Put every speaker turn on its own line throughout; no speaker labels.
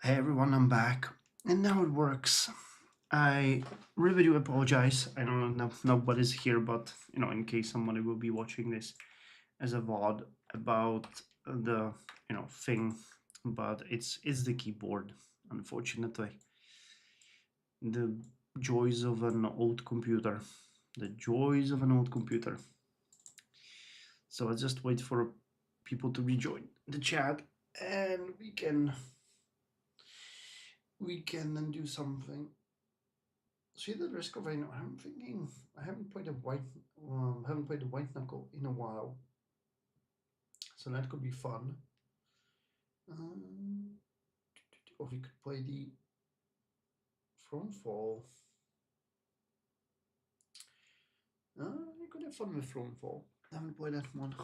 Hey everyone, I'm back. And now it works. I really do apologize. I don't know if nobody's here, but in case somebody will be watching this as a VOD about the thing, but it's the keyboard, unfortunately. The joys of an old computer. The joys of an old computer. So I'll just wait for people to rejoin the chat and we can then do something. See the risk of I'm thinking I haven't played the white knuckle in a while, so that could be fun. Um, or we could play the Thronefall. You could have fun with Thronefall. I haven't played that one.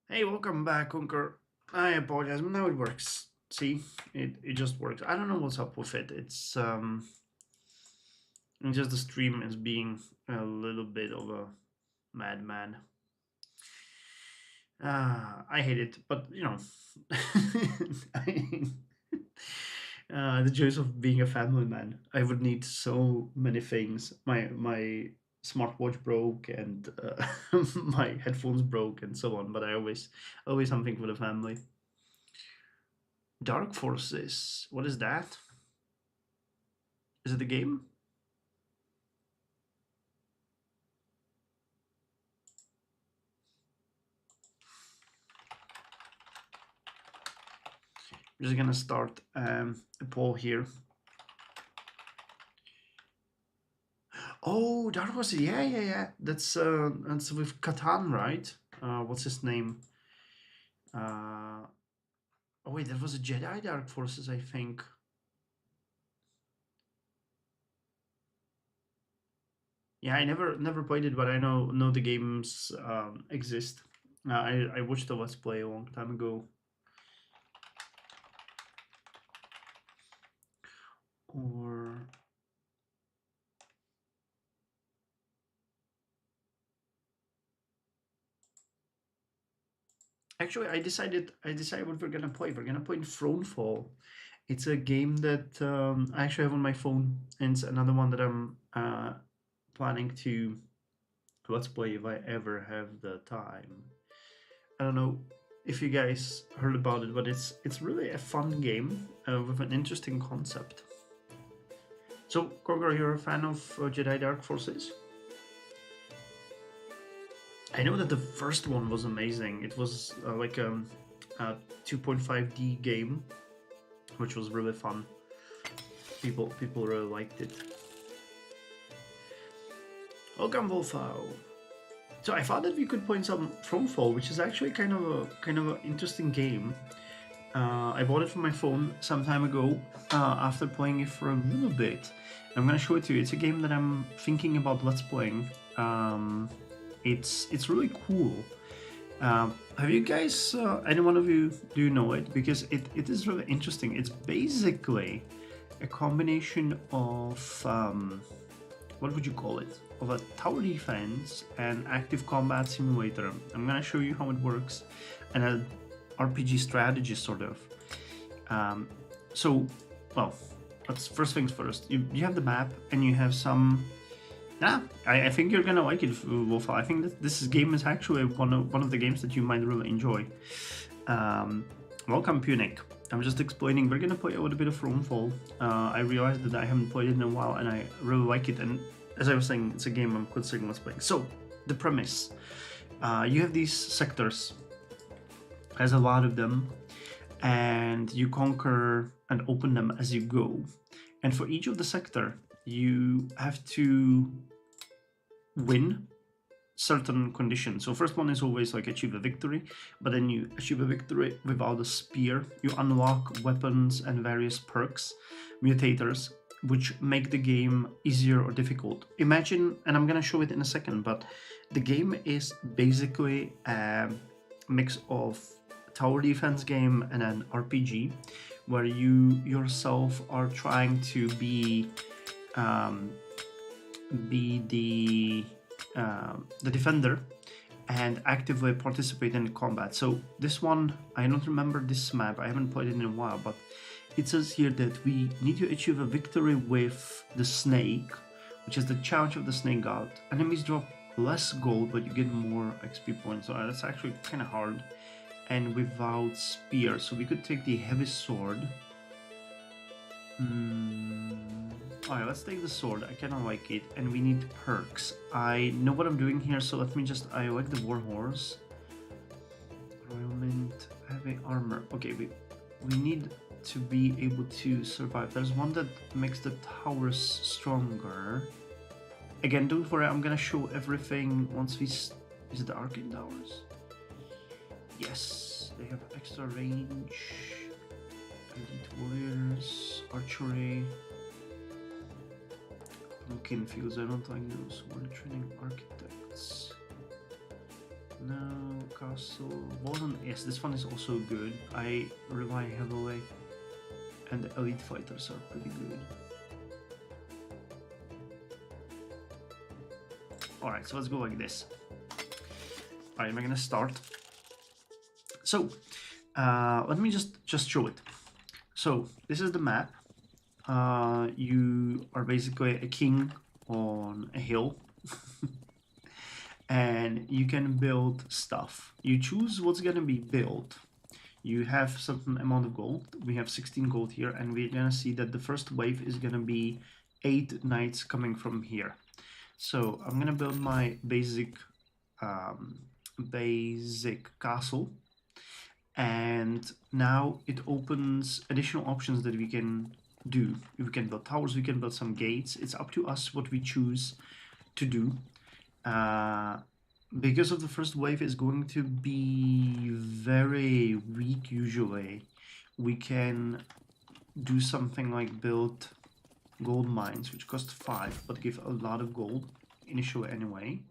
Hey, welcome back, Conquer. I apologize, but now it works. See, it just works. I don't know what's up with it. It's just the stream is being a little bit of a madman. I hate it, but the joys of being a family man. I would need so many things. My smartwatch broke, and my headphones broke, and so on. But I always something for the family. Dark Forces. What is that? Is it a game? I'm just gonna start a poll here. Oh, Dark Forces. Yeah. That's with Catan, right? What's his name? Oh wait, that was a Jedi Dark Forces, I think. Yeah, I never played it, but I know the games exist. I watched a Let's Play a long time ago. Or actually, I decided what we're gonna play. We're gonna play Thronefall. It's a game that I actually have on my phone, and it's another one that I'm planning to let's play if I ever have the time. I don't know if you guys heard about it, but it's really a fun game with an interesting concept. So, Kroger, you're a fan of Jedi Dark Forces? I know that the first one was amazing. It was like a 2.5D game, which was really fun. People really liked it. Welcome, Wolfao. So I thought that we could play some Thronefall, which is actually kind of an interesting game. I bought it for my phone some time ago after playing it for a little bit. I'm gonna show it to you. It's a game that I'm thinking about let's playing. It's really cool. Have you guys, any one of you, do you know it? Because it is really interesting. It's basically a combination of what would you call it? Of a tower defense and active combat simulator. I'm gonna show you how it works, and an RPG strategy sort of. Well, let's first things first. You have the map, and you have some. I think you're gonna like it, Wolf. I think that this game is actually one of the games that you might really enjoy. Welcome, Punic. I'm just explaining. We're gonna play a little bit of Thronefall. I realized that I haven't played it in a while, and I really like it. And as I was saying, it's a game I'm considering let's playing. So the premise: you have these sectors. There's a lot of them, and you conquer and open them as you go. And for each of the sector, you have to win certain conditions. So first one is always like achieve a victory, but then you achieve a victory without a spear. You unlock weapons and various perks, mutators, which make the game easier or difficult. Imagine, and I'm gonna show it in a second, but the game is basically a mix of tower defense game and an RPG, where you yourself are trying to be the defender, and actively participate in the combat. So this one, I don't remember this map, I haven't played it in a while, but it says here that we need to achieve a victory with the snake, which is the challenge of the snake god. Enemies drop less gold, but you get more XP points, so that's actually kind of hard. And without spear, so we could take the heavy sword. Alright, let's take the sword. I kind of like it, and we need perks. I know what I'm doing here, so let me just... I like the war horse. Royal mint, heavy armor. Okay, we need to be able to survive. There's one that makes the towers stronger. Again, don't worry, I'm gonna show everything once we... Is it the arcane towers? Yes, they have extra range. Elite warriors, archery. Pumpkin fields, I don't like those. Warrior training architects. No, castle. Walden, yes, this one is also good. I rely heavily. And the elite fighters are pretty good. Alright, so let's go like this. Alright, we're gonna start. So, let me just show it. So, this is the map. You are basically a king on a hill. And you can build stuff. You choose what's gonna be built. You have certain amount of gold. We have 16 gold here, and we're gonna see that the first wave is gonna be 8 knights coming from here. So I'm gonna build my basic castle, and now it opens additional options that we can do. We can build towers, we can build some gates. It's up to us what we choose to do. Because of the first wave is going to be very weak usually, we can do something like build gold mines, which cost 5 but give a lot of gold initially anyway.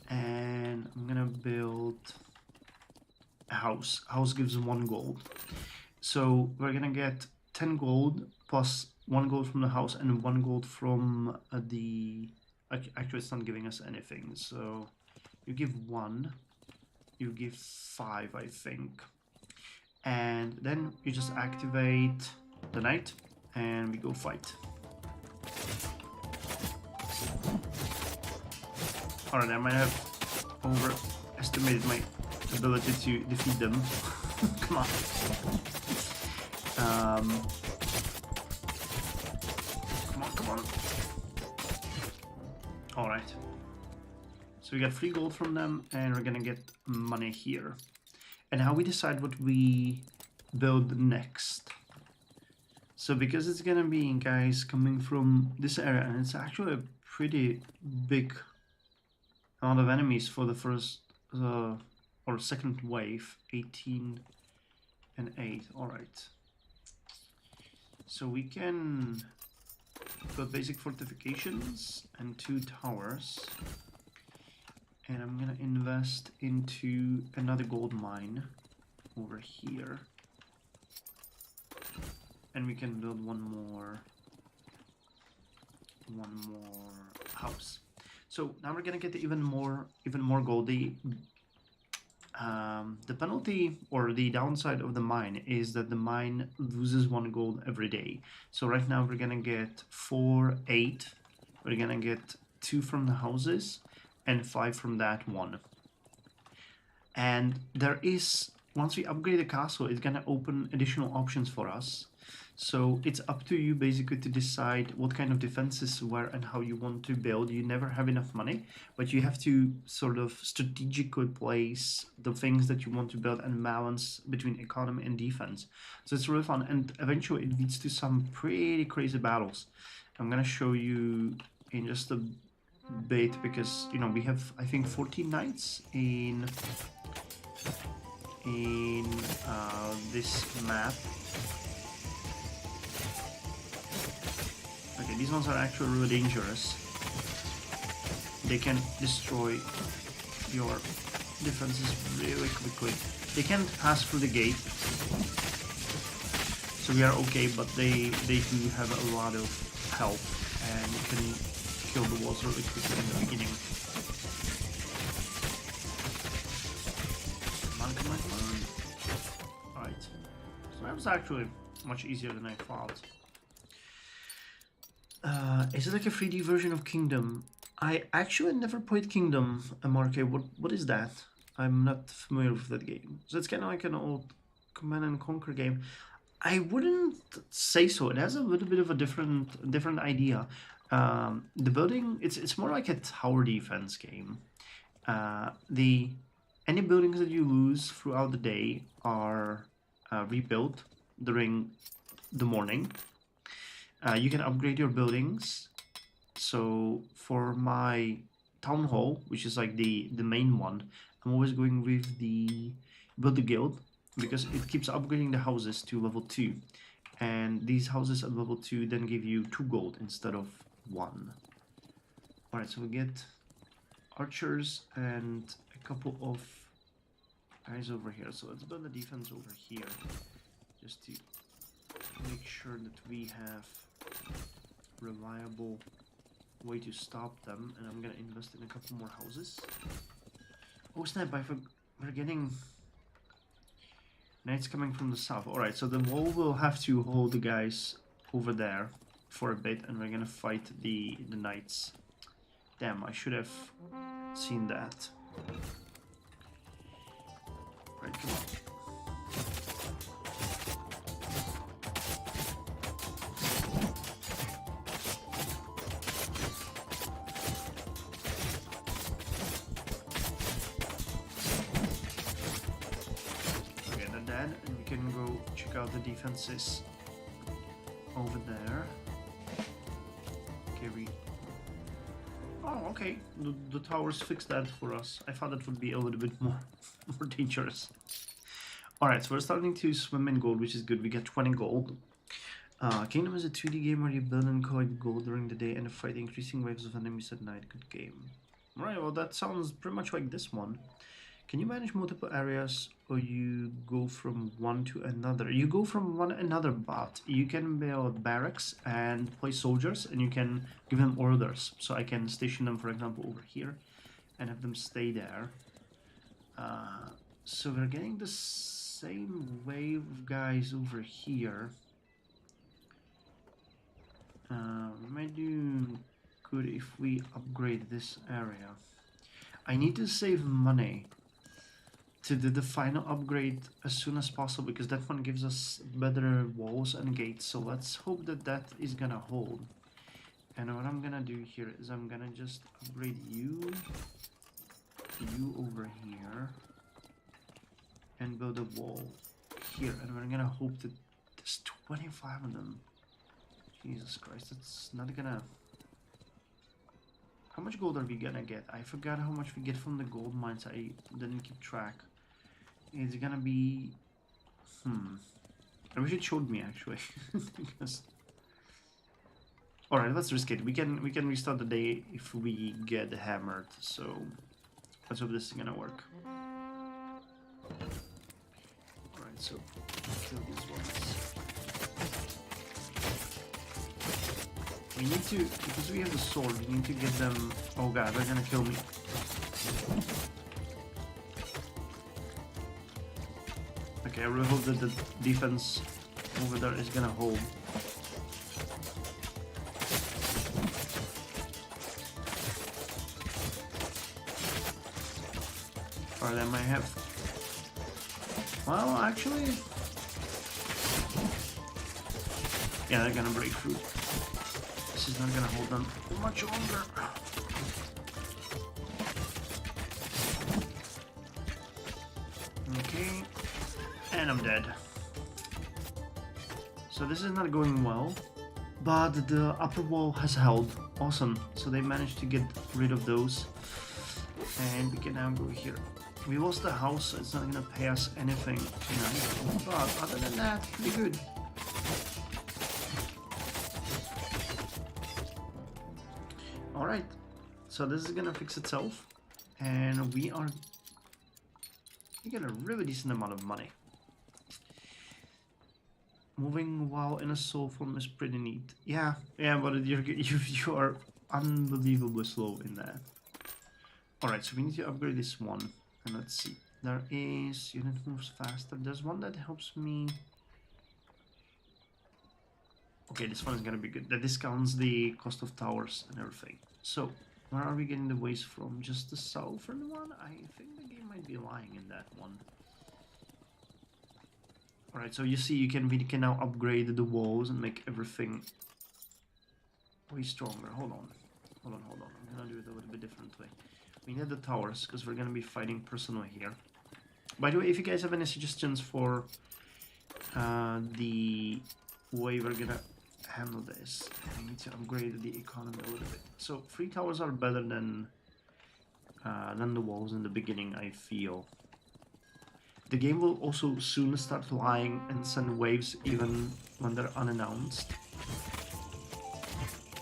And I'm gonna build a house. House gives 1 gold. So we're gonna get 10 gold plus 1 gold from the house and 1 gold from the... Actually, it's not giving us anything. So you give 1, you give 5, I think. And then you just activate the knight and we go fight. Alright, I might have overestimated my ability to defeat them. Come on. Come on. Alright. So we got 3 gold from them, and we're gonna get money here. And how we decide what we build next. So because it's gonna be guys coming from this area, and it's actually a pretty big amount of enemies for the first or second wave, 18 and 8. Alright. So we can build basic fortifications and 2 towers. And I'm gonna invest into another gold mine over here. And we can build one more house. So now we're gonna get even more gold. The penalty or the downside of the mine is that the mine loses 1 gold every day. So right now we're gonna get 4, 8. We're gonna get 2 from the houses and 5 from that one. And there is, once we upgrade the castle, it's gonna open additional options for us. So it's up to you basically to decide what kind of defenses where and how you want to build. You never have enough money, but you have to sort of strategically place the things that you want to build and balance between economy and defense. So it's really fun, and eventually it leads to some pretty crazy battles. I'm gonna show you in just a bit, because you know we have, I think, 14 knights in this map. Okay, these ones are actually really dangerous. They can destroy your defenses really quickly. They can't pass through the gate, so we are okay, but they do have a lot of health and can kill the walls really quickly in the beginning. was actually much easier than I thought. Is it like a 3D version of Kingdom? I actually never played Kingdom, MRK. What is that? I'm not familiar with that game. So it's kind of like an old Command and Conquer game. I wouldn't say so. It has a little bit of a different idea. The building, it's more like a tower defense game. Any buildings that you lose throughout the day are rebuilt during the morning. You can upgrade your buildings. So for my town hall, which is like the main one, I'm always going with the build the guild because it keeps upgrading the houses to level 2, and these houses at level 2 then give you 2 gold instead of 1. All right, so we get archers and a couple of guys over here. So let's build the defense over here just to make sure that we have reliable way to stop them, and I'm gonna invest in a couple more houses. Oh snap, we're getting knights coming from the south. Alright, so the wall will have to hold the guys over there for a bit, and we're gonna fight the knights. Damn, I should have seen that. Right, come on. And we can go check out the defenses over there. Okay, oh, okay. The towers fixed that for us. I thought that would be a little bit more dangerous. Alright, so we're starting to swim in gold, which is good. We get 20 gold. Kingdom is a 2D game where you build and collect gold during the day and fight increasing waves of enemies at night. Good game. Alright, well that sounds pretty much like this one. Can you manage multiple areas, or you go from one to another? You go from one another, but you can build barracks and place soldiers, and you can give them orders. So I can station them, for example, over here and have them stay there. So we're getting the same wave of guys over here. We might do good if we upgrade this area. I need to save money to do the final upgrade as soon as possible, because that one gives us better walls and gates. So let's hope that that is gonna hold. And what I'm gonna do here is I'm gonna just upgrade you over here and build a wall here, and we're gonna hope that there's 25 of them. Jesus Christ, that's not gonna... How much gold are we gonna get? I forgot how much we get from the gold mines. I didn't keep track. It's gonna be... I wish it showed me actually. Because... Alright, let's risk it. We can restart the day if we get hammered, so let's hope this is gonna work. Alright, so kill these ones. We need to, because we have the sword, we need to get them... Oh god, they're gonna kill me. Okay, I really hope that the defense over there is gonna hold. Or they might have... Well, actually... Yeah, they're gonna break through. This is not gonna hold them much longer. Okay, and I'm dead. So this is not going well, but the upper wall has held. Awesome. So they managed to get rid of those, and we can now go here. We lost the house, so it's not gonna pay us anything tonight, but other than that, pretty good. Alright, so this is gonna fix itself, and we get a really decent amount of money. Moving while in a soul form is pretty neat. Yeah, but you are unbelievably slow in that. Alright, so we need to upgrade this one, and let's see. There is unit moves faster. There's one that helps me Okay, this one is gonna be good. That discounts the cost of towers and everything. So, where are we getting the waste from? Just the southern one? I think the game might be lying in that one. Alright, so you see we can now upgrade the walls and make everything way stronger. Hold on. I'm gonna do it a little bit differently. We need the towers, because we're gonna be fighting personally here. By the way, if you guys have any suggestions for the way we're gonna handle this, I need to upgrade the economy a little bit. So 3 towers are better than the walls in the beginning, I feel. The game will also soon start lying and send waves even when they're unannounced.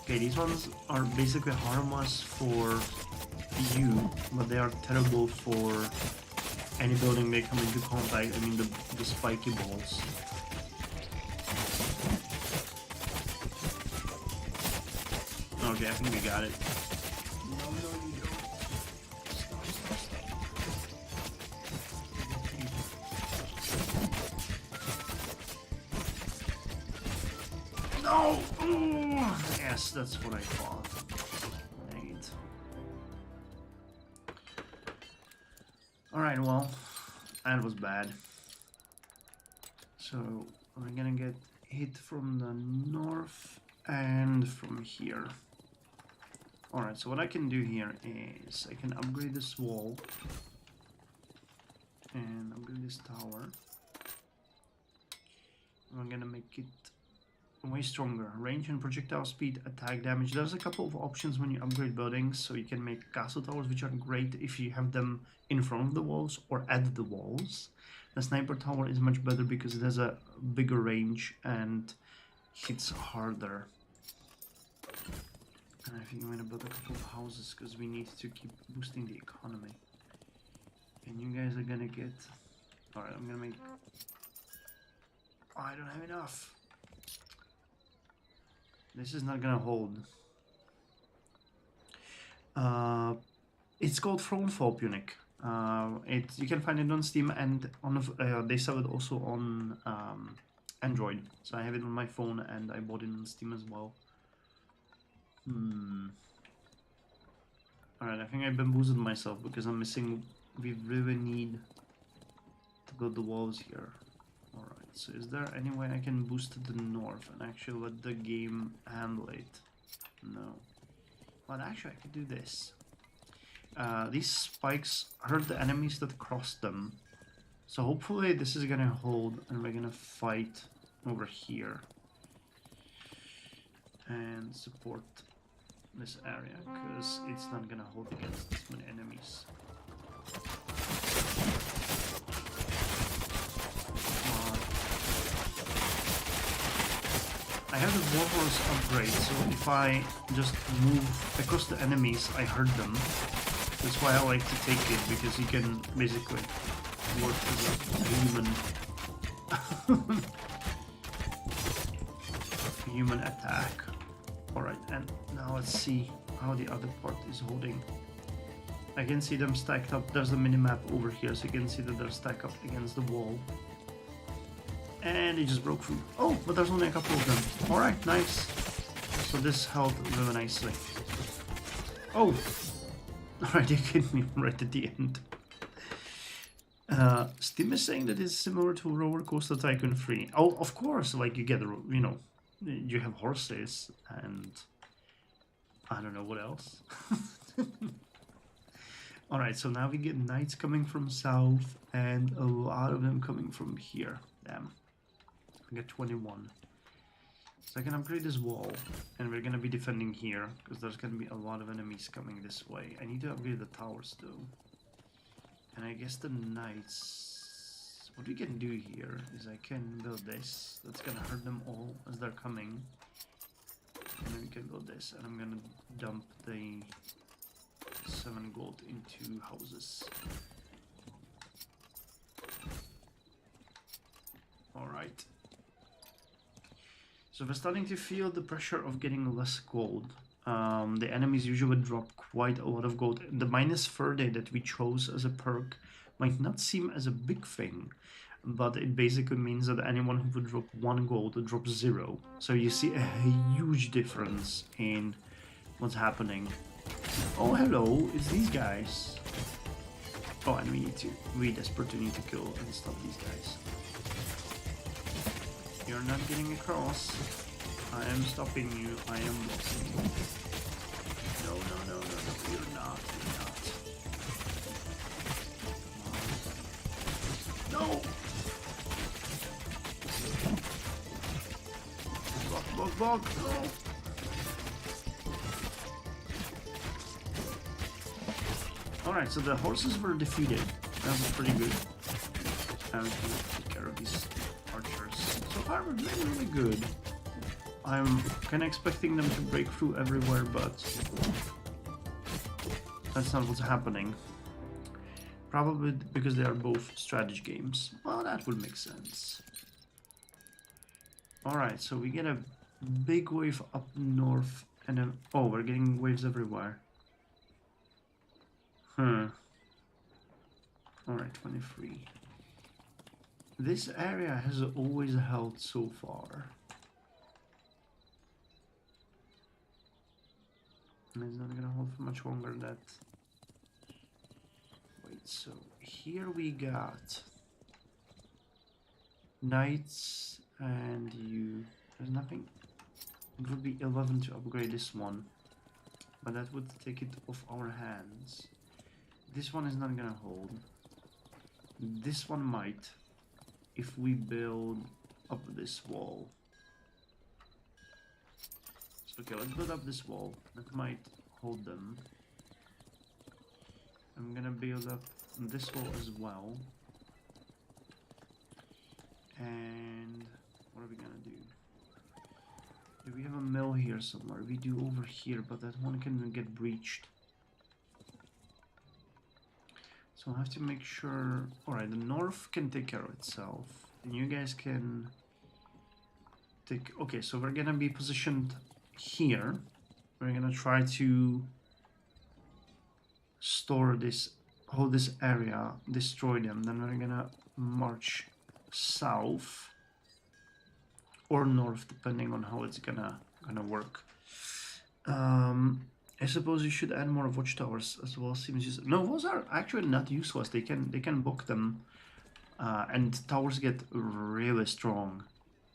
Okay, these ones are basically harmless for you, but they are terrible for any building they come into contact. I mean the spiky balls. Okay, I think we got it. No, you don't. No! Ooh, yes, that's what I thought. Dang it. Alright, well, that was bad. So, we're gonna get hit from the north and from here. Alright, so what I can do here is I can upgrade this wall and upgrade this tower. We're gonna make it way stronger. Range and projectile speed, attack damage. There's a couple of options when you upgrade buildings, so you can make castle towers, which are great if you have them in front of the walls or at the walls. The sniper tower is much better because it has a bigger range and hits harder. And I think I'm gonna build a couple of houses because we need to keep boosting the economy. And you guys are gonna get... Alright, I'm gonna make... Oh, I don't have enough. This is not gonna hold. It's called Thronefall Punic. You can find it on Steam and on they sell it also on Android. So I have it on my phone and I bought it on Steam as well. Alright, I think I bamboozled myself because I'm missing... We really need to build the walls here. Alright, so is there any way I can boost to the north and actually let the game handle it? No. But actually I could do this. These spikes hurt the enemies that cross them. So hopefully this is gonna hold and we're gonna fight over here. And support this area, because it's not gonna hold against this many enemies. I have the warhorse upgrade, so if I just move across the enemies, I hurt them. That's why I like to take it, because you can basically work as a human attack. Alright, and now let's see how the other part is holding. I can see them stacked up. There's a minimap over here, so you can see that they're stacked up against the wall. And it just broke through. Oh, but there's only a couple of them. Alright, nice. So this held really nicely. Oh! Alright, they hit me right at the end. Steam is saying that it's similar to Roller Coaster Tycoon 3. Oh, of course, like you get, you know, you have horses and I don't know what else. Alright, so now we get knights coming from south and a lot of them coming from here. Damn. I get 21. So I can upgrade this wall and we're gonna be defending here because there's gonna be a lot of enemies coming this way. I need to upgrade the towers though. And I guess the knights... What we can do here is I can build this. That's gonna hurt them all as they're coming. And then we can build this and I'm gonna dump the 7 gold into houses. Alright. So we're starting to feel the pressure of getting less gold. The enemies usually drop quite a lot of gold. The minus 30 that we chose as a perk might not seem as a big thing, but it basically means that anyone who would drop 1 gold drops 0. So you see a huge difference in what's happening. Oh, hello, it's these guys. Oh, and we desperately need to kill and stop these guys. You're not getting across. I am stopping you. I am blocking you. No, you're not. No! Block, no! Alright, so the horses were defeated. That was pretty good. I was gonna take care of these archers. So far we're doing really good. I'm kinda expecting them to break through everywhere, but that's not what's happening. Probably because they are both strategy games. Well, that would make sense. Alright, so we get a big wave up north and then... Oh, we're getting waves everywhere. Alright, 23. This area has always held so far. And it's not gonna hold for much longer that... Wait, so here we got... Knights and you... There's nothing... It would be 11 to upgrade this one. But that would take it off our hands. This one is not gonna hold. This one might, if we build up this wall. So, okay, let's build up this wall. That might hold them. I'm gonna build up this wall as well. And what are we gonna do? We have a mill here somewhere. We do over here, but that one can get breached. So I have to make sure... Alright, the north can take care of itself. And you guys can take... Okay, so we're gonna be positioned here. We're gonna try to store this, hold this area, destroy them. Then we're gonna march south or north, depending on how it's gonna work. I suppose you should add more watchtowers as well. Seems useful. No, those are actually not useless. They can book them, and towers get really strong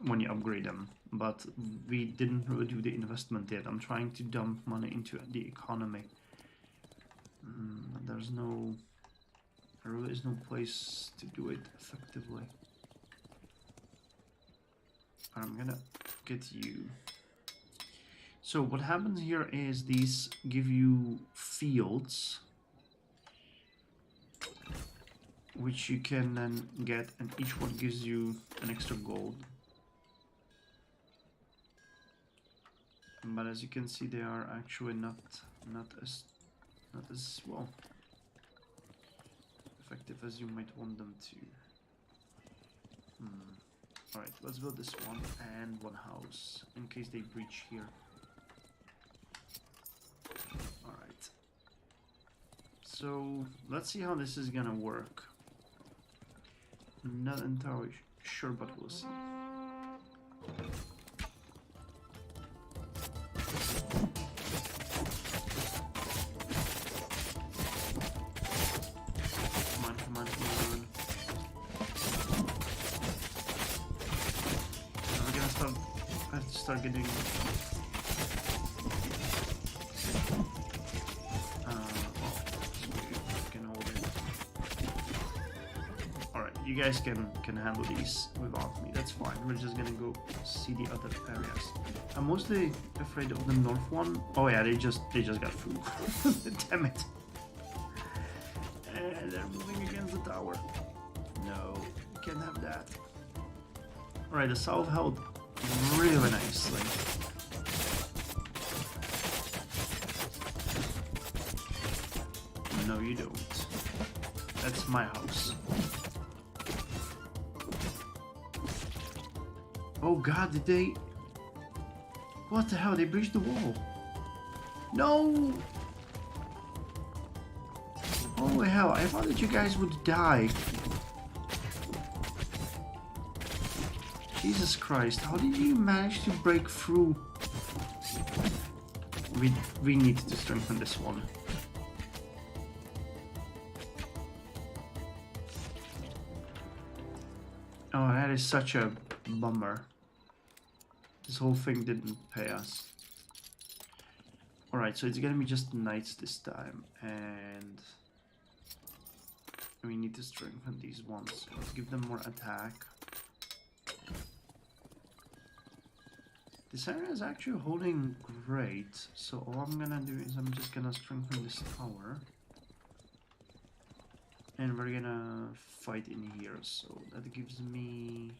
when you upgrade them. But we didn't really do the investment yet. I'm trying to dump money into the economy. There really is no place to do it effectively. I'm gonna get you. So what happens here is these give you fields, which you can then get, and each one gives you an extra gold. But as you can see, they are actually not as well effective as you might want them to. Alright, let's build this one and one house in case they breach here. Alright. So let's see how this is gonna work. I'm not entirely sure, but we'll see. Come on. Now we're gonna I have to start getting... You guys can handle these without me, that's fine. We're just gonna go see the other areas. I'm mostly afraid of the north one. Oh yeah, they just got through. Damn it. And they're moving against the tower. No, we can't have that. Alright, the south held really nicely. No, you don't. That's my house. Oh god, did they... What the hell, they breached the wall. No! Holy hell, I thought that you guys would die. Jesus Christ, how did you manage to break through? We need to strengthen this one. Oh, that is such a bummer. This whole thing didn't pay us. Alright, so it's gonna be just knights this time, and we need to strengthen these ones. Let's give them more attack. This area is actually holding great, so all I'm gonna do is I'm just gonna strengthen this tower. And we're gonna fight in here, so that gives me...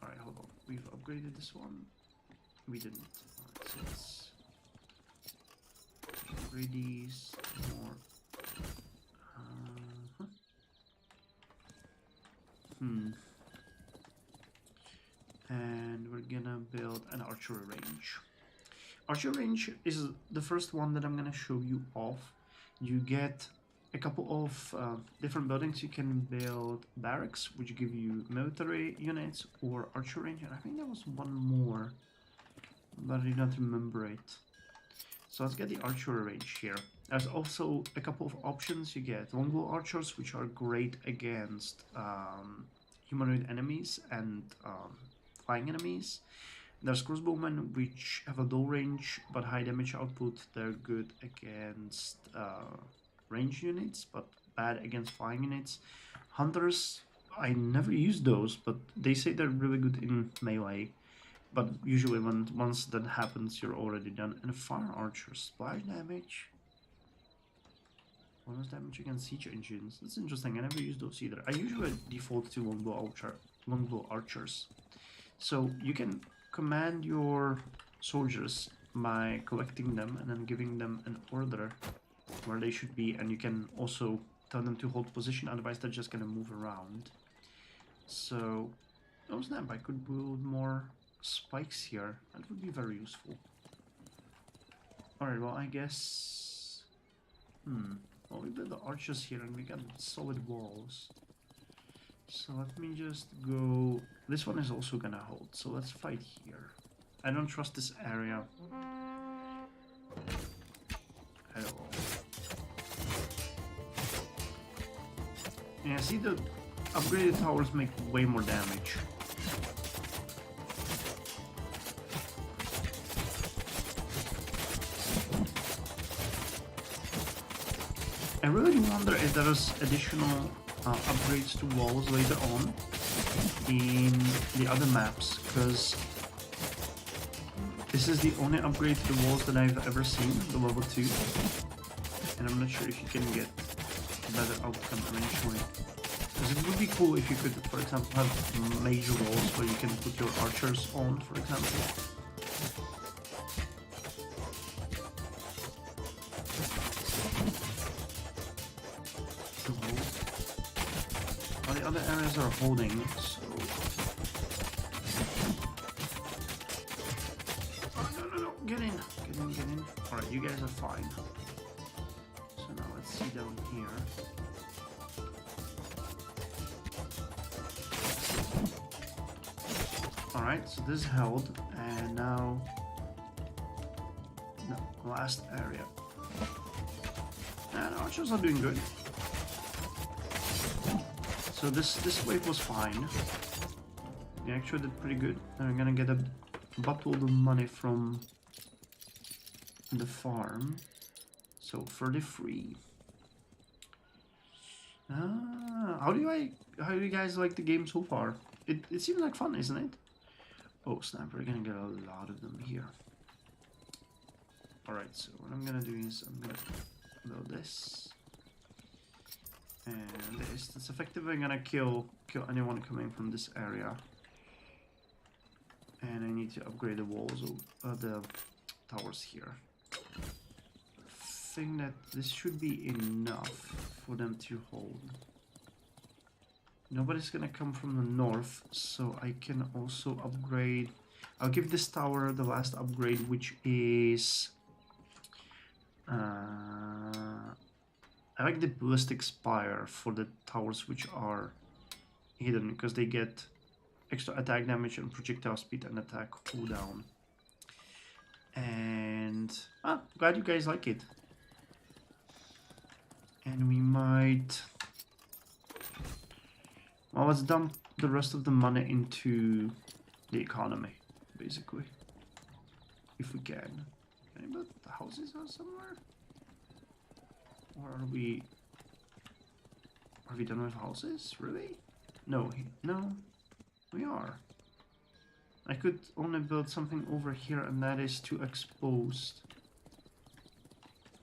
Alright, hold on. We've upgraded this one. We didn't. Alright, so let's upgrade these more. And we're gonna build an archery range. Archery range is the first one that I'm gonna show you off. You get a couple of different buildings. You can build barracks, which give you military units, or archery range, and I think there was one more, but I do not remember it. So let's get the archery range here. There's also a couple of options. You get longbow archers, which are great against humanoid enemies and flying enemies. There's crossbowmen, which have a dull range but high damage output. They're good against range units, but bad against flying units. Hunters, I never use those, but they say they're really good in melee. But usually once that happens, you're already done. And fire archers, splash damage. Bonus damage against siege engines. That's interesting, I never use those either. I usually default to longbow archers. So you can command your soldiers by collecting them and then giving them an order where they should be, and you can also tell them to hold position, otherwise they're just gonna move around. So, oh snap, I could build more spikes here. That would be very useful. Alright, well I guess... Well, we built the archers here and we got solid walls. So let me just go... This one is also gonna hold, so let's fight here. I don't trust this area at all. Yeah, see, the upgraded towers make way more damage. I really wonder if there's additional upgrades to walls later on in the other maps, because this is the only upgrade to the walls that I've ever seen, the level 2, and I'm not sure if you can get a better outcome eventually. Because it would be cool if you could, for example, have major walls where you can put your archers on, for example. Well, the other areas are holding, so... Oh, no, get in. Alright, you guys are fine. So now let's see down here. Alright, so this held, and now... No, last area. And archers are doing good. So this wave was fine. We actually did pretty good. And we're gonna get a buttload of money from the farm. So 33. How do you guys like the game so far? It seems like fun, isn't it? Oh snap, we're gonna get a lot of them here. Alright, so what I'm gonna do is I'm gonna build this. And this. That's effectively gonna kill anyone coming from this area. And I need to upgrade the walls of the towers here. I think that this should be enough for them to hold. Nobody's gonna come from the north, so I can also upgrade. I'll give this tower the last upgrade, which is I like the ballistic spire for the towers which are hidden, because they get extra attack damage and projectile speed and attack cooldown. And glad you guys like it. And we might, well, let's dump the rest of the money into the economy, basically, if we can. Can I build the houses or somewhere? Or are we done with houses? Really? No, we are. I could only build something over here, and that is too exposed.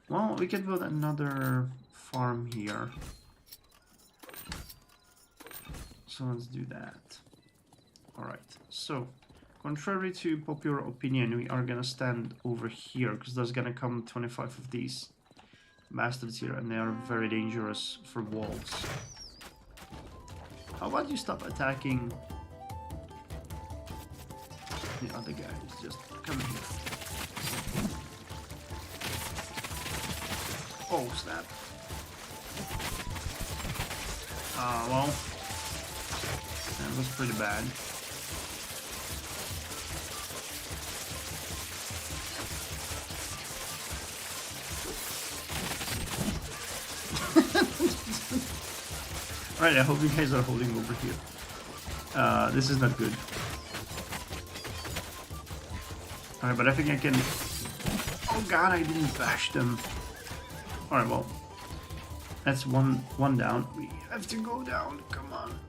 Well, we can build another farm here. So let's do that. Alright, so contrary to popular opinion, we are gonna stand over here because there's gonna come 25 of these bastards here, and they are very dangerous for walls. How about you stop attacking the other guys? Just come here. Oh, snap. Well, that was pretty bad. Alright, I hope you guys are holding over here. This is not good. Alright, but I think I can... Oh god, I didn't bash them. Alright, well. That's one down. We have to go down. Come on.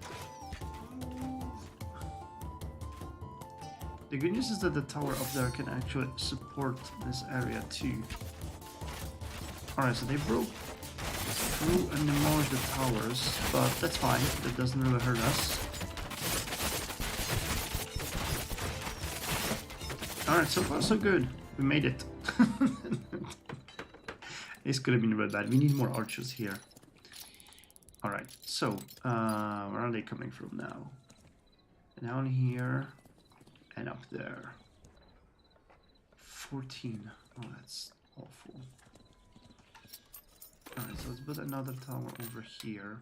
The good news is that the tower up there can actually support this area too. Alright, so they broke through and demolished the towers, but that's fine. That doesn't really hurt us. Alright, so far so good. We made it. This could have been really bad. We need more archers here. Alright, so where are they coming from now? Down here and up there. 14. Oh, that's awful. Alright, so let's build another tower over here.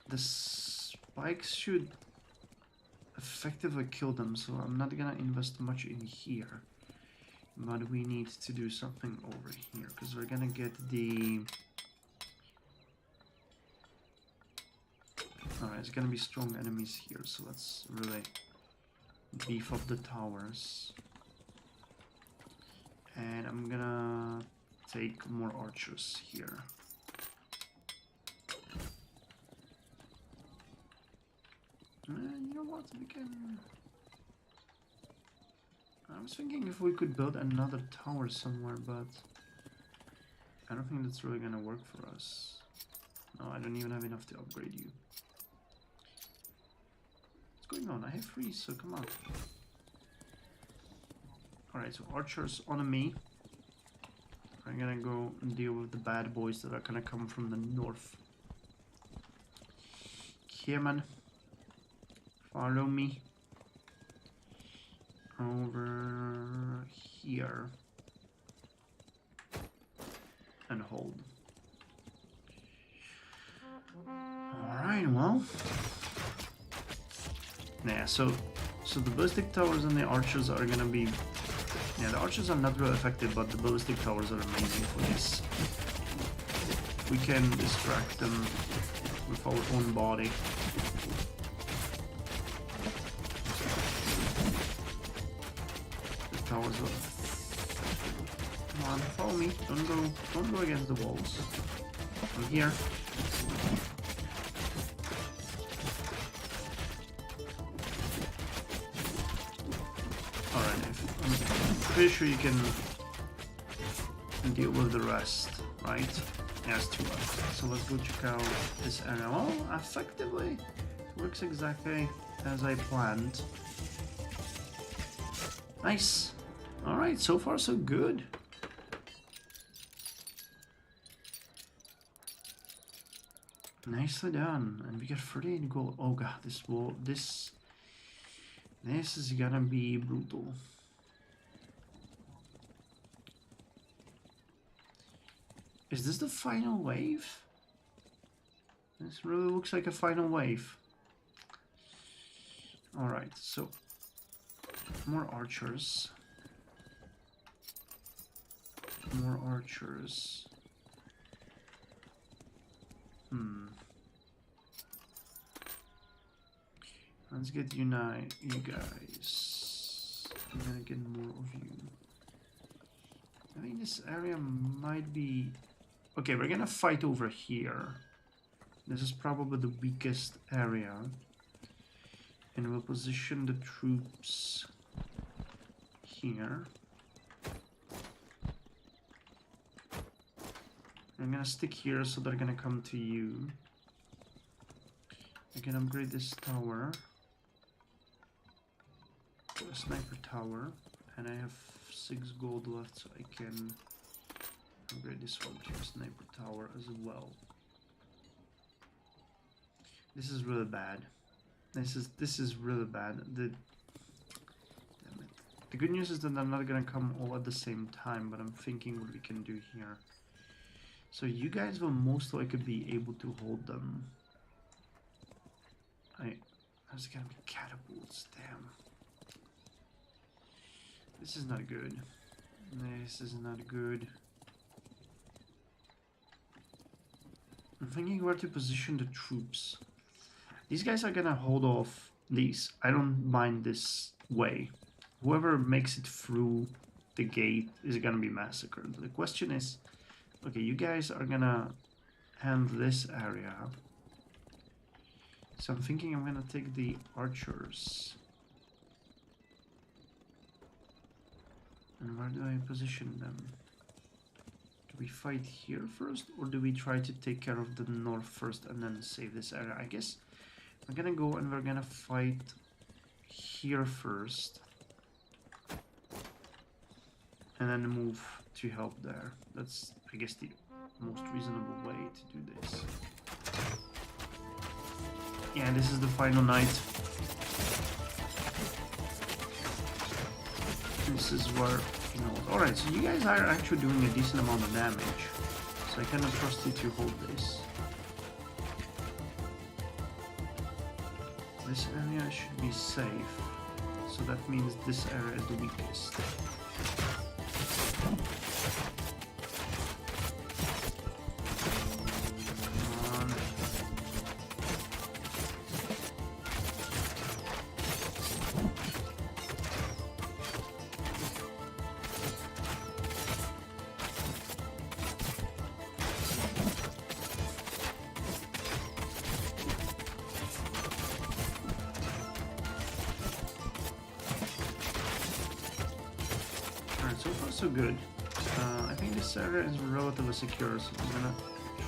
The spikes should effectively kill them, so I'm not gonna invest much in here. But we need to do something over here, because we're gonna get the... Alright, it's gonna be strong enemies here, so let's really beef up the towers. And I'm gonna take more archers here. And you know what, we can... I was thinking if we could build another tower somewhere, but I don't think that's really gonna work for us. No, I don't even have enough to upgrade you. What's going on? I have freeze, so come on. Alright, so archers on me. I'm gonna go and deal with the bad boys that are gonna come from the north. Here, man. Follow me. Over here. And hold. Alright, well. Yeah, so the ballistic towers and the archers are gonna be... Yeah, the archers are not really effective, but the ballistic towers are amazing for this. We can distract them with our own body. The towers are... Come on, follow me. Don't go against the walls. I'm here. Pretty sure you can deal with the rest, right? Yes, two left. So let's go check out this area. Well, effectively, it works exactly as I planned. Nice. Alright, so far so good. Nicely done. And we got 38 gold. Oh god, this is gonna be brutal. Is this the final wave? This really looks like a final wave. Alright, so more archers. More archers. Let's get you guys. I'm gonna get more of you. I think this area might be... Okay, we're gonna fight over here. This is probably the weakest area. And we'll position the troops here. I'm gonna stick here so they're gonna come to you. I can upgrade this tower to a sniper tower, and I have 6 gold left, so I can upgrade this one to a sniper tower as well. This is really bad. This is really bad. Damn it. The good news is that they're not gonna come all at the same time, but I'm thinking what we can do here. So you guys will most likely be able to hold them. There's gonna be catapults, damn. This is not good. This is not good. I'm thinking where to position the troops. These guys are gonna hold off these. I don't mind this way. Whoever makes it through the gate is gonna be massacred. The question is, okay, you guys are gonna handle this area. So I'm thinking I'm gonna take the archers. And where do I position them? Do we fight here first, or do we try to take care of the north first and then save this area? I guess we're gonna go and we're gonna fight here first. And then move to help there. That's, I guess, the most reasonable way to do this. Yeah, this is the final night. This is where, you know... Alright, so you guys are actually doing a decent amount of damage. So I cannot trust you to hold this. This area should be safe. So that means this area is the weakest. So far so good. I think this area is relatively secure, so I'm gonna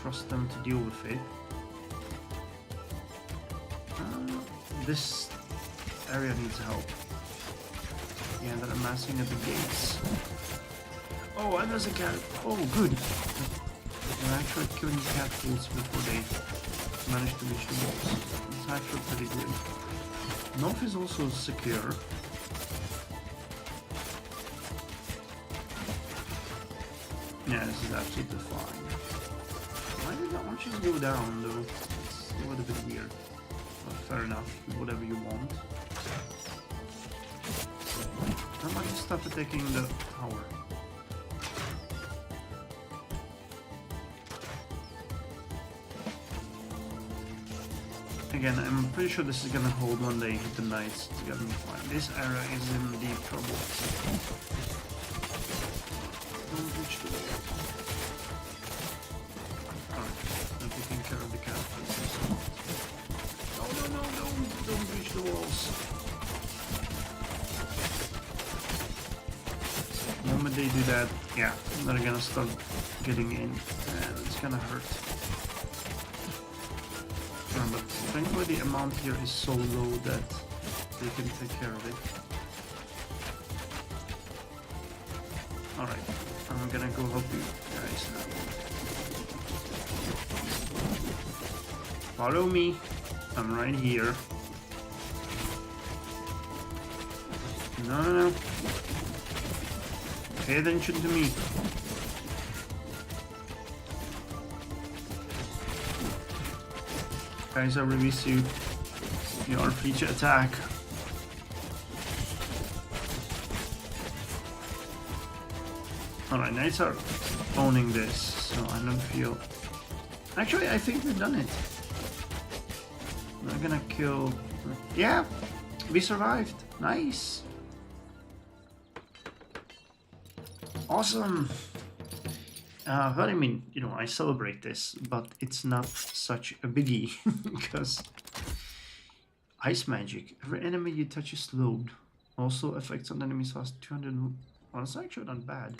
trust them to deal with it. This area needs help. Yeah, they're amassing at the gates. Oh, and there's a cat. Oh, good. They're actually killing catapults before they manage to reach the walls. It's actually pretty good. North is also secure. Yeah, this is absolutely fine. Why did that archers go down though? It's a little bit weird. But fair enough, do whatever you want. How about you stop attacking the tower? Again, I'm pretty sure this is gonna hold when they hit the knights. It's gonna be fine. This area is in deep trouble. Don't reach the wall. Alright, I'm taking care of the catapults. No, don't reach the walls. The moment they do that, yeah, they're gonna start getting in, and it's gonna hurt. But thankfully the amount here is so low that they can take care of it. Alright, I'm gonna go help you guys now. Follow me, I'm right here. No. Pay attention to me. Kaiser release you. You are free to attack. Alright, Knights are owning this, so I don't feel... Actually, I think we've done it. We're gonna kill... Yeah! We survived! Nice! Awesome! Well, I mean, you know, I celebrate this, but it's not such a biggie, because... Ice magic. Every enemy you touch is slowed. Also, effects on enemies last 200... Well, it's actually not bad.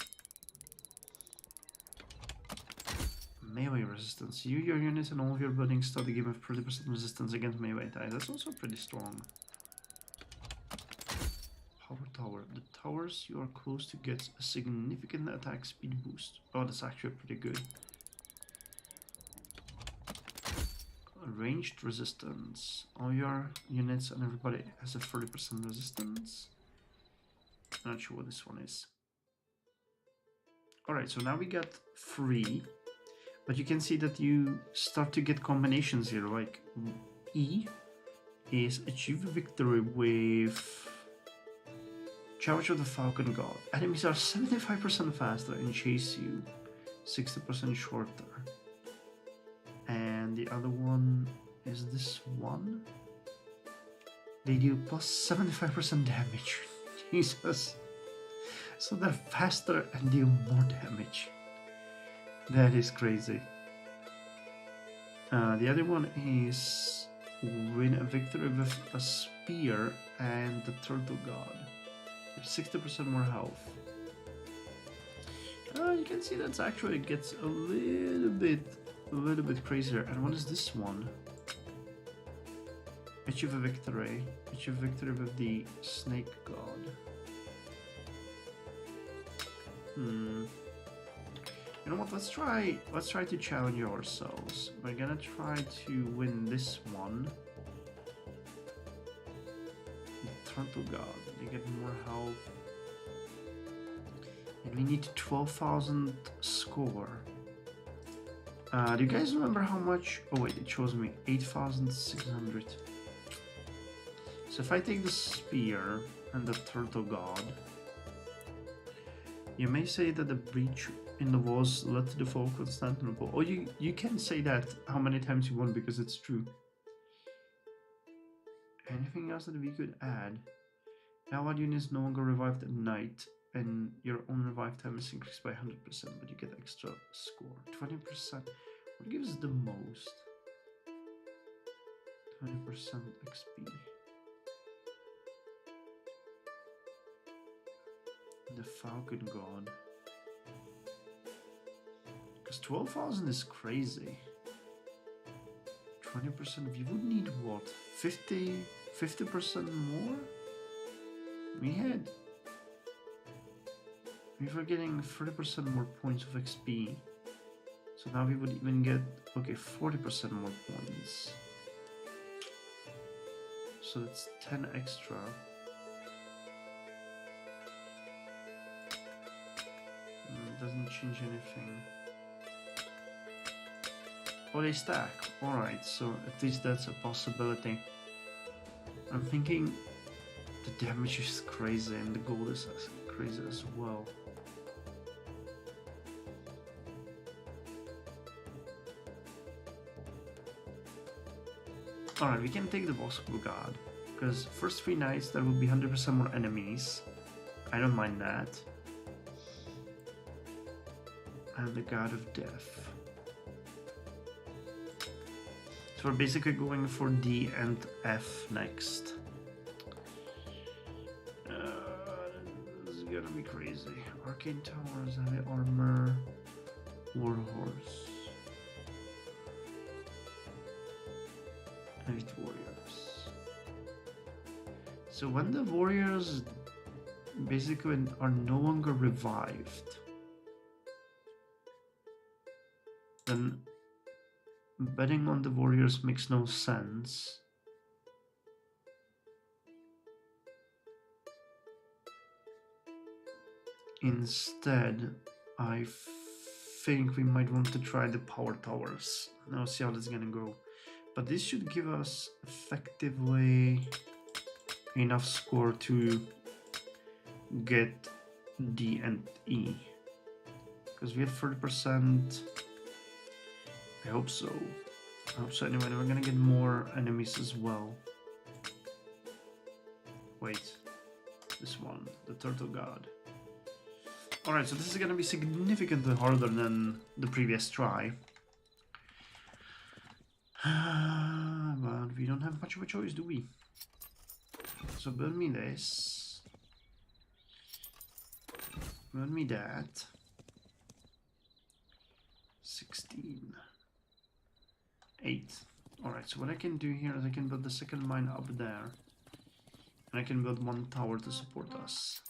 Melee resistance. You, your units, and all of your buildings start the game with 30% resistance against melee attacks. That's also pretty strong. Power tower. The towers you are close to get a significant attack speed boost. Oh, that's actually pretty good. Ranged resistance. All your units and everybody has a 30% resistance. I'm not sure what this one is. Alright, so now we got 3. But you can see that you start to get combinations here, like E is achieve victory with Charge of the Falcon God. Enemies are 75% faster and chase you 60% shorter. And the other one is this one. They do plus 75% damage. Jesus. So they're faster and deal more damage. That is crazy. The other one is win a victory with a spear and the turtle god. 60% more health. You can see that actually gets a little bit crazier. And what is this one? Achieve a victory. Achieve victory with the snake god. You know what, let's try to challenge ourselves. We're gonna try to win this one. The turtle god, they get more health. And we need 12,000 score. Do you guys remember how much? Oh wait, it shows me 8,600. So if I take the spear and the turtle god, you may say that the breach in the walls led to the fall of Constantinople. Or you can say that how many times you want because it's true. Anything else that we could add? Allied units no longer revived at night, and your own revive time is increased by 100%, but you get extra score. 20%. What gives the most? 20% XP. The Falcon God. Because 12,000 is crazy. 20%, you would need what? 50% more? We were getting 30% more points of XP. So now we would even get, okay, 40% more points. So that's 10 extra. Doesn't change anything. Oh, they stack. Alright, so at least that's a possibility. I'm thinking the damage is crazy and the gold is crazy as well. Alright, we can take the Bosco God. Because first 3 nights there will be 100% more enemies. I don't mind that. And the God of Death. So we're basically going for D and F next. This is gonna be crazy. Arcane Towers, Heavy Armor, Warhorse. Elite Warriors. So when the warriors basically are no longer revived, then betting on the warriors makes no sense. Instead, I think we might want to try the power towers. Now see how this is gonna go. But this should give us effectively enough score to get D and E. Because we have 30%. I hope so. I hope so. Anyway, we're gonna get more enemies as well. Wait. This one. The Turtle God. Alright, so this is gonna be significantly harder than the previous try. But we don't have much of a choice, do we? So build me this. Build me that. 16. 8. Alright, so what I can do here is I can build the second mine up there. And I can build one tower to support us.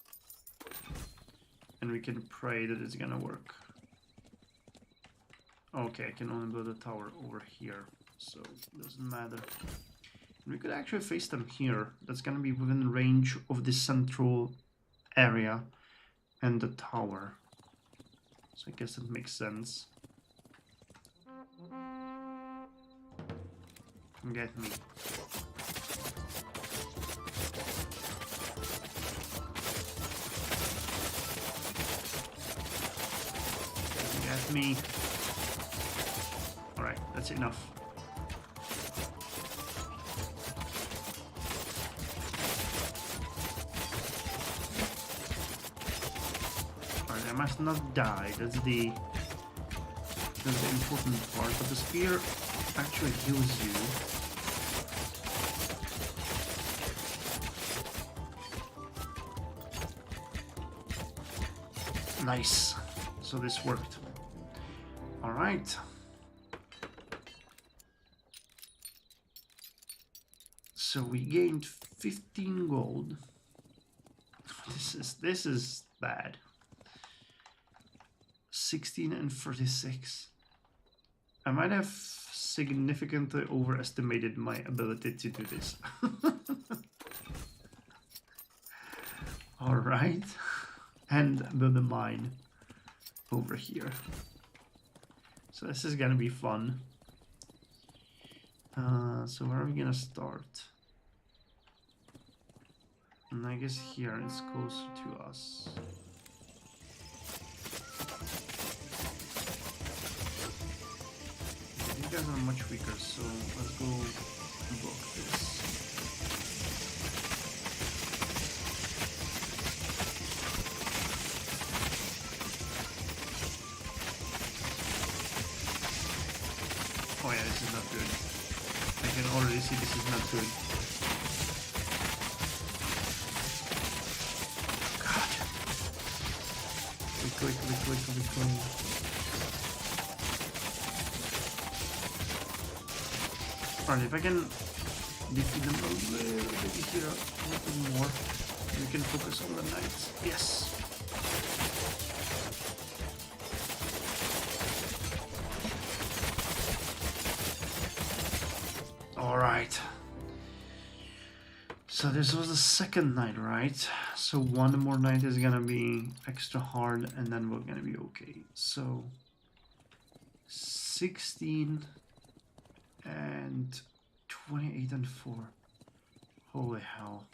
And we can pray that it's gonna work. Okay, I can only build a tower over here, so it doesn't matter. And we could actually face them here. That's gonna be within range of the central area and the tower. So I guess that makes sense. Get me. Get me. Alright, that's enough. Alright, I must not die. That's the important part. But the spear actually heals you. Nice. So this worked. All right. So we gained 15 gold. This is bad. 16 and 36. I might have significantly overestimated my ability to do this. All right. And build a mine over here. So this is gonna be fun. So where are we gonna start? And I guess here it's closer to us. These guys are much weaker, so let's go block this. Oh yeah, this is not good. I can already see this is not good. God. Quick. Alright, if I can defeat them a little bit here, a little bit more, we can focus on the knights. Yes! Alright. So this was the second night, right? So one more night is gonna be extra hard and then we're gonna be okay. So 16 and 28 and 4. Holy hell.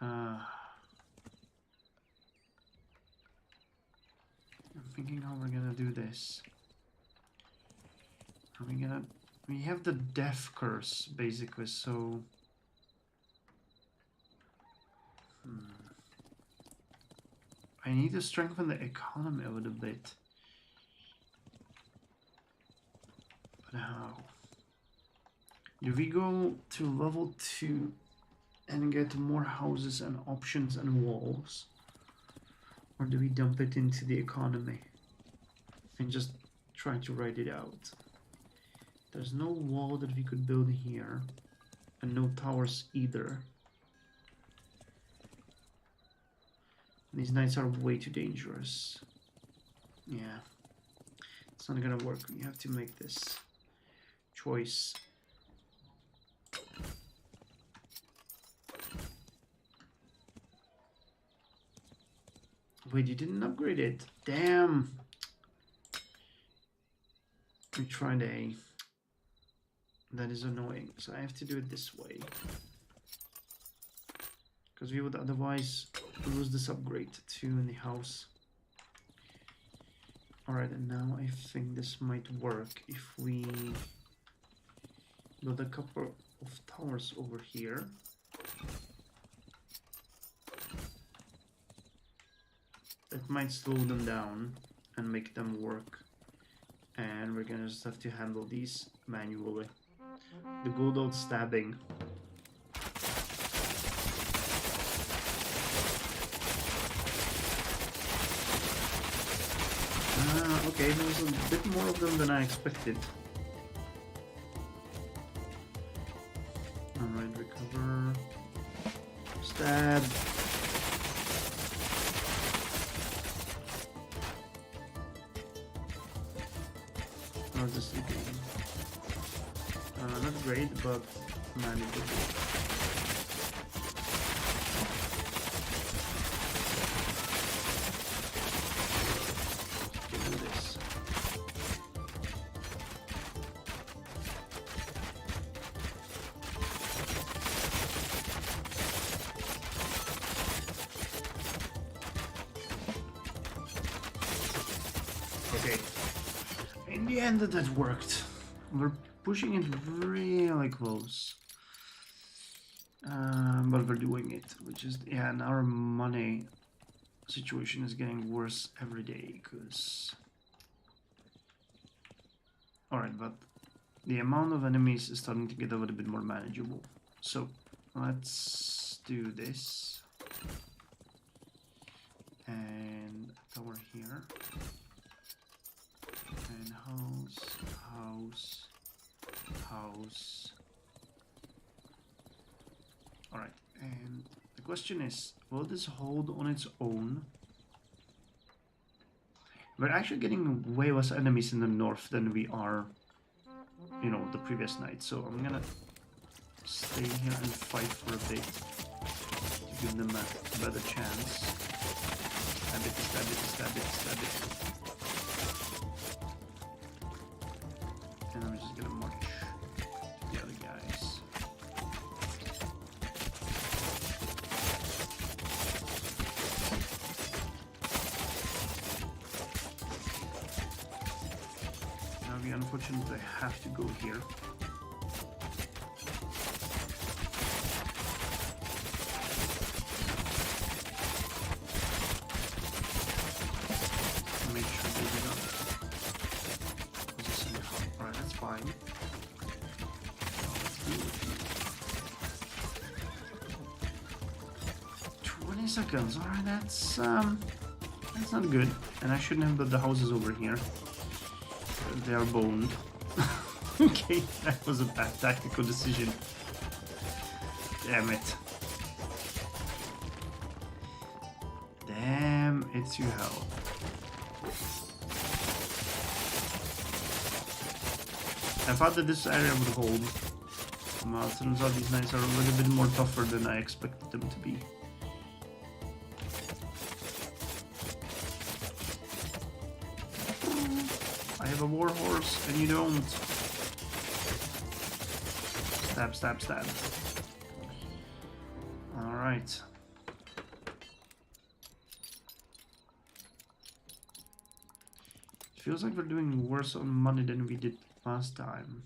I'm thinking how we're gonna do this. Are we gonna... We have the death curse, basically, so... I need to strengthen the economy a little bit. But how? Do we go to level 2 and get more houses and options and walls? Or do we dump it into the economy and just try to write it out? There's no wall that we could build here, and no towers either. These knights are way too dangerous. Yeah, it's not gonna work. We have to make this choice. Wait, you didn't upgrade it? Damn! We tried A. That is annoying. So I have to do it this way. Because we would otherwise lose this upgrade too in the house. Alright, and now I think this might work if we build a couple of towers over here. That might slow them down and make them work. And we're gonna just have to handle these manually. The good old stabbing. Okay, there's a bit more of them than I expected. Alright, recover. Stab. How's this looking? Not great, but manageable. Okay, in the end that worked. We're pushing it really close, but we're doing it, which is, yeah, and our money situation is getting worse every day, because... Alright, but the amount of enemies is starting to get a little bit more manageable. So, let's do this. And a tower here. And house. Alright, and the question is, will this hold on its own? We're actually getting way less enemies in the north than we are, you know, the previous night. So I'm gonna stay here and fight for a bit to give them a better chance. Stab it, stab it, stab it, stab it. And I'm just gonna march to the other guys. Now we unfortunately have to go here. Make sure they do not. Alright, that's fine. Let's do it. 20 seconds. Alright, that's not good. And I shouldn't have built the houses over here. They are boned. Okay, that was a bad tactical decision. Damn it. Damn it to hell. I thought that this area would hold. Well, it turns out these knights are a little bit more tougher than I expected them to be. I have a war horse and you don't. Stab, stab, stab. Alright. It feels like we're doing worse on money than we did last time.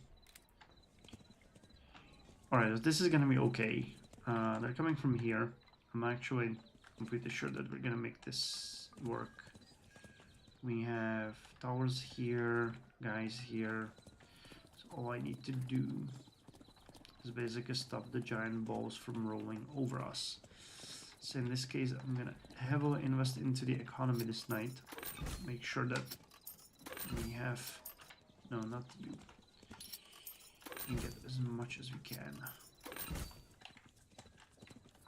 Alright, this is gonna be okay. They're coming from here. I'm actually completely sure that we're gonna make this work. We have towers here, guys here. So all I need to do is basically stop the giant balls from rolling over us. So in this case, I'm gonna heavily invest into the economy this night. Make sure that we have... No, not you. We can get as much as we can.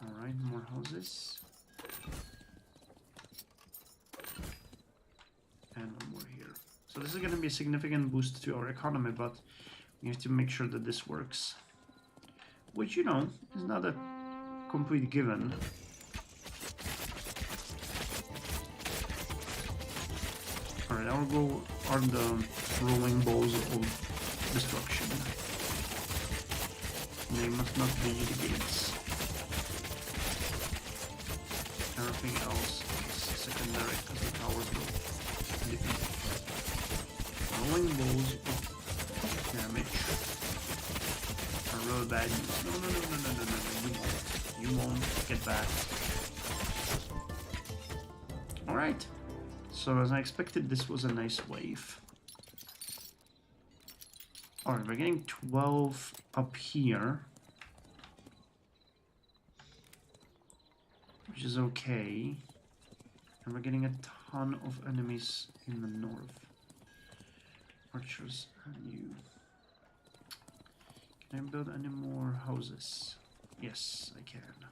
Alright, more houses. And one more here. So this is going to be a significant boost to our economy, but we have to make sure that this works. Which, you know, is not a complete given. Alright, our goal are the rolling balls of destruction. They must not be the gates. Everything else is secondary because the towers will defeat. Rolling balls of damage are real bad news. No. You won't get back. Alright. So as I expected, this was a nice wave. Alright, we're getting 12 up here. Which is okay. And we're getting a ton of enemies in the north. Archers and you. Can I build any more houses? Yes, I can.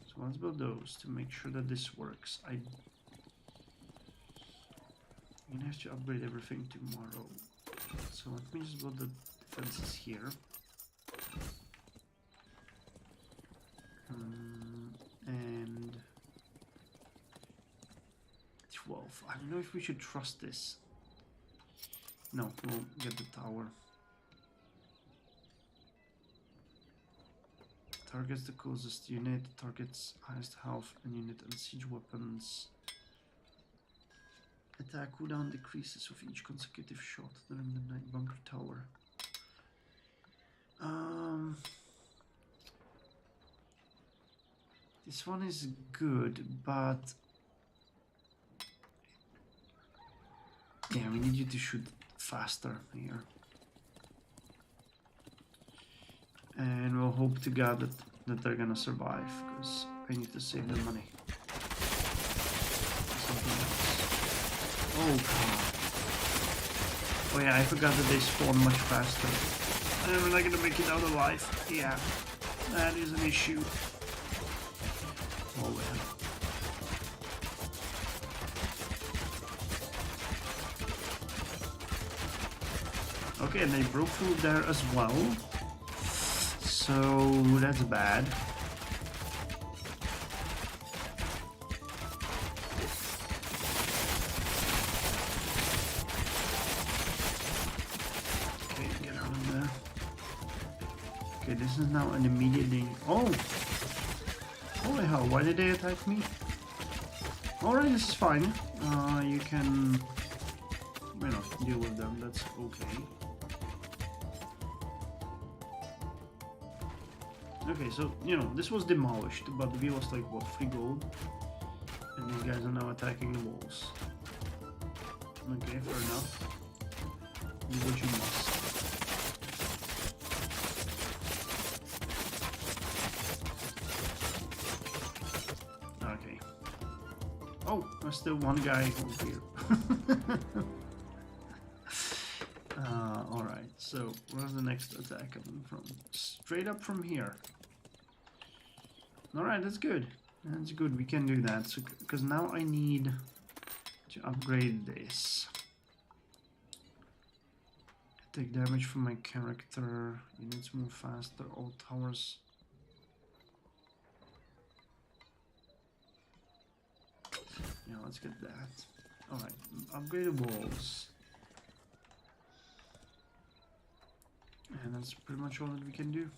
So let's build those to make sure that this works. I'm gonna have to upgrade everything tomorrow. So let me just build the defenses here. And 12. I don't know if we should trust this. No, we'll get the tower. Targets the closest unit, targets highest health and unit and siege weapons. Attack cooldown decreases with each consecutive shot during the night bunker tower. This one is good, but yeah, we need you to shoot faster here. And we'll hope to God that they're gonna survive, because I need to save their money. Something else. Oh god. Oh yeah, I forgot that they spawn much faster. And we're not gonna make it out alive. Yeah, that is an issue. Oh well. Okay, and they broke through there as well. So that's bad. Okay, get out of there. Okay, this is now an immediate thing. Oh! Holy hell, why did they attack me? Alright, this is fine. You can, you know, deal with them, that's okay. Okay, so, you know, this was demolished, but we lost like, what, 3 gold? And these guys are now attacking the walls. Okay, fair enough. Do what you must. Okay. Oh, there's still one guy over here. Alright, so where's the next attack coming from? Straight up from here. Alright, that's good. That's good, we can do that. So, because now I need to upgrade this. Take damage from my character. Units move faster. All towers. Yeah, let's get that. Alright, upgrade the walls. And that's pretty much all that we can do.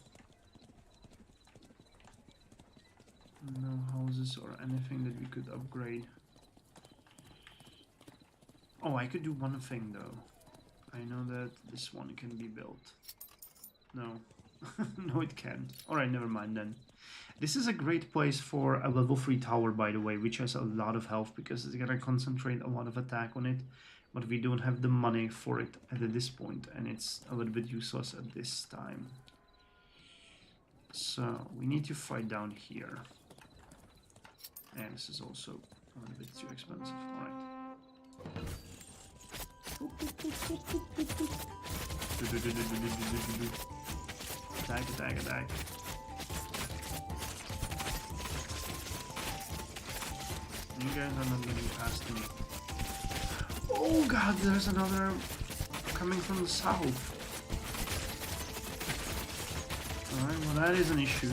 No houses or anything that we could upgrade. Oh, I could do one thing though. I know that this one can be built. No. No, it can't. Alright, never mind then. This is a great place for a level 3 tower, by the way, which has a lot of health because it's gonna concentrate a lot of attack on it. But we don't have the money for it at this point, and it's a little bit useless at this time. So, we need to fight down here. And this is also a little bit too expensive. Alright. Attack, attack, attack. You guys are not getting past me. Oh god, there's another coming from the south. Alright, well that is an issue.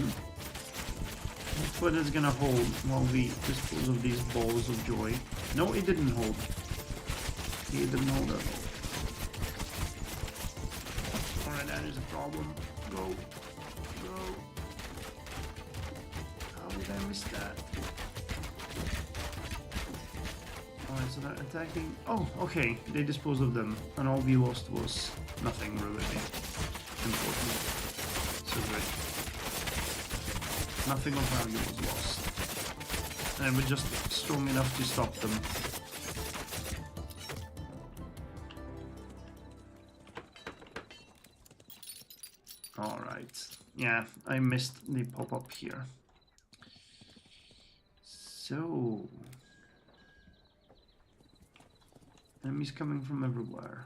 Hopefully it's gonna hold while we dispose of these balls of joy. No, it didn't hold. It didn't hold at all. that is a problem. Go. Go. How did I miss that? Alright, so they're attacking. Oh, okay. They disposed of them. And all we lost was nothing really important. So great. Nothing of value was lost. And we're just strong enough to stop them. Alright. Yeah, I missed the pop-up here. So... enemies coming from everywhere.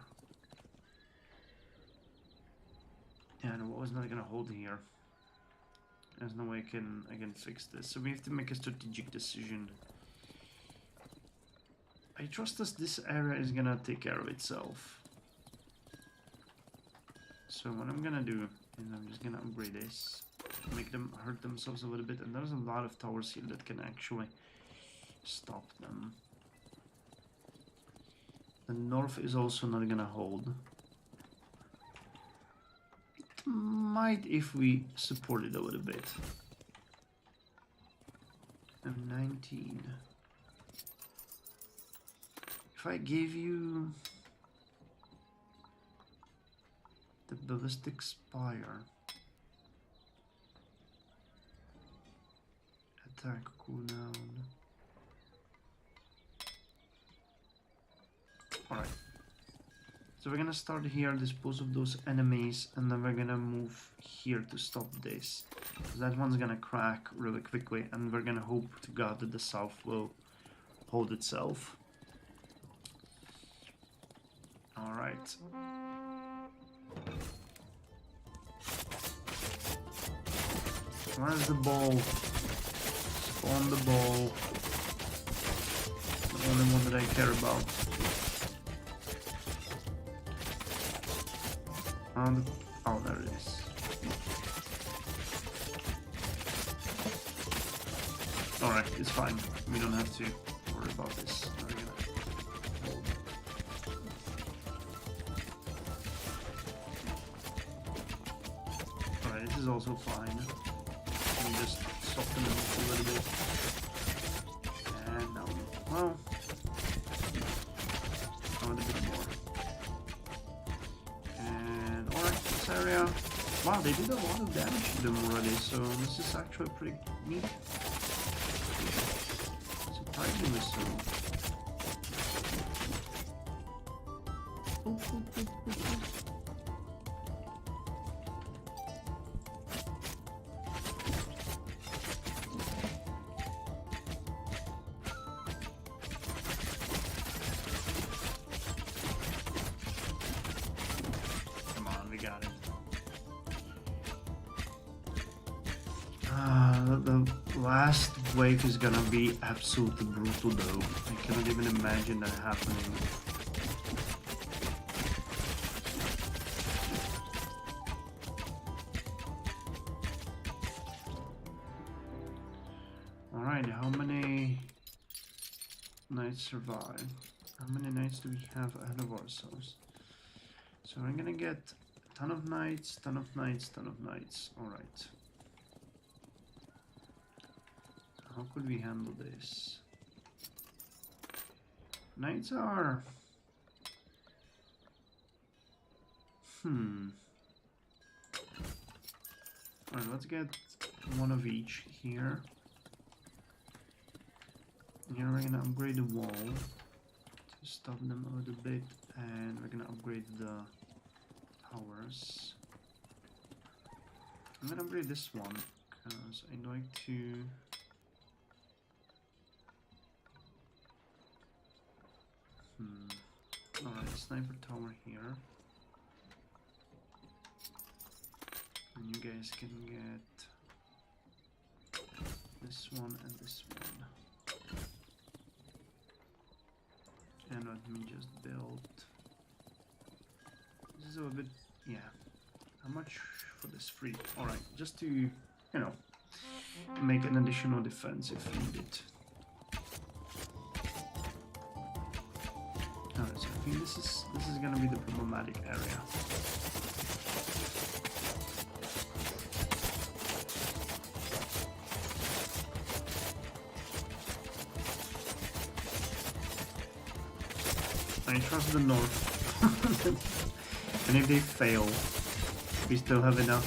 Yeah, no, I was not gonna hold here. There's no way I can fix this. So we have to make a strategic decision. I trust us this area is gonna take care of itself. So what I'm gonna do is I'm just gonna upgrade this. Make them hurt themselves a little bit. And there's a lot of towers here that can actually stop them. The north is also not gonna hold. It might if we support it a little bit. I'm 19. If I gave you the ballistic spire, attack cooldown. Alright, so we're gonna start here, dispose of those enemies, and then we're gonna move here to stop this. That one's gonna crack really quickly, and we're gonna hope to God that the south will hold itself. Alright. Where's the ball? Spawn the ball. The only one that I care about. Oh, there it is. Alright, it's fine. We don't have to worry about this. We're gonna hold. Alright, this is also fine. We just soften it a little bit. And now, well, a little bit more. Area. Wow, they did a lot of damage to them already, so this is actually pretty neat. Surprisingly so. Come on, we got it. The last wave is gonna be absolutely brutal though. I cannot even imagine that happening. Alright, how many knights survive? How many knights do we have ahead of ourselves? So we're gonna get a ton of knights, ton of knights, ton of knights. Alright. How could we handle this? Knights are... Alright, let's get one of each here. Here we're gonna upgrade the wall to stop them a little bit, and we're gonna upgrade the towers. I'm gonna upgrade this one because I'd like to... Alright, sniper tower here. And you guys can get this one and this one. And let me just build. This is a little bit, yeah. How much for this? Free. Alright, just to, you know, make an additional defense if needed. Alright, so I think this is gonna be the problematic area. I trust the north. And if they fail, we still have enough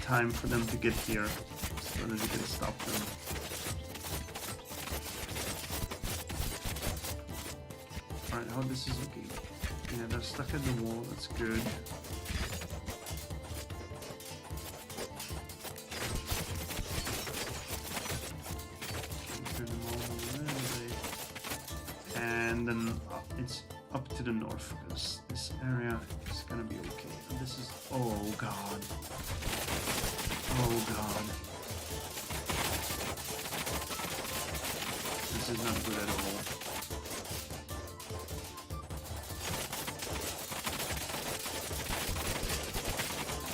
time for them to get here so that we can stop them. Alright, oh, this is okay. Yeah, they're stuck at the wall, that's good. And then it's up to the north because this area is gonna be okay. And this is, oh god, oh god, this is not good at all.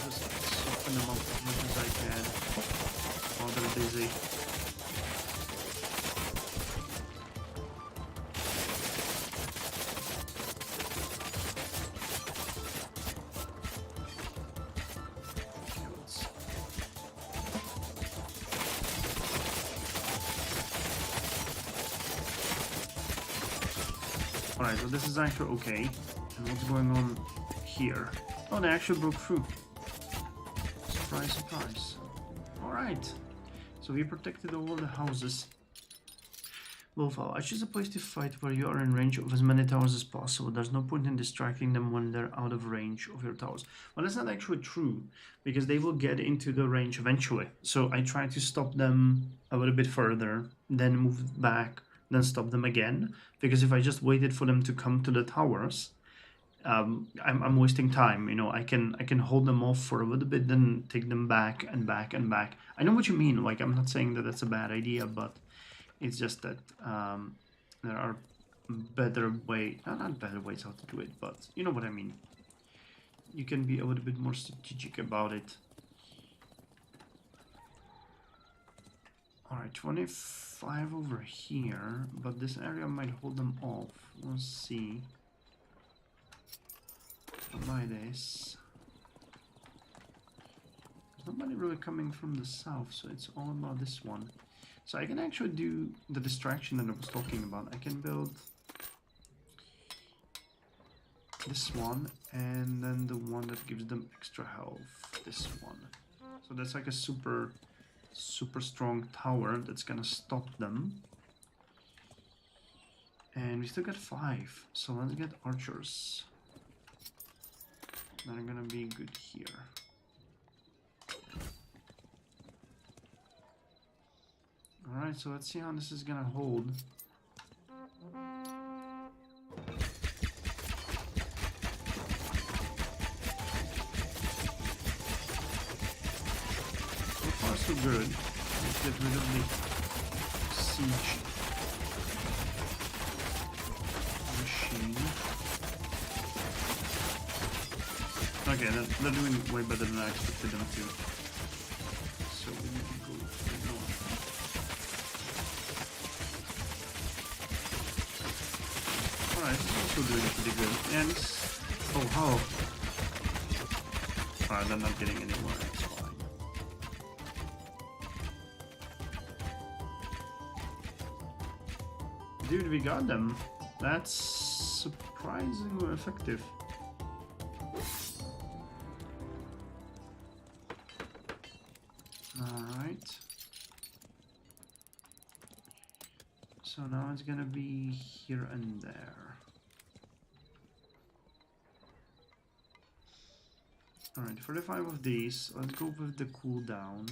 Just soften them up as much as I can while they're busy. Alright, so this is actually okay. And what's going on here? Oh, they actually broke through. Surprise, surprise. Alright. So we protected all the houses. Wolfowl, I choose a place to fight where you are in range of as many towers as possible. There's no point in distracting them when they're out of range of your towers. Well, that's not actually true, because they will get into the range eventually. So I try to stop them a little bit further, then move back, then stop them again. Because if I just waited for them to come to the towers, I'm wasting time. You know, I can hold them off for a little bit, then take them back and back and back. I know what you mean. Like, I'm not saying that that's a bad idea, but it's just that there are better ways, not better ways how to do it, but you know what I mean. You can be a little bit more strategic about it. Alright, 25 over here, but this area might hold them off. We'll see. I'll buy this. There's nobody really coming from the south, so it's all about this one. So I can actually do the distraction that I was talking about. I can build this one, and then the one that gives them extra health, this one. So that's like a super strong tower that's gonna stop them. And we still got 5, so let's get archers. They're gonna be good here. Alright, so let's see how this is gonna hold. So far so good. Let's get rid of the siege machine. Okay, they're doing way better than I expected them to. So we need to go north. Alright, this is also doing pretty good. And oh, how? Alright, they're not getting anywhere, it's fine. Dude, we got them. That's surprisingly effective. Alright. So now it's gonna be here and there. Alright, 45 of these. Let's go with the cooldown.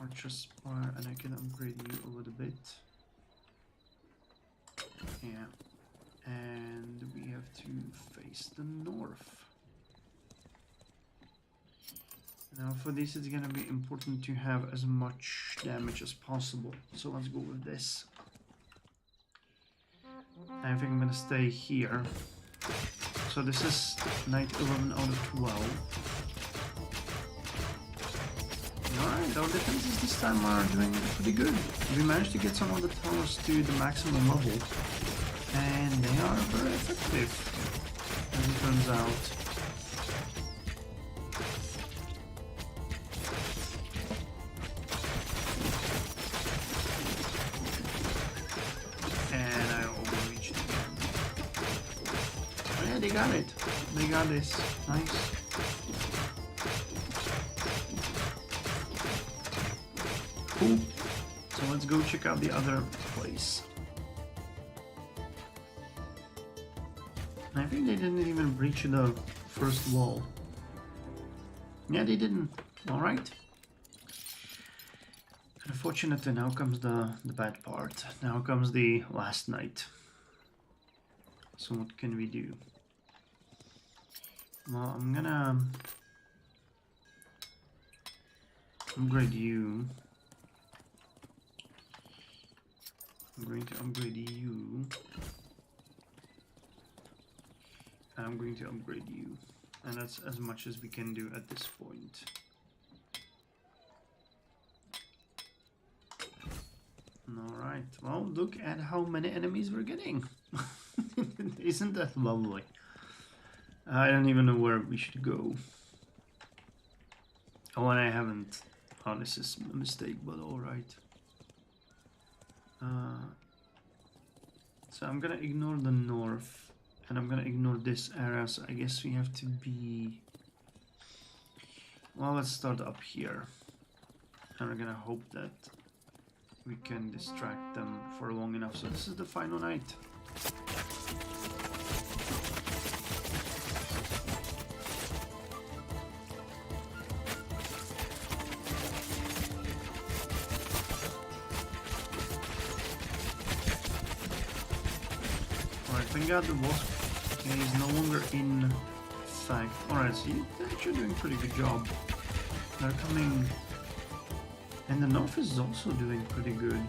Archer Spire, and I can upgrade you a little bit. Yeah. And we have to face the north. Now for this it's gonna be important to have as much damage as possible. So let's go with this. I think I'm gonna stay here. So this is Knight 11 out of 12. Alright, our defenses this time are doing pretty good. We managed to get some of the towers to the maximum level. And they are very effective, as it turns out. they got it. They got this. Nice. Cool. So let's go check out the other place. I think they didn't even breach the first wall. Yeah, they didn't. Alright. Unfortunately, now comes the bad part. Now comes the last night. So what can we do? Well, I'm gonna upgrade you. I'm going to upgrade you. And I'm going to upgrade you. And that's as much as we can do at this point. Alright, well, look at how many enemies we're getting. Isn't that lovely? I don't even know where we should go. Oh, and I haven't. Oh, this is a mistake, but alright. So I'm gonna ignore the north. And I'm gonna ignore this area, so I guess we have to be... Well, let's start up here. And we're gonna hope that we can distract them for long enough. So this is the final night. Alright, thank God the boss is no longer in fact. Alright, so they're actually doing a pretty good job. They're coming... And the north is also doing pretty good.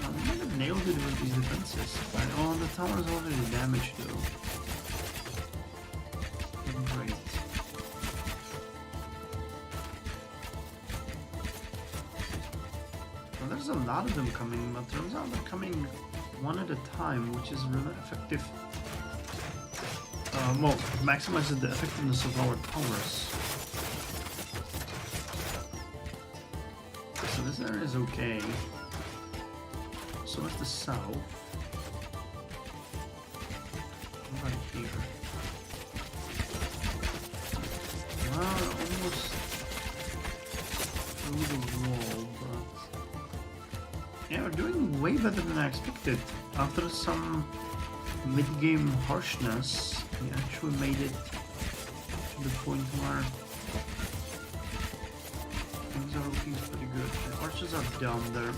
I might have nailed it with these defenses. Right? Oh, the tower is already damaged though. Great. Well, there's a lot of them coming, but turns out they're coming one at a time, which is really effective. Well, maximizes the effectiveness of our towers. So this area is okay. So is the south. Right here. Well, almost through the wall, but yeah, we're doing way better than I expected. After some mid-game harshness, we actually made it to the point where things are looking pretty good. The archers are down there.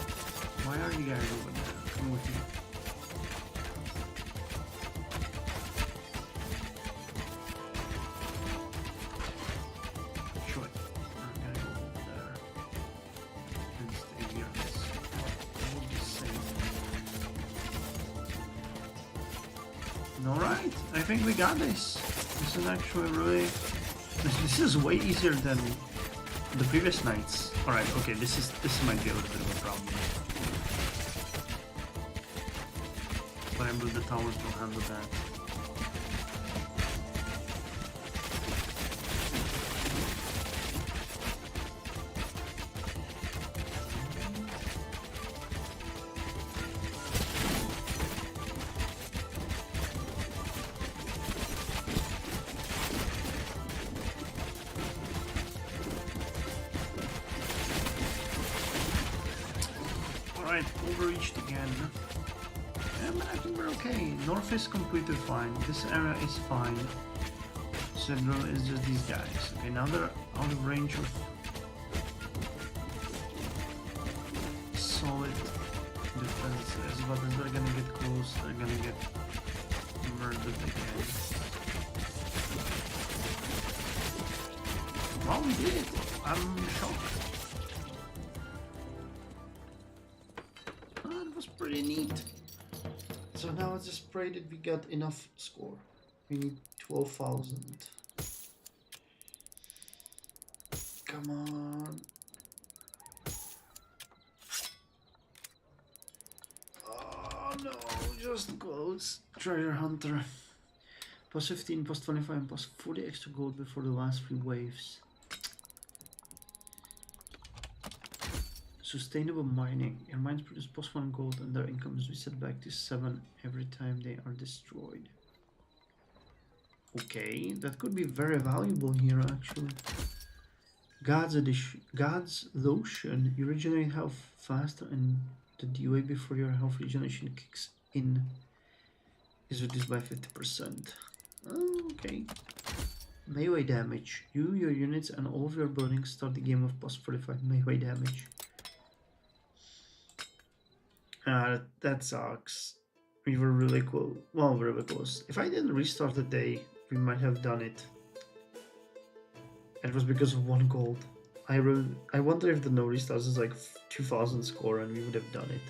Why are you guys over there? Come with me. Sure. I'm gonna go over there and stay here. We'll be safe. Alright, I think we got this. This is actually really... This is way easier than the previous nights. Alright, okay, this might be a little bit of a problem. But I believe the towers will handle that. Alright, overreached again. Yeah, but I think we're okay. North is completely fine. This area is fine. Central is just these guys. Okay, now they're out of range of solid defenses, but as they're gonna get close, they're gonna get murdered again. Well, we did it. I'm shocked. That was pretty neat. So now let's just pray that we got enough score. We need 12,000. Come on. Oh no, just close. Treasure Hunter. Plus 15, plus 25, and plus 40 extra gold before the last 3 waves. Sustainable mining. Your mines produce +1 gold and their income is reset back to 7 every time they are destroyed. Okay, that could be very valuable here actually. God's Edition. God's Lotion. You regenerate health faster and the DOA before your health regeneration kicks in is reduced by 50%. Oh, okay. Melee damage. You, your units, and all of your buildings start the game with +45 melee damage. That sucks. We were really close. Well, really close. If I didn't restart the day, we might have done it. And it was because of 1 gold. I wonder if the no restarts is like 2000 score and we would have done it.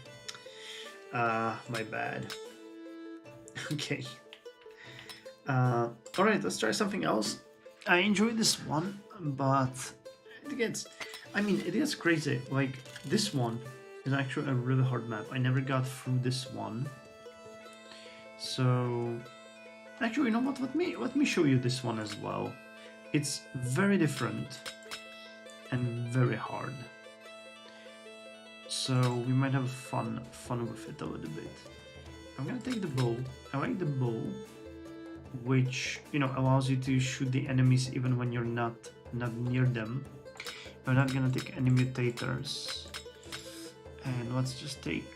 My bad. Okay. Alright, let's try something else. I enjoyed this one, but it gets crazy. Like, this one is actually a really hard map. I never got through this one. So, actually, you know what? Let me show you this one as well. It's very different and very hard. So we might have fun with it a little bit. I'm gonna take the bow. I like the bow, which, you know, allows you to shoot the enemies even when you're not near them. We're not gonna take any mutators. And let's just take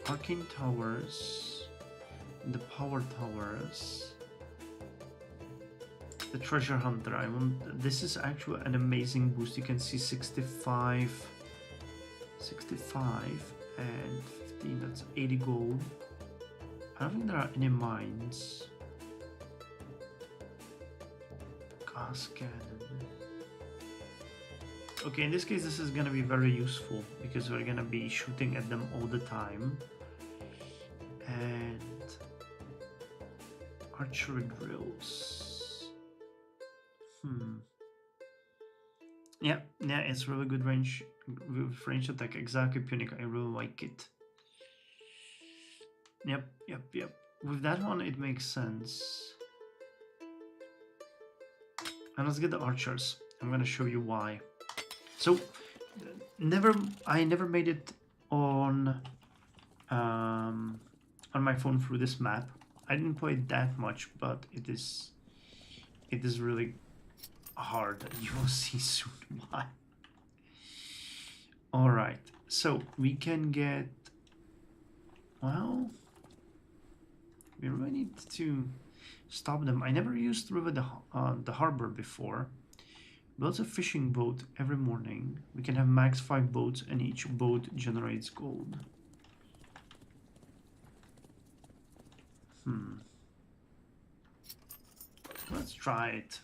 arcane towers, the power towers, the treasure hunter. This is actually an amazing boost. You can see 65 and 15, that's 80 gold. I don't think there are any mines. Gas cannon. Okay, in this case this is gonna be very useful because we're gonna be shooting at them all the time. And archery drills. Yeah, it's really good range attack. Alfapiomega, I really like it. Yep. With that one, it makes sense. And let's get the archers. I'm gonna show you why. So, I never made it on my phone through this map. I didn't play it that much, but it is really hard. You will see soon why. Alright, so we can get, well, we really need to stop them. I never used really the harbor before. Builds a fishing boat every morning. We can have max 5 boats and each boat generates gold. Let's try it.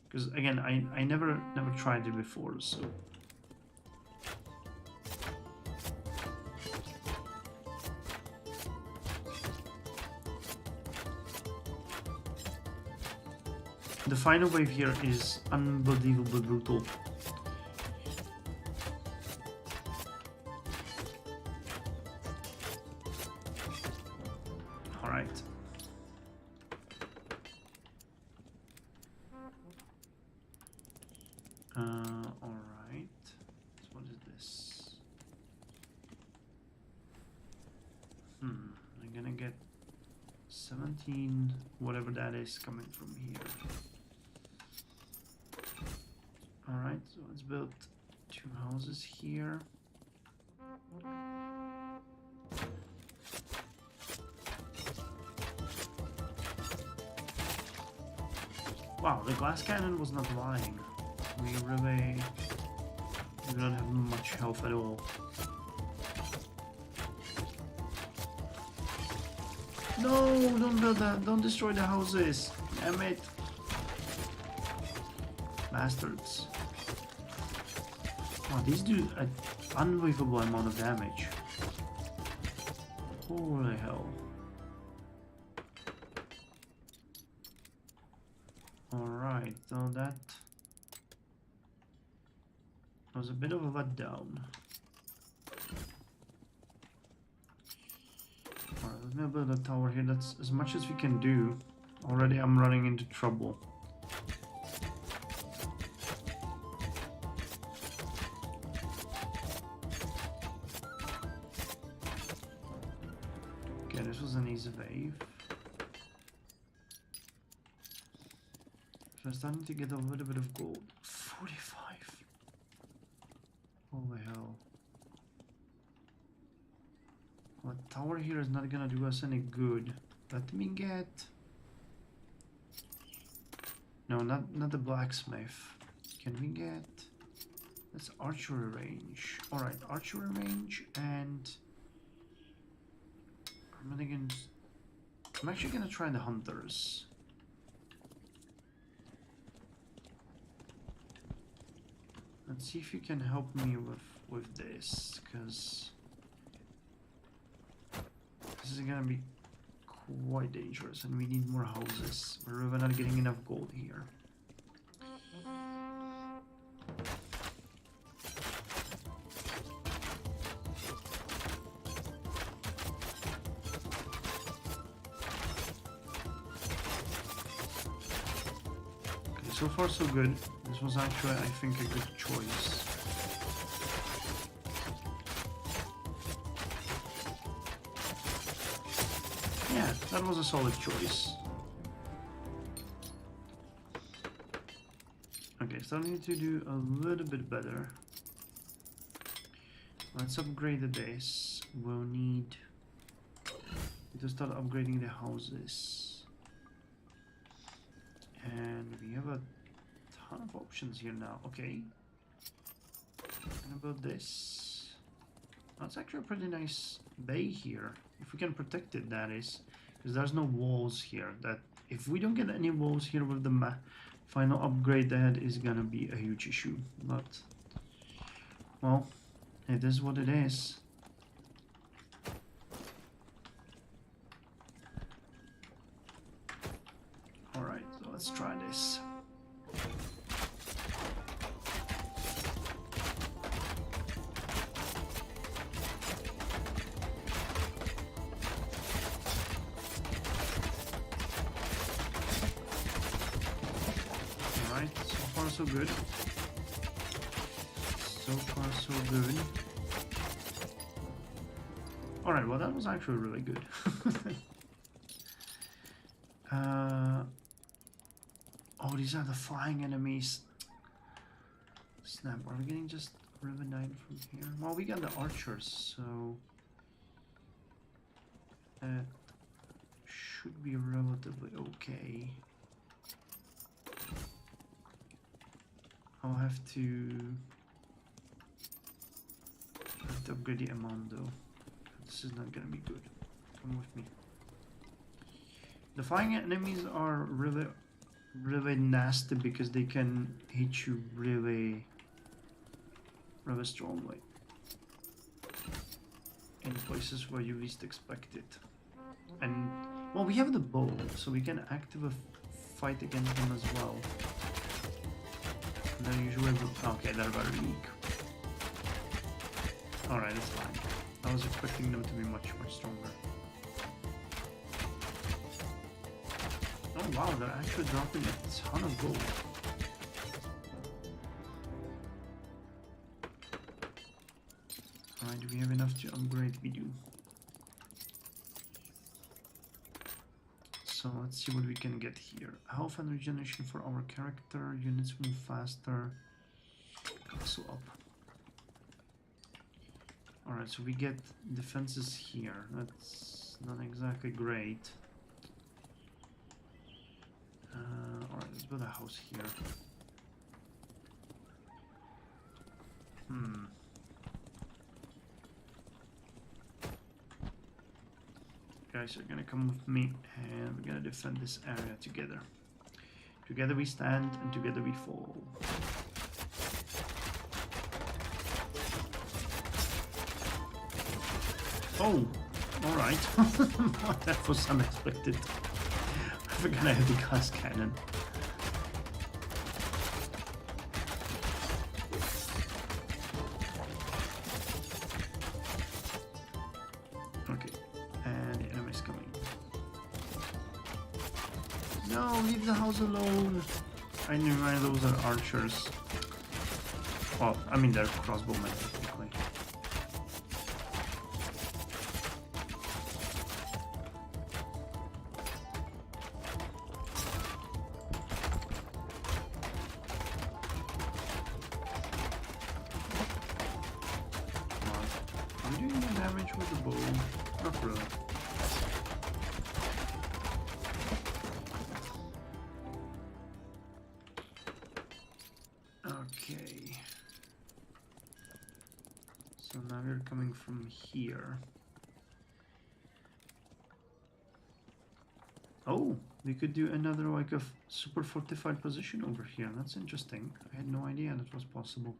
Because again, I never tried it before, so. The final wave here is unbelievably brutal. Alright. Alright. So what is this? I'm gonna get 17, whatever that is, coming from here. Alright, so let's build 2 houses here. Wow, the glass cannon was not lying. We don't have much health at all. No, don't build that. Don't destroy the houses. Damn it. Bastards. Wow, these do an unbelievable amount of damage. Holy hell. Alright, so that was a bit of a letdown. Alright, let me build a tower here. That's as much as we can do. Already I'm running into trouble. was an easy wave. So I'm starting to get a little bit of gold. 45. Holy hell. Well, the tower here is not gonna do us any good. Let me get... No, not the blacksmith. Can we get... That's archery range. Alright, archery range, and... I'm actually gonna try the hunters. Let's see if you can help me with this, because this is gonna be quite dangerous, and we need more houses. We're really not getting enough gold here. So far so good. This was actually, I think, a good choice. Yeah, that was a solid choice. Okay, so I need to do a little bit better. Let's upgrade this. We'll need to start upgrading the houses. And we have a ton of options here now. Okay. And about this. That's actually a pretty nice bay here. If we can protect it, that is. Because there's no walls here. That if we don't get any walls here with the final upgrade, that is gonna be a huge issue. But, well, it is what it is. Alright, so let's try this. Alright, so far so good. So far so good. Alright, well that was actually really good. Oh, these are the flying enemies. Snap, are we getting just River Knight from here? Well, we got the archers, so that should be relatively okay. I'll have to upgrade the amount though. This is not gonna be good. Come with me. The flying enemies are really nasty because they can hit you really strongly in places where you least expect it. And well, we have the bow, so we can actively fight against them as well. And they're usually okay, they're very weak. Alright, it's fine. I was expecting them to be much stronger. Oh wow, they're actually dropping a ton of gold. Alright, do we have enough to upgrade? We do. So let's see what we can get here. Health and regeneration for our character. Units move faster. Castle up. Alright, so we get defenses here. That's not exactly great. Alright, let's build a house here. Guys are gonna come with me and we're gonna defend this area together. Together we stand and together we fall. Oh, alright. That was unexpected. I forgot I have the gas cannon. Okay, and the enemy's coming. No, leave the house alone. I knew those are archers. Well, I mean they're crossbowmen technically. we doing any damage with the bow? Not really. Okay. So now we're coming from here. Oh, we could do another like a super fortified position over here. That's interesting. I had no idea that was possible.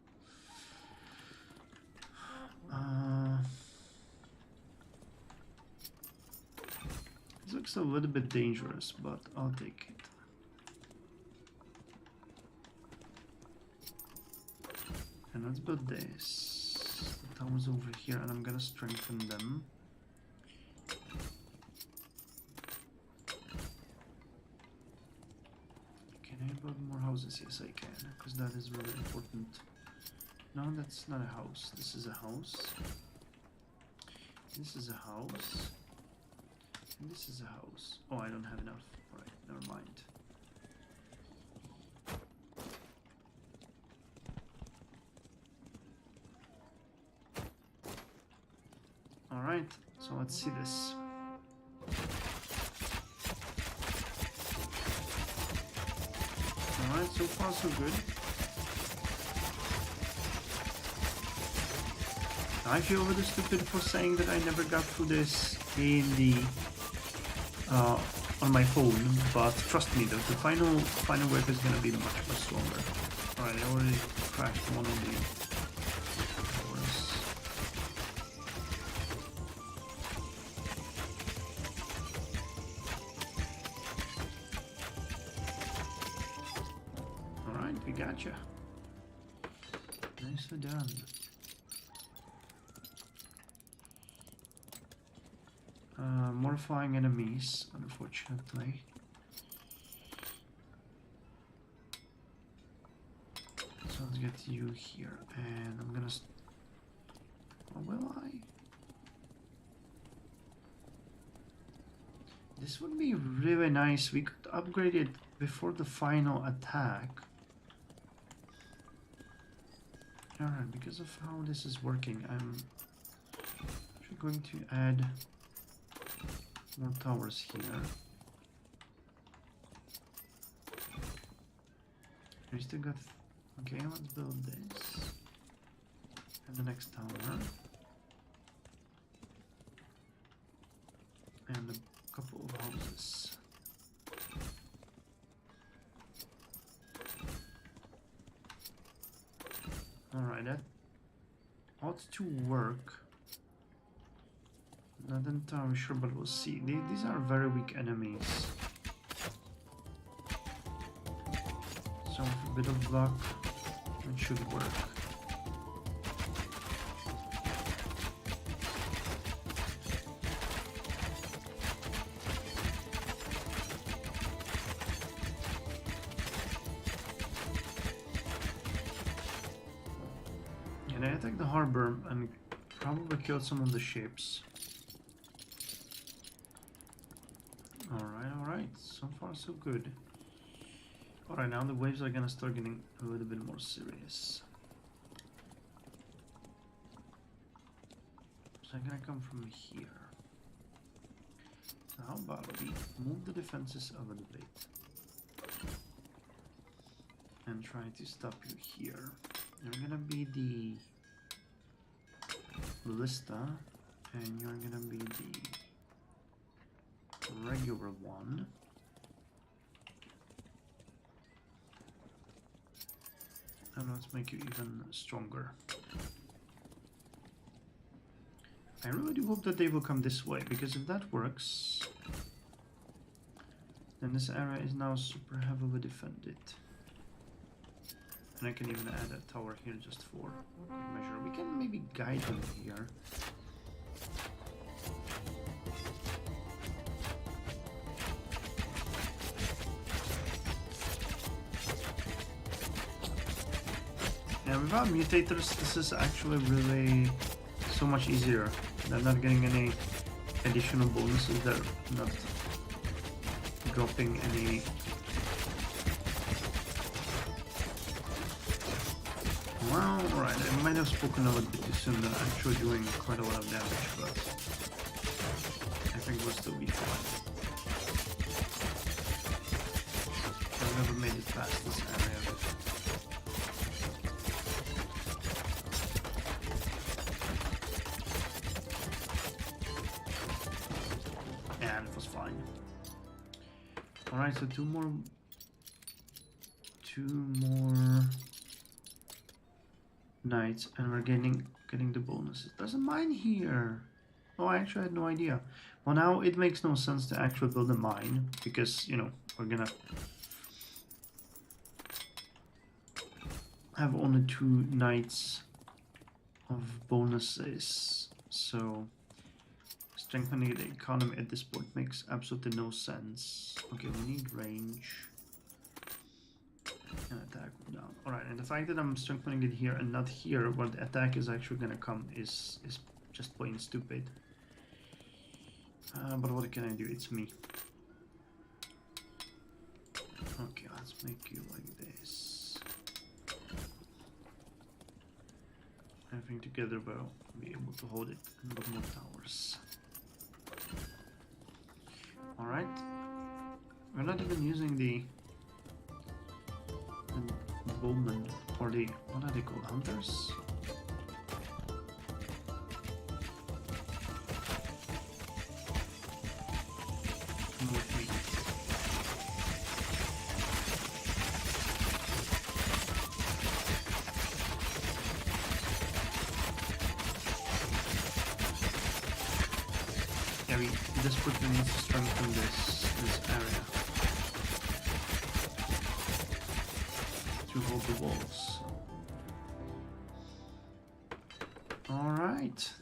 This looks a little bit dangerous, but I'll take it. And let's build this. The towers over here, and I'm gonna strengthen them. Can I build more houses? Yes, I can, because that is really important. No, that's not a house. This is a house. This is a house. And this is a house. Oh, I don't have enough. Alright, never mind. Alright, so let's see this. Alright, so far so good. I feel a little stupid for saying that I never got through this in the on my phone, but trust me, the final wave is gonna be much stronger. Alright, I already crashed one of the towers. Alright, we gotcha. Nicely done. Mortifying enemies, unfortunately. So let's get you here, and I'm gonna. Or will I? This would be really nice. We could upgrade it before the final attack. Alright, because of how this is working, I'm actually going to add more towers here. We still got. Okay, let's build this. And the next tower. And a couple of houses. Alright, that ought to work. Not entirely sure, but we'll see. These are very weak enemies. So with a bit of luck, it should work. And I attacked the harbor and probably killed some of the ships. Alright, so far so good. Alright, now the waves are gonna start getting a little bit more serious. So I'm gonna come from here. So how about we move the defenses a little bit. And try to stop you here. You're gonna be the ballista, and you're gonna be the regular one. And let's make you even stronger. I really do hope that they will come this way, because if that works, then this area is now super heavily defended. And I can even add a tower here just for good measure. We can maybe guide them here. Yeah, without mutators, this is actually really so much easier. They're not getting any additional bonuses. They're not dropping any Well, alright, I might have spoken a little bit too soon. They're actually doing quite a lot of damage, but I think we'll still be fine. I've never made it past this area. And it was fine. Alright, so two more nights, and we're getting the bonuses. There's a mine here. Oh, I actually had no idea. Well, now it makes no sense to actually build a mine because, you know, we're gonna have only 2 nights of bonuses. So strengthening the economy at this point makes absolutely no sense. Okay, we need range. And attack down. Alright, and the fact that I'm strengthening it here and not here where the attack is actually gonna come is just plain stupid. But what can I do? It's me. Okay, let's make you like this. Everything together will be able to hold it and build more towers. Alright. We're not even using the bowmen, or the, what are they called, hunters? Come with me. Yeah, we desperately need to strengthen this area to hold the walls. Alright.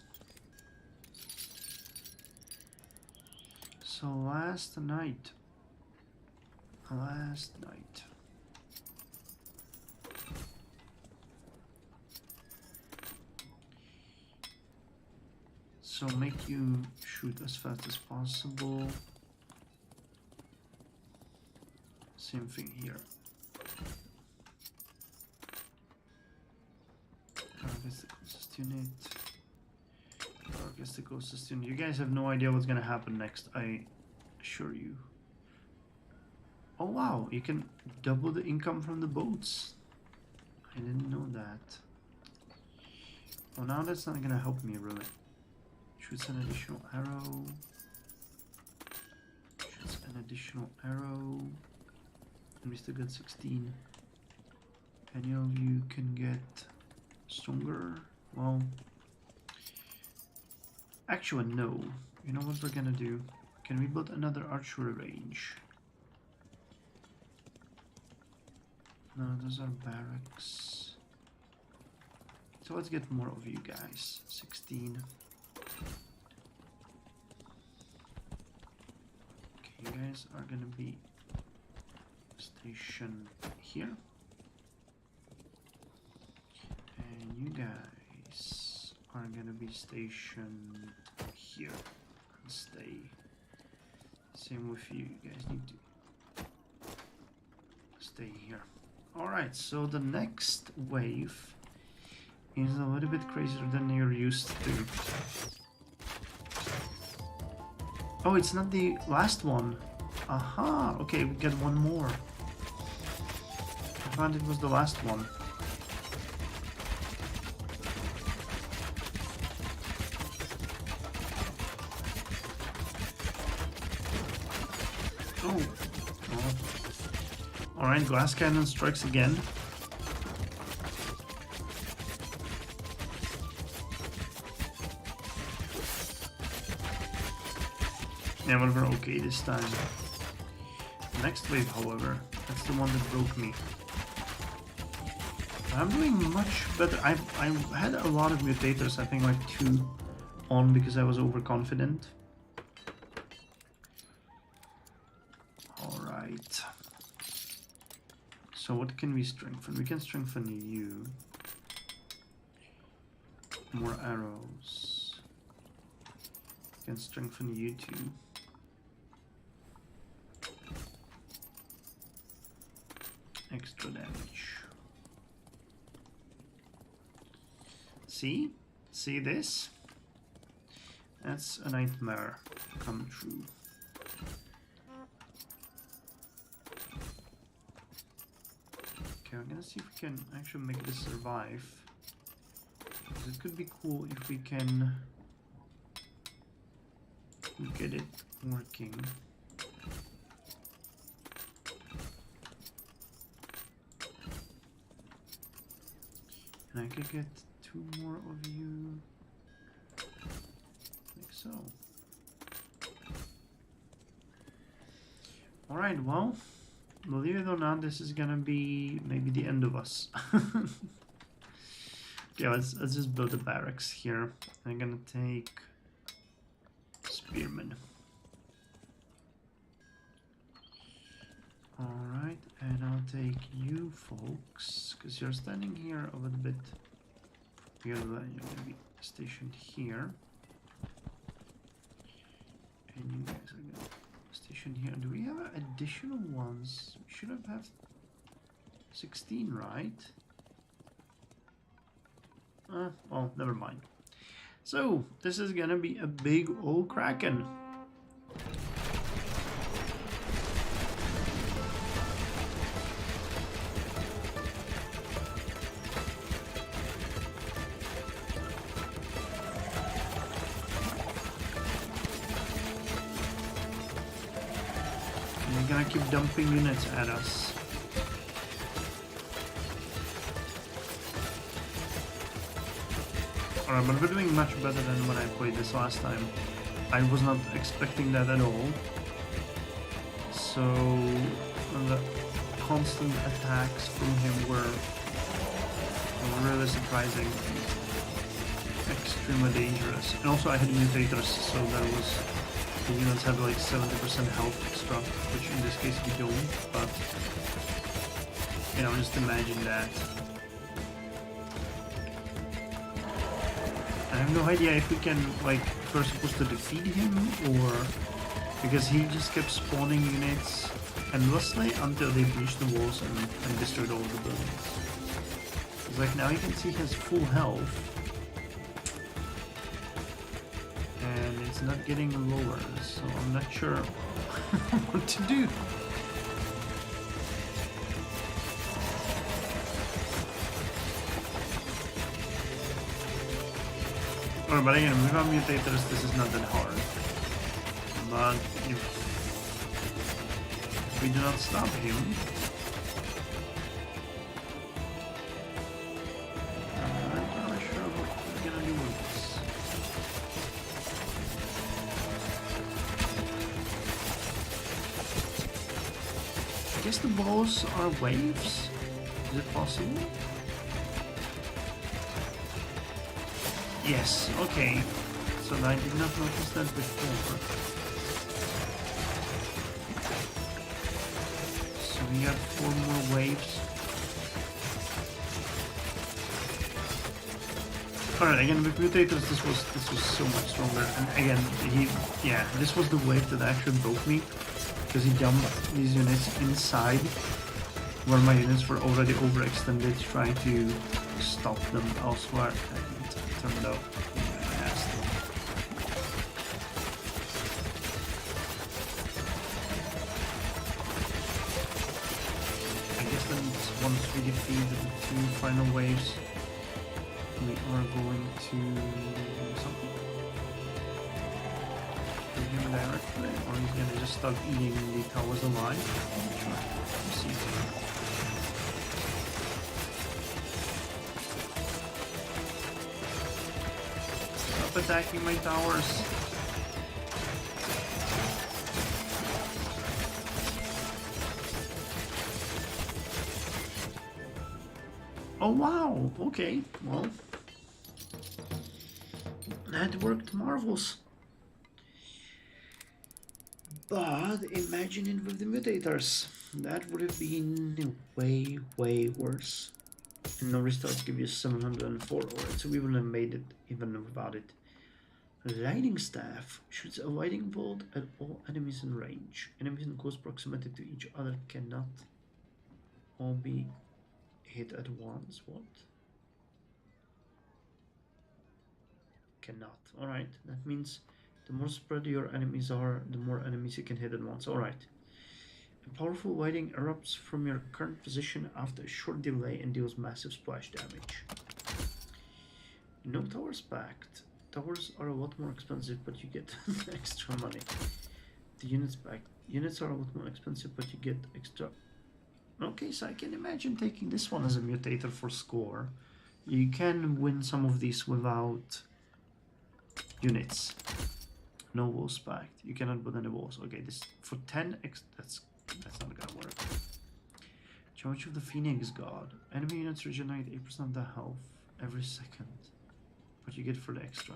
So last night. So make you shoot as fast as possible. Same thing here. Target the closest unit. Target the closest unit. You guys have no idea what's gonna happen next, I assure you. Oh wow, you can double the income from the boats. I didn't know that. Oh, now that's not gonna help me really. Shoots an additional arrow. Shoots an additional arrow. And we still got 16. Any of you can get stronger? Well, actually no. You know what we're gonna do? Can we build another archery range? No, those are barracks. So let's get more of you guys. 16. Okay, you guys are gonna be stationed here. And you guys are gonna be stationed here and stay. Same with you. You guys need to stay here. Alright, so the next wave is a little bit crazier than you're used to. Oh, it's not the last one. Aha, okay, we get one more. I thought it was the last one. Oh. Alright, glass cannon strikes again. Yeah, but we're okay this time. The next wave, however, that's the one that broke me. I'm doing much better. I had a lot of mutators, I think like 2 on because I was overconfident. Alright. So what can we strengthen? We can strengthen you. More arrows. We can strengthen you too. Extra damage. See? See this? That's a nightmare come true. Okay, I'm gonna see if we can actually make this survive. Because it could be cool if we can get it working. And I could get 2 more of you. Like so. Alright, well, believe it or not, this is gonna be maybe the end of us. Okay, let's just build a barracks here. I'm gonna take spearmen. Alright, and I'll take you folks, because you're standing here a little bit. You're gonna be stationed here. And you guys are gonna station here. Do we have additional ones? We should have 16, right? Well, never mind. So, this is gonna be a big old kraken. And they're gonna keep dumping units at us. Alright, but we're doing much better than when I played this last time. I was not expecting that at all. So the constant attacks from him were really surprising. Extremely dangerous. And also I had mutators, so that was... the units have like 70% health extra, which in this case we don't, but... you know, just imagine that. I have no idea if we can, like, if we're supposed to defeat him, or... because he just kept spawning units endlessly until they breached the walls and destroyed all the buildings. It's like, now you can see he has full health. And it's not getting lower, so I'm not sure what to do. Oh, but again, without mutators, this is not that hard. But if we do not stop him, I'm not really sure what we're gonna do with this. I guess the balls are waves? Is it possible? Yes, okay. So I did not notice that before. So we got 4 more waves. Alright, again with mutators this was so much stronger. And again, this was the wave that actually broke me. Because he dumped these units inside where my units were already overextended, trying to stop them elsewhere. Turned out nasty. I guess then once we defeat the 2 final waves, we are going to do something. Kill him directly, or he's gonna just start eating the towers alive. I'm not sure. We'll see. Attacking my towers. Oh wow, okay, well, that worked marvelous. But imagine it with the mutators. That would have been way, way worse. And no restarts give you 704, alright, so we wouldn't have made it even without it. Lightning Staff shoots a lightning bolt at all enemies in range. Enemies in close proximity to each other cannot all be hit at once. What? cannot. Alright, that means the more spread your enemies are, the more enemies you can hit at once. Alright. A powerful lighting erupts from your current position after a short delay and deals massive splash damage. No towers packed. Towers are a lot more expensive, but you get extra money. The units packed. Units are a lot more expensive, but you get extra. Okay, so I can imagine taking this one as a mutator for score. You can win some of these without units. No walls packed. You cannot put any walls. Okay, this for 10 x. That's not gonna work. Charge of the Phoenix God. Enemy units regenerate 8% of their health every second. What you get for the extra.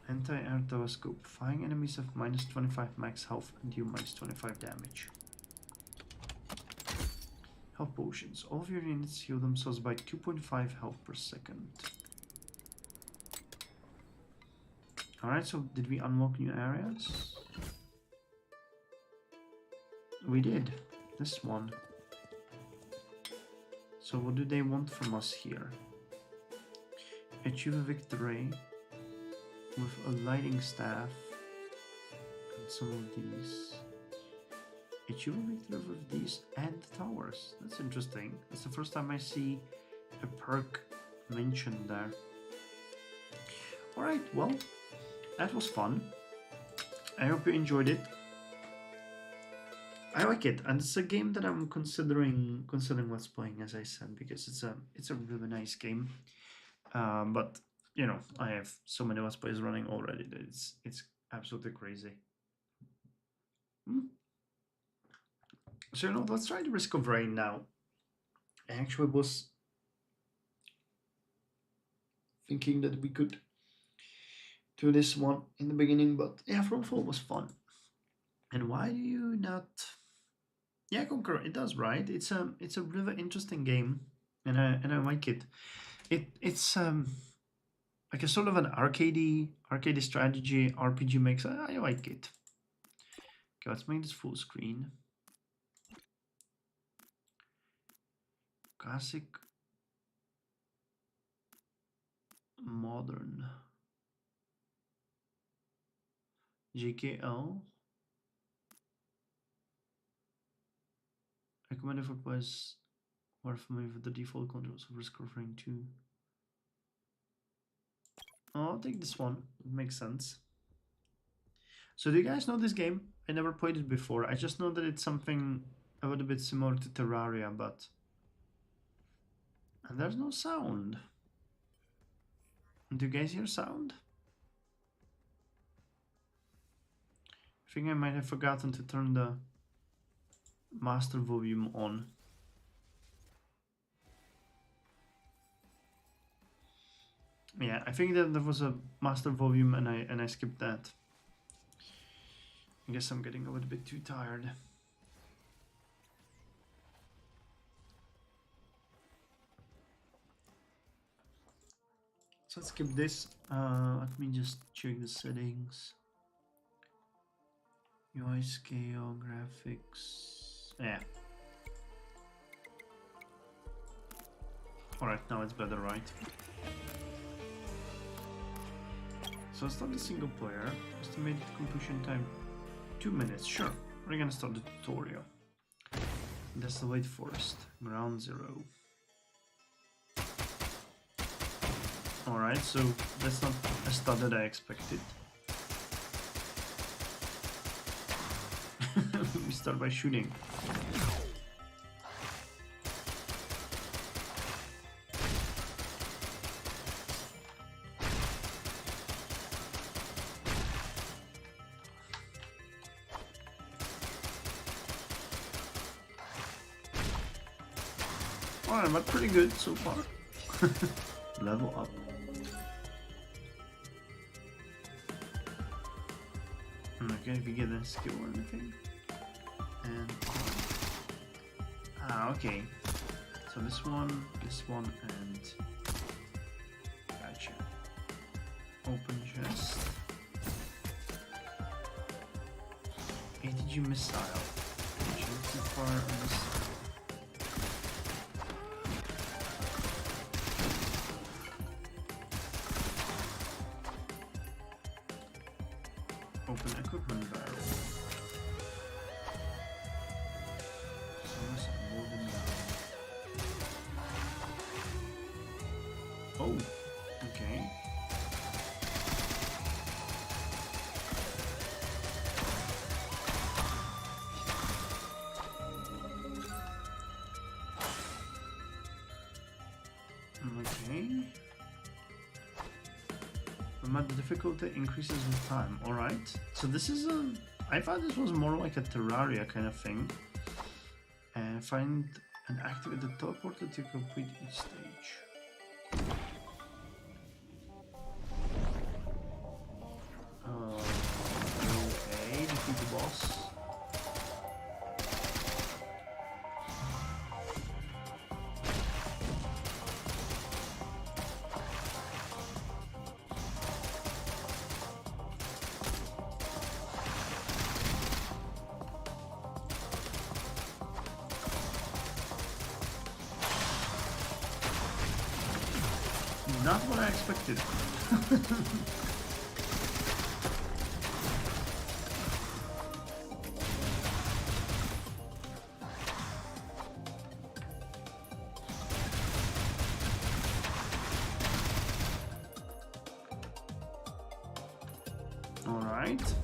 Anti-air telescope. Flying enemies have minus 25 max health and deal minus 25 damage. Health potions. All of your units heal themselves by 2.5 health per second. Alright, so did we unlock new areas? We did. This one. So what do they want from us here? Achieve a victory with a lighting staff and some of these. Achieve a victory with these and towers. That's interesting. That's the first time I see a perk mentioned there. Alright, well, that was fun. I hope you enjoyed it. I like it, and it's a game that I'm considering let's playing, as I said, because it's a really nice game. But you know, I have so many let's plays running already that it's absolutely crazy. So you know, let's try the Risk of Rain now. I actually was thinking that we could do this one in the beginning, but yeah, Thronefall was fun. And why do you not? Yeah, Conquer, it does, right? It's a really interesting game, and I like it. It's like a sort of an arcadey strategy RPG mix. I like it. Okay, let's make this full screen. Classic, modern, JKL. Recommended for players who are familiar with the default controls of Risk of Rain 2. I'll take this one. It makes sense. So do you guys know this game? I never played it before. I just know that it's something a little bit similar to Terraria, but... And there's no sound. Do you guys hear sound? I think I might have forgotten to turn the master volume on. Yeah, I think that there was a master volume and I skipped that. I guess I'm getting a little bit too tired. So let's skip this. Let me just check the settings. UI scale, graphics. Yeah. Alright, now it's better, right? So let's start the single player. Estimated completion time 2 minutes. Sure, we're gonna start the tutorial. Desolate Forest, Ground Zero. Alright, so that's not a start that I expected. We start by shooting. Alright, but pretty good so far. Level up. Okay, if you get a skill or anything. And okay. So this one, and gotcha. Open chest. ATG missile. Too far missile. Open equipment barrel. Source golden barrel. Oh, okay. Okay. But the difficulty increases with time. Alright. So this is a... I thought this was more like a Terraria kind of thing. And find and activate the teleporter to complete each stage. Okay, defeat the boss. Not what I expected. All right.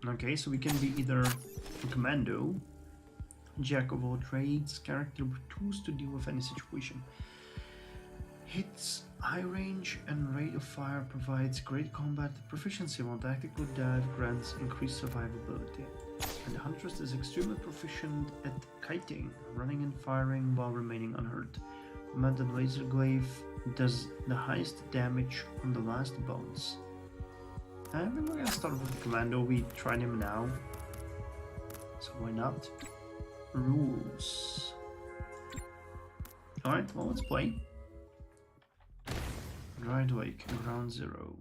Okay, so we can be either a commando, jack of all trades, character with tools to deal with any situation. Hits, high range, and rate of fire provides great combat proficiency, while tactical dive grants increased survivability. And the Huntress is extremely proficient at kiting, running and firing while remaining unhurt. Method Laser Glaive does the highest damage on the last bounce. I think we're gonna start with the commando. We tried him now, so why not? Rules. Alright, well, let's play. Dried Wake, Ground Zero.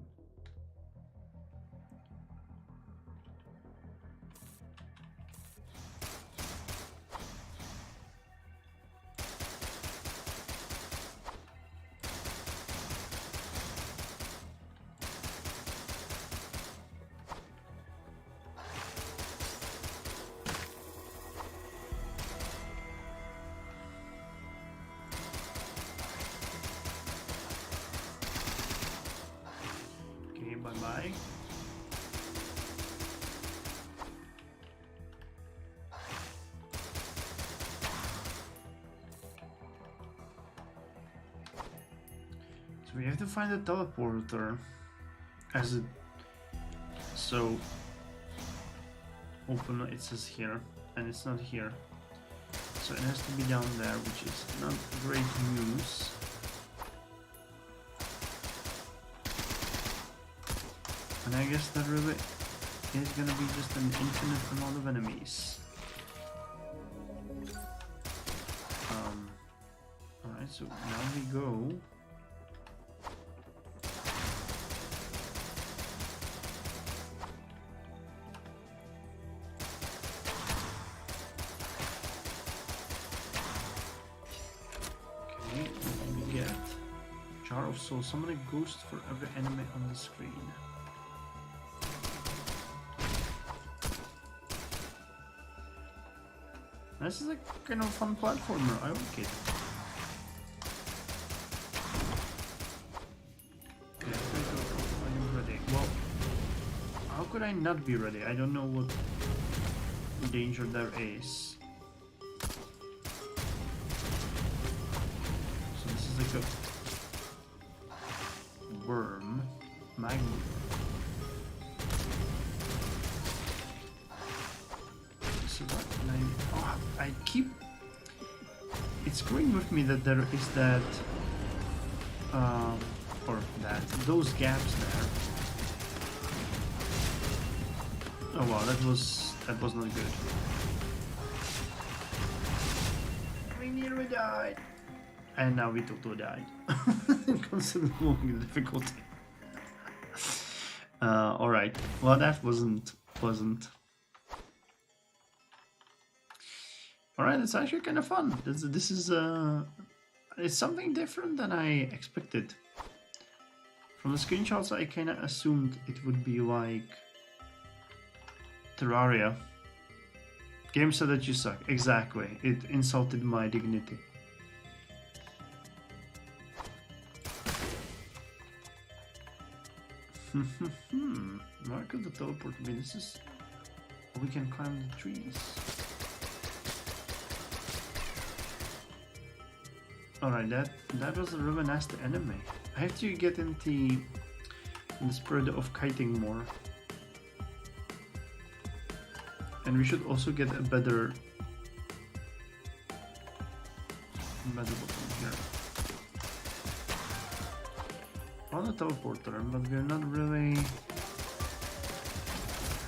Bye-bye. So we have to find the teleporter as it... So... Open, it says here, and it's not here. So it has to be down there, which is not great news. And I guess that really is gonna be just an infinite amount of enemies. Alright, so now we go. Okay, what do we get? Jar of Soul. Summon a ghost for every enemy on the screen. This is a kind of fun platformer, I like it. Okay, I'm ready. Well, how could I not be ready? I don't know what danger there is. So this is like a worm, magnet. I keep... It's going with me that there is that... those gaps there. Oh wow, that was not good. We nearly died. And now we totally died. Constantly moving the difficulty. Alright, well that wasn't pleasant. Alright, it's actually kind of fun. This is It's something different than I expected. From the screenshots, I kind of assumed it would be like Terraria. Game said that you suck. Exactly. It insulted my dignity. Why could the teleport me? This is... We can climb the trees. Alright, that was a really nasty enemy. I have to get in the spirit of kiting more. And we should also get a better weapon here. On the teleporter, but we're not really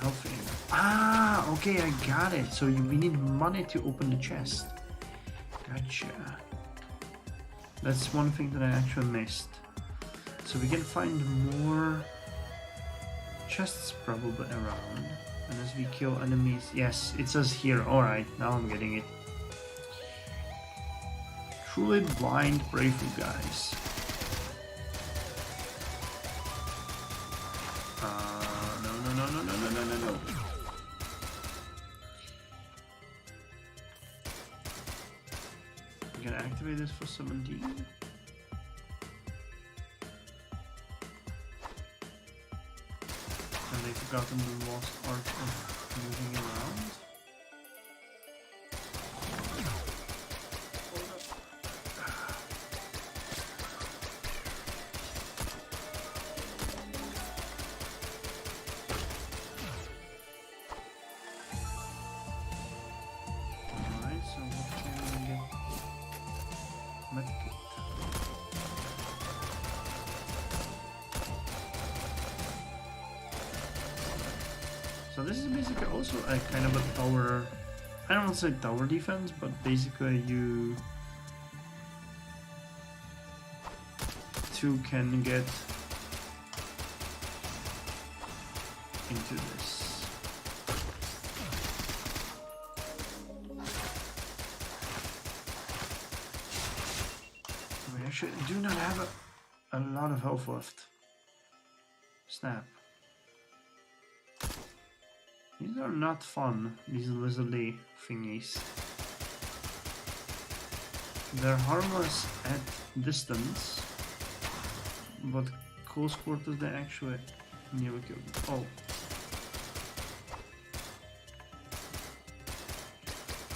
healthy enough. Ah, okay, I got it. So we need money to open the chest. Gotcha. That's one thing that I actually missed. So we can find more chests probably around. And as we kill enemies, yes, it says here. Alright, now I'm getting it. Truly blind, brave you guys. No. We can activate this for 17. And they've forgotten the lost art of moving around. Alright, so what can we get? Medkit. So this is basically also a kind of a tower, I don't want to say tower defense, but basically you two can get into this. We actually do not have a lot of health left. Snap. These are not fun, these lizardy thingies. They're harmless at distance, but close quarters they actually nearly kill them. Oh.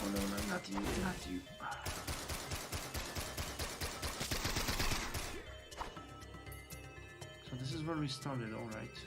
Oh no, not you, not you. So this is where we started, alright.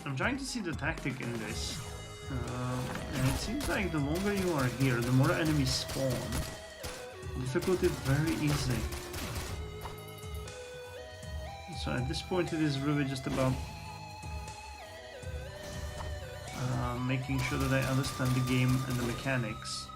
I'm trying to see the tactic in this, and it seems like the longer you are here, the more enemies spawn. Difficulty very easy. So at this point it is really just about making sure that I understand the game and the mechanics.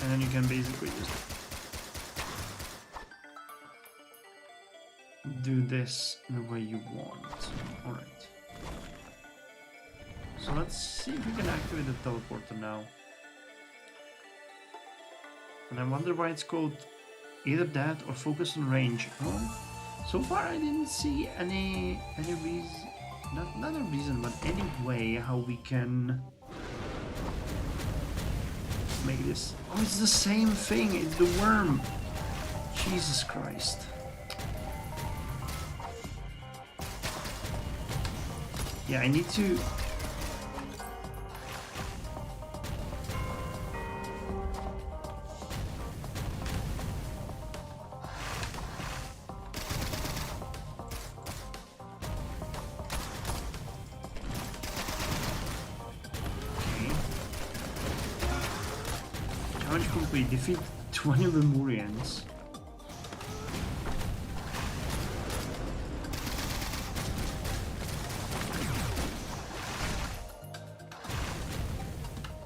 And then you can basically just do this the way you want. Alright. So let's see if we can activate the teleporter now. And I wonder why it's called either that or focus on range. Well, so far I didn't see any reason, not a reason, but any way how we can make this. Oh, it's the same thing. It's the worm. Jesus Christ. Yeah, I need to. We defeat 20 Lemurians.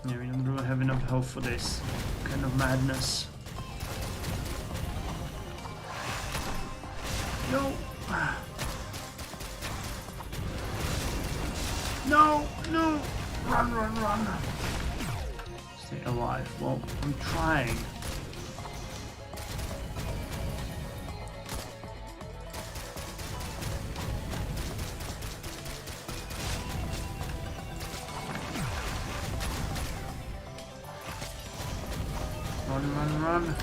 Yeah, we don't really have enough health for this kind of madness. No! No! No! Run, run, run! Stay alive. Well, I'm trying. Run, run, run.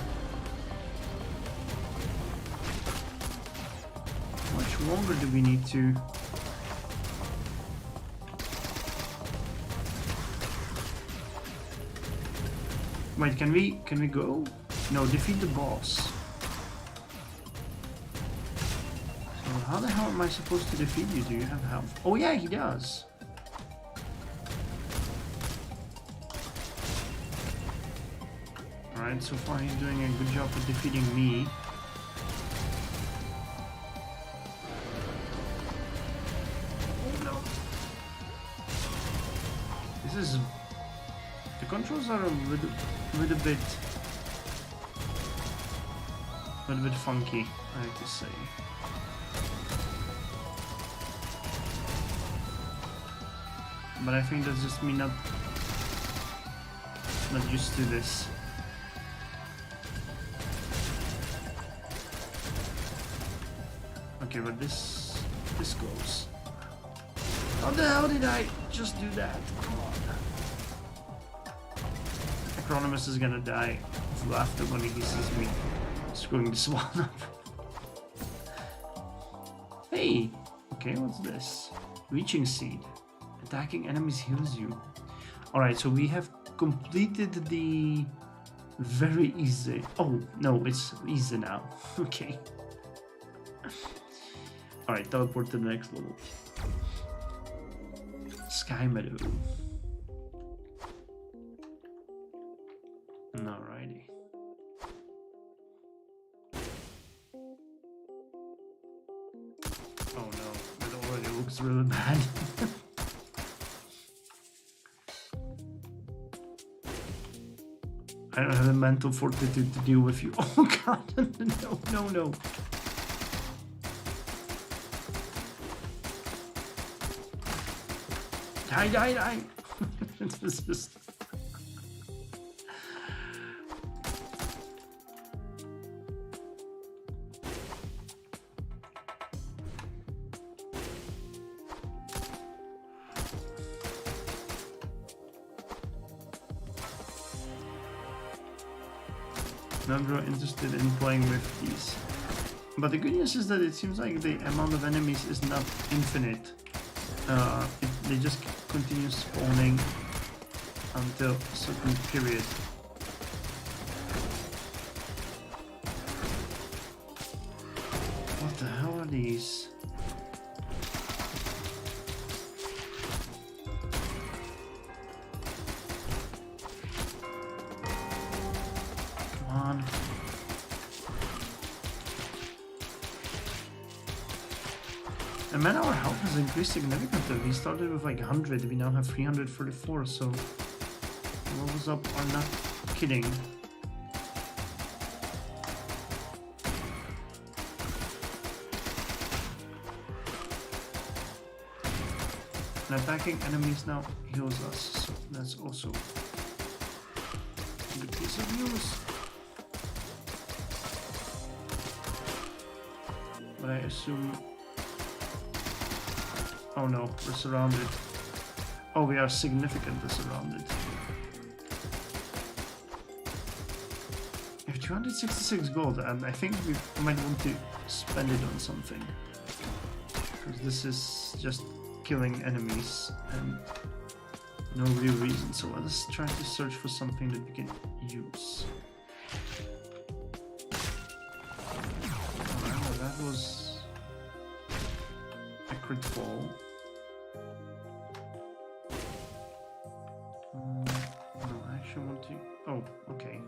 How much longer do we need to? Wait, can we go? No, defeat the boss. So how the hell am I supposed to defeat you? Do you have health? Oh yeah, he does. Alright, so far he's doing a good job of defeating me. Oh no. This is... The controls are a little bit funky, I have to say. But I think that's just me not used to this. Okay, but this goes. How the hell did I just do that? Come on. Acronymus is gonna die of laughter when he sees me screwing this one up. Hey! Okay, what's this? Reaching Seed. Attacking enemies heals you. Alright, so we have completed the very easy... Oh, no, it's easy now. Okay. Alright, teleport to the next level. Sky Meadow. Alrighty. Oh no, it already looks really bad. I don't have the mental fortitude to deal with you. Oh god, no, no, no. Die, die, die! This is just... Not really interested in playing with these. But the good news is that it seems like the amount of enemies is not infinite. They just continue spawning until a certain period. What the hell are these? Come on. And man, our health has increased significantly. We started with like 100, we now have 334, so levels up are not kidding. And attacking enemies now heals us, so that's also a good piece of news. But I assume... Oh no, we're surrounded. Oh, we are significantly surrounded. We have 266 gold, and I think we might want to spend it on something. Because this is just killing enemies and no real reason. So let's try to search for something that we can use. Wow, that was a crit fall. No, I actually want to... Oh, okay.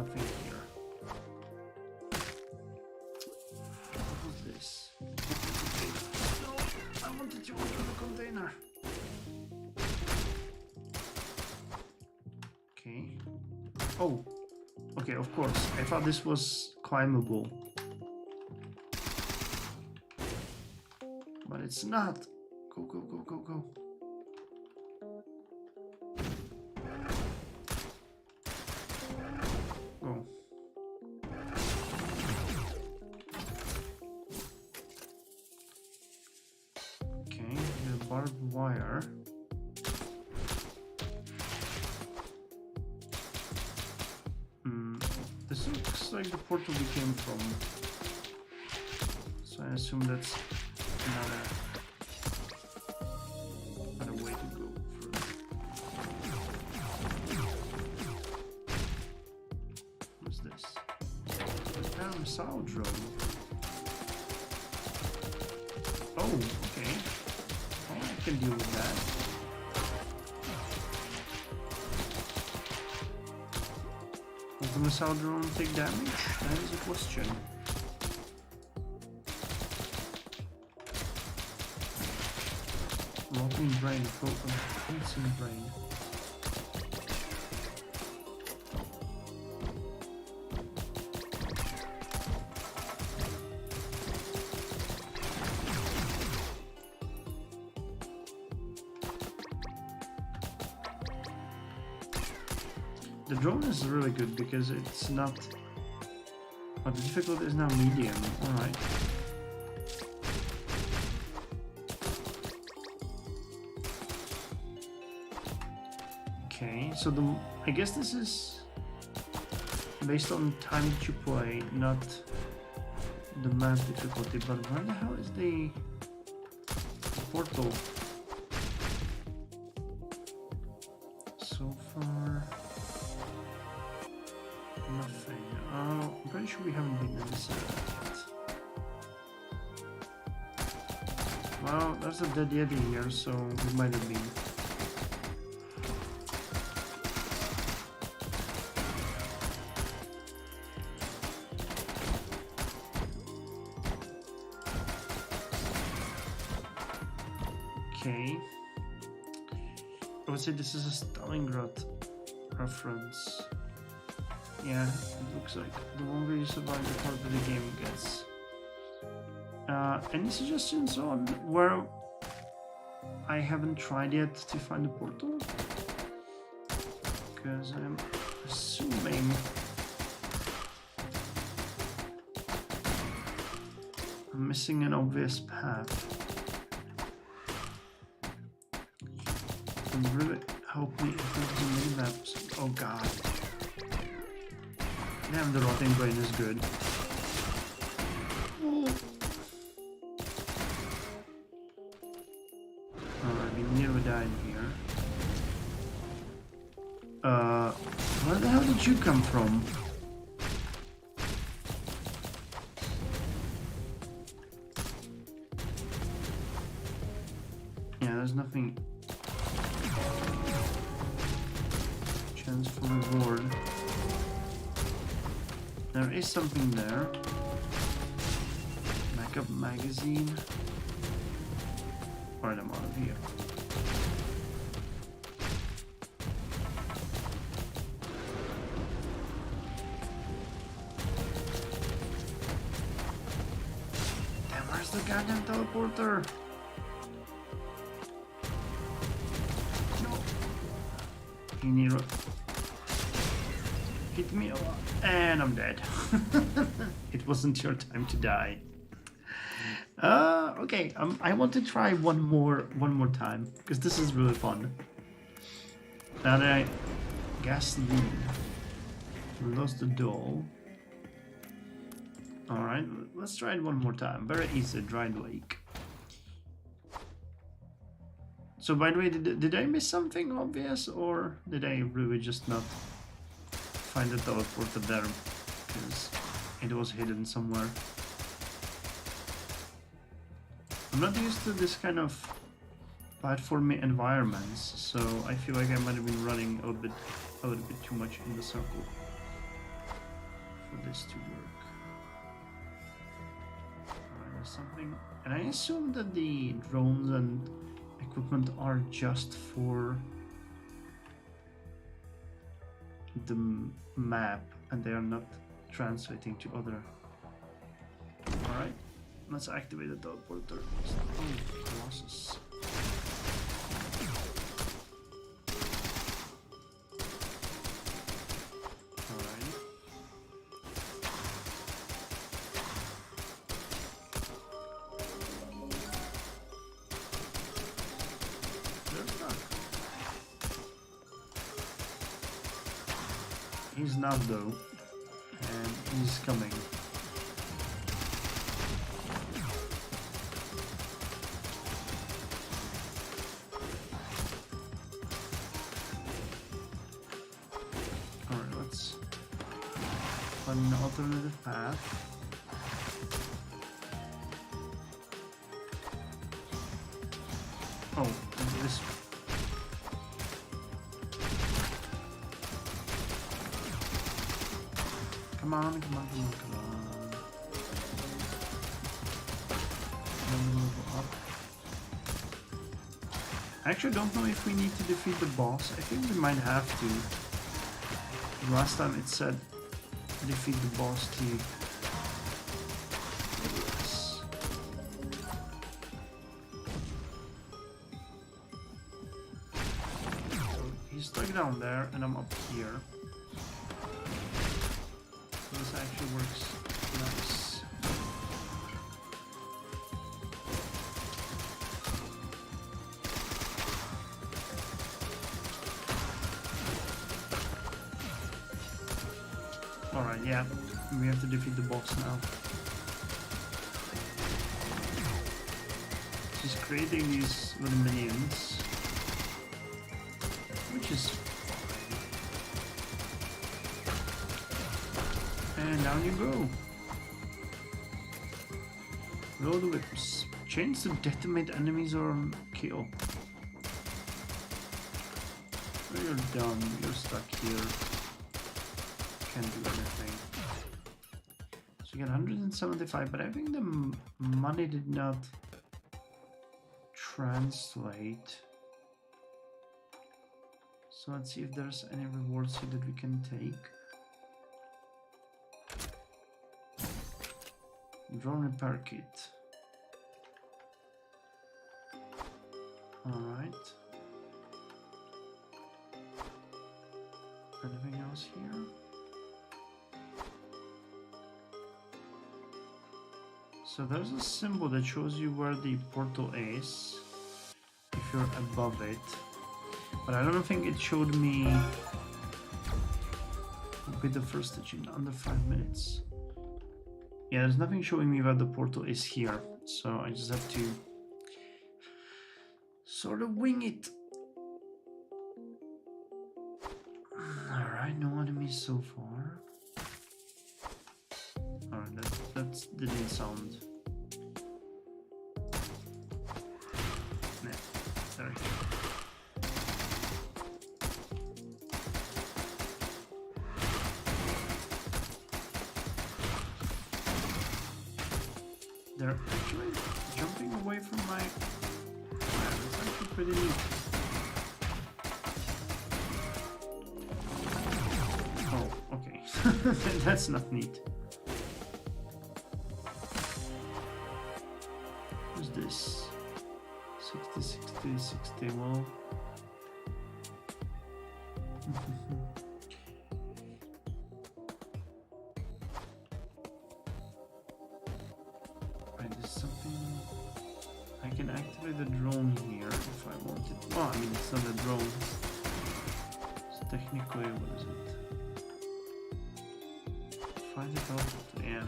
nothing here. What was this? No, I wanted to open the container. Okay. Oh. Okay, of course. I thought this was climbable. But it's not. Go, go, go, go, go. Go. Okay, the barbed wire. This looks like the portal we came from. So I assume that's another way to go through. What's this? It's down a missile drone. Oh, okay. Oh, I can deal with that. Does the missile drone take damage? That is a question. Rotting brain, pulsing brain. The drone is really good because it's not... Oh, the difficulty is now medium. Alright. Okay, so I guess this is based on time that you play, not the map difficulty, but where the hell is the portal? So far... nothing. Oh, I'm pretty sure we haven't been in this yet. Well, there's a dead Yeti here, so we might have been. Okay. I would say this is a Stalingrad reference. Yeah, it looks like the longer you survive, the harder the game gets. Any suggestions on where I haven't tried yet to find the portal? Because I'm assuming I'm missing an obvious path. It would really help me if there's a mini-map. Oh god. Damn, the rotting brain is good. We nearly died here. Where the hell did you come from? Yeah, there's nothing. Chance for reward. There is something there. Backup magazine. Alright, I'm out of here. Damn, where's the goddamn teleporter? No. You need to hit me a lot. And I'm dead. It wasn't your time to die. Okay. I want to try one more time because this is really fun. Now that I gasoline, we lost the doll. All right, let's try it one more time. Very easy, dried lake. So by the way, did I miss something obvious, or did I really just not find the teleporter there because it was hidden somewhere? I'm not used to this kind of platformy environments, so I feel like I might have been running a little bit too much in the circle. this to work. Alright, there's something. And I assume that the drones and equipment are just for the map and they are not translating to other. Alright, let's activate the teleporter. Oh, Colossus. He's not though, and he's coming. Alright, let's find an alternative path. Oh, and this. Come on, come on, come on, come on. Then we'll go up. I actually don't know if we need to defeat the boss. I think we might have to. Last time it said defeat the boss to. Yes. So he's stuck down there and I'm up here. This actually works nice. Alright, yeah, we have to defeat the boss now. She's creating these little minions, which is and down you go. Roll the whips. Change to decimate enemies or kill. Oh, you're done. You're stuck here. Can't do anything. So you get 175, but I think the money did not translate. So let's see if there's any rewards here that we can take. Drone repair kit. Alright. Anything else here? So there's a symbol that shows you where the portal is if you're above it. But I don't think it showed me with the first stage in under 5 minutes. Yeah, there's nothing showing me where the portal is here, so I just have to sort of wing it. Alright, no enemies so far. Alright, that didn't sound. Yeah, sorry. They're actually jumping away from my... Yeah, that's actually pretty neat. Oh, okay. That's not neat. Who's this? 60, 60, 60, well... I can activate the drone here if I want it. Oh, I mean, it's not a drone. It's technically, what is it? Find it out, yeah.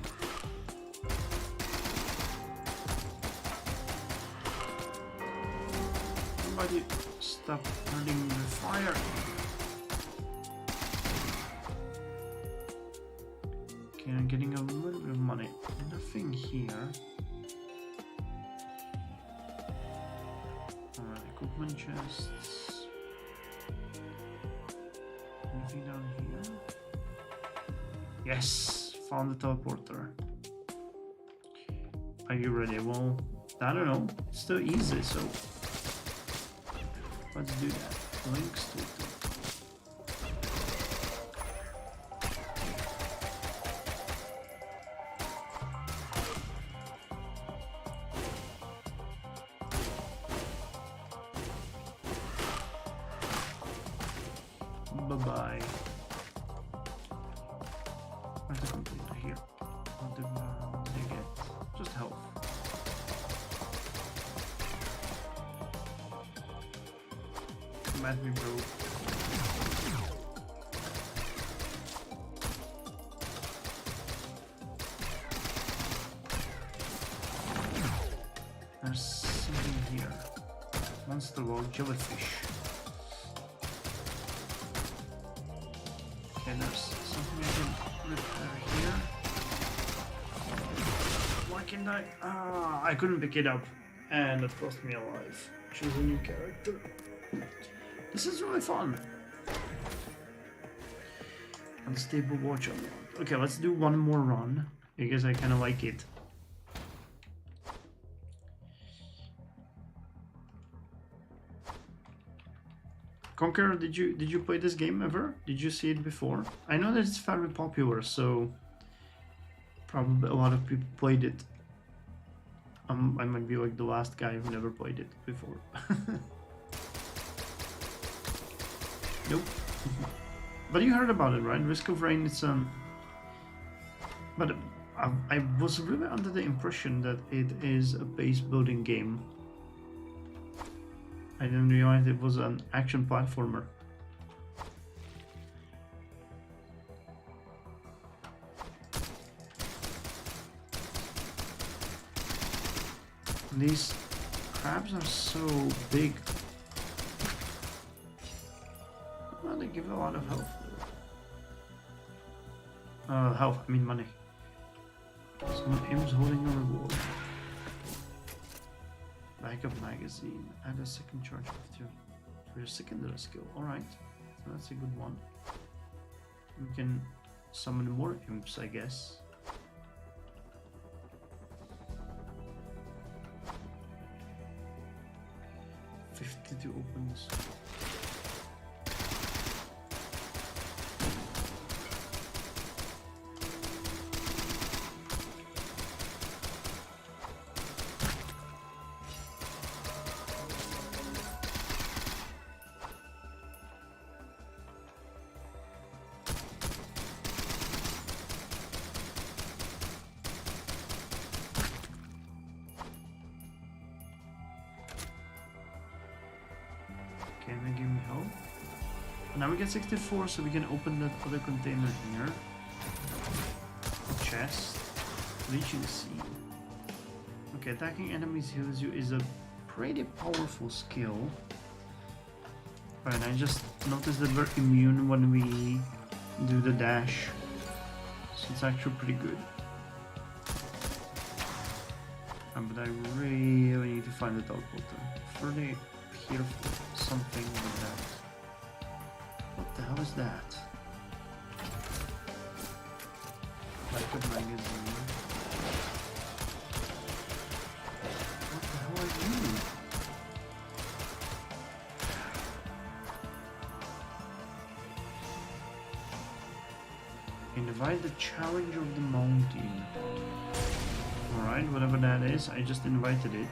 Somebody stop hurting the fire. Okay, I'm getting a little bit of money. Nothing here. Equipment chests. Anything down here? Yes! Found the teleporter. Are you ready? Well, I don't know. It's still easy, so let's do that. Links to it. Bye-bye. Where's the computer? Here. What did I get? Just health. Come at me, bro. There's something here. Monster log jellyfish. Okay, there's something I can repair here. Why can't I? Ah, I couldn't pick it up, and it cost me a life. Choose a new character. This is really fun. Unstable watch unlocked. Okay, let's do one more run because I kind of like it. Conqueror, did you play this game ever? Did you see it before? I know that it's very popular, so probably a lot of people played it. I might be like the last guy who never played it before. Nope. But you heard about it, right? Risk of Rain, it's but I was really under the impression that it is a base building game. I didn't realize it was an action platformer. These crabs are so big. Well, they give a lot of health. Health, I mean money. Someone aims holding a reward. Backup magazine. Add a second charge to your secondary skill. Alright, so that's a good one. We can summon more imps, I guess. $50 to open this. Can they give me help? Now we get 64, so we can open that other container here. Chest. Leeching Seed. Okay, attacking enemies heals you is a pretty powerful skill. Right, I just noticed that we're immune when we do the dash. So it's actually pretty good. But I really need to find the teleporter. Pretty careful. Something like that. What the hell is that? Like a magazine. What the hell are you? Invite the challenge of the mountain. Alright, whatever that is, I just invited it.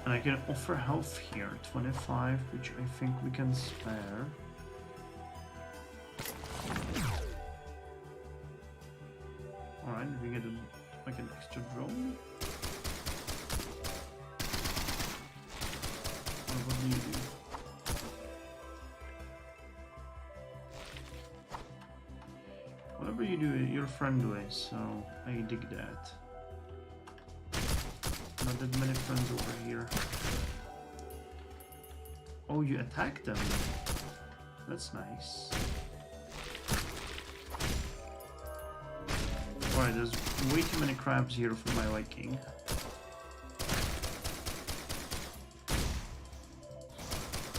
And I can offer health here, 25, which I think we can spare. Alright, we get like an extra drone. Or what do you do? Whatever you do, you're friendly, so I dig that. Not that many friends over here. Oh, you attack them. That's nice. Alright, there's way too many crabs here for my liking.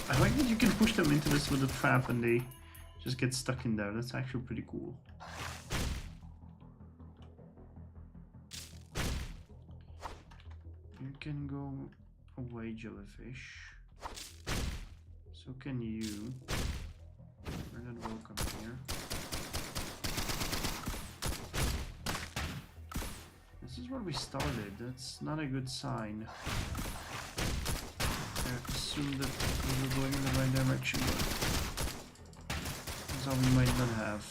I like that you can push them into this little trap and they just get stuck in there. That's actually pretty cool. You can go away, jellyfish. So can you. You're not welcome here. This is where we started. That's not a good sign. I assume that we were going in the right direction, but that's how we might not have.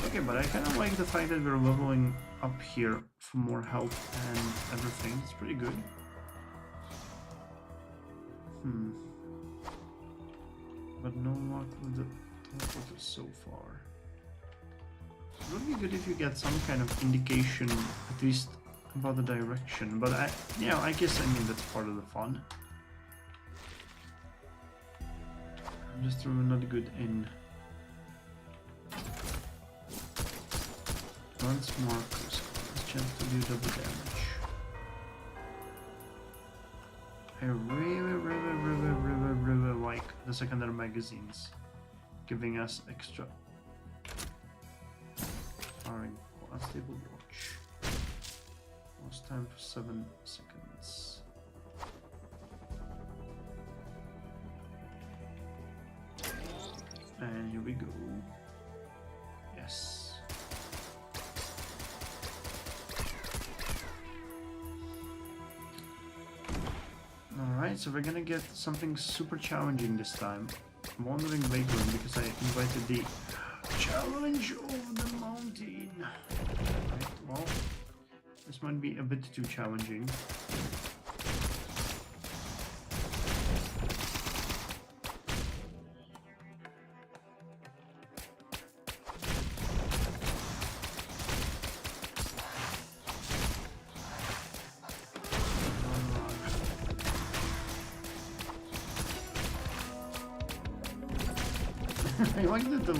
Okay, but I kind of like the fact that we're leveling up here for more health and everything. It's pretty good. But no luck with the teleporter so far. It would be good if you get some kind of indication, at least about the direction. But I guess that's part of the fun. I'm just really not good in. Once more, chance to do double damage. I really like the secondary magazines, giving us extra firing. Unstable watch. Lost time for 7 seconds. And here we go. Yes. Alright, so we're gonna get something super challenging this time. Wandering Vagrant, because I invited the challenge of the mountain. Right, well, this might be a bit too challenging. I like that the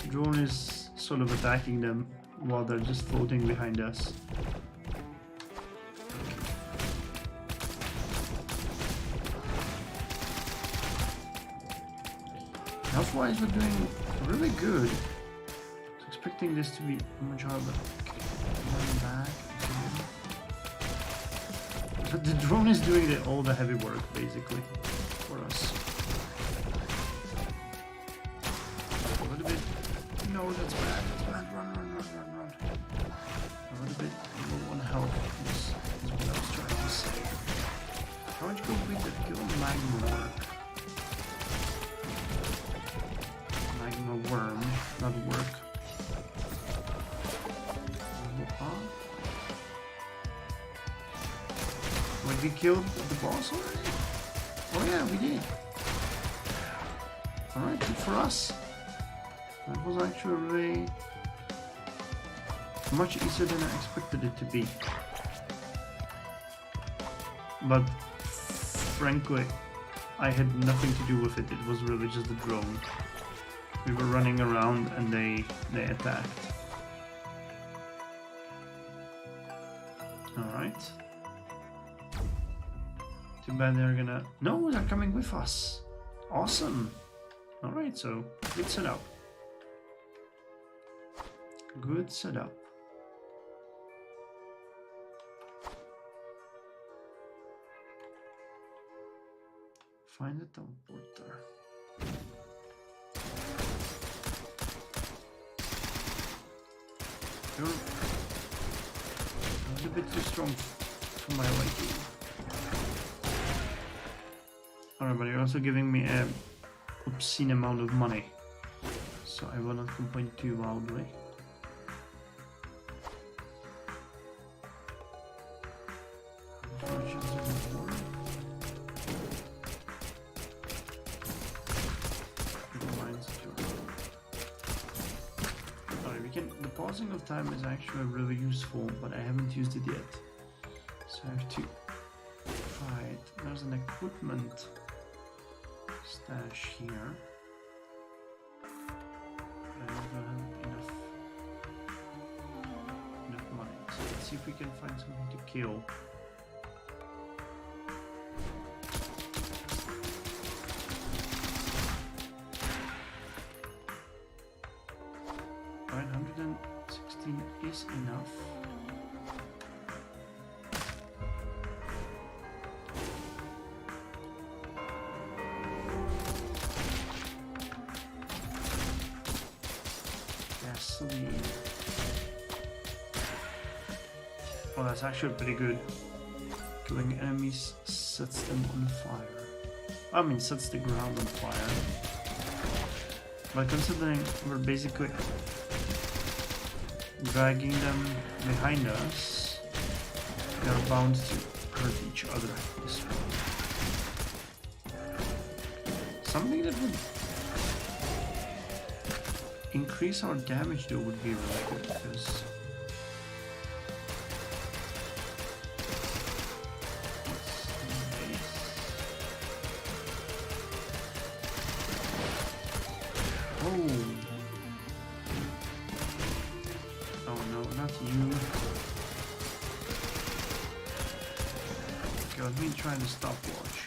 drone is sort of attacking them while they're just floating behind us. Health-wise, we're doing really good. I was expecting this to be much harder. Okay, running back. But the drone is doing all the heavy work, basically, for us. No, that's bad. That's bad. Run. A little bit low on health is what I was trying to say. How much gold we did kill magma work? Magma worm, not work. Wait, we killed the boss already? Oh yeah, we did. Alright, good for us. That was actually really much easier than I expected it to be. But frankly, I had nothing to do with it. It was really just the drone. We were running around and they attacked. Alright. Too bad they're gonna... No, they're coming with us. Awesome. Alright, so good setup. Good setup. Find the teleporter. You're a bit too strong for my liking. Alright, but you're also giving me an obscene amount of money, so I will not complain too loudly. Pausing of time is actually really useful, but I haven't used it yet. So I have to fight. There's an equipment stash here. I don't have enough money. So let's see if we can find something to kill. it's actually pretty good. Killing enemies sets them on fire. I mean, sets the ground on fire. But considering we're basically dragging them behind us, they are bound to hurt each other this way. Something that would increase our damage though would be really good, because oh no, not you. Okay, let me try the stopwatch.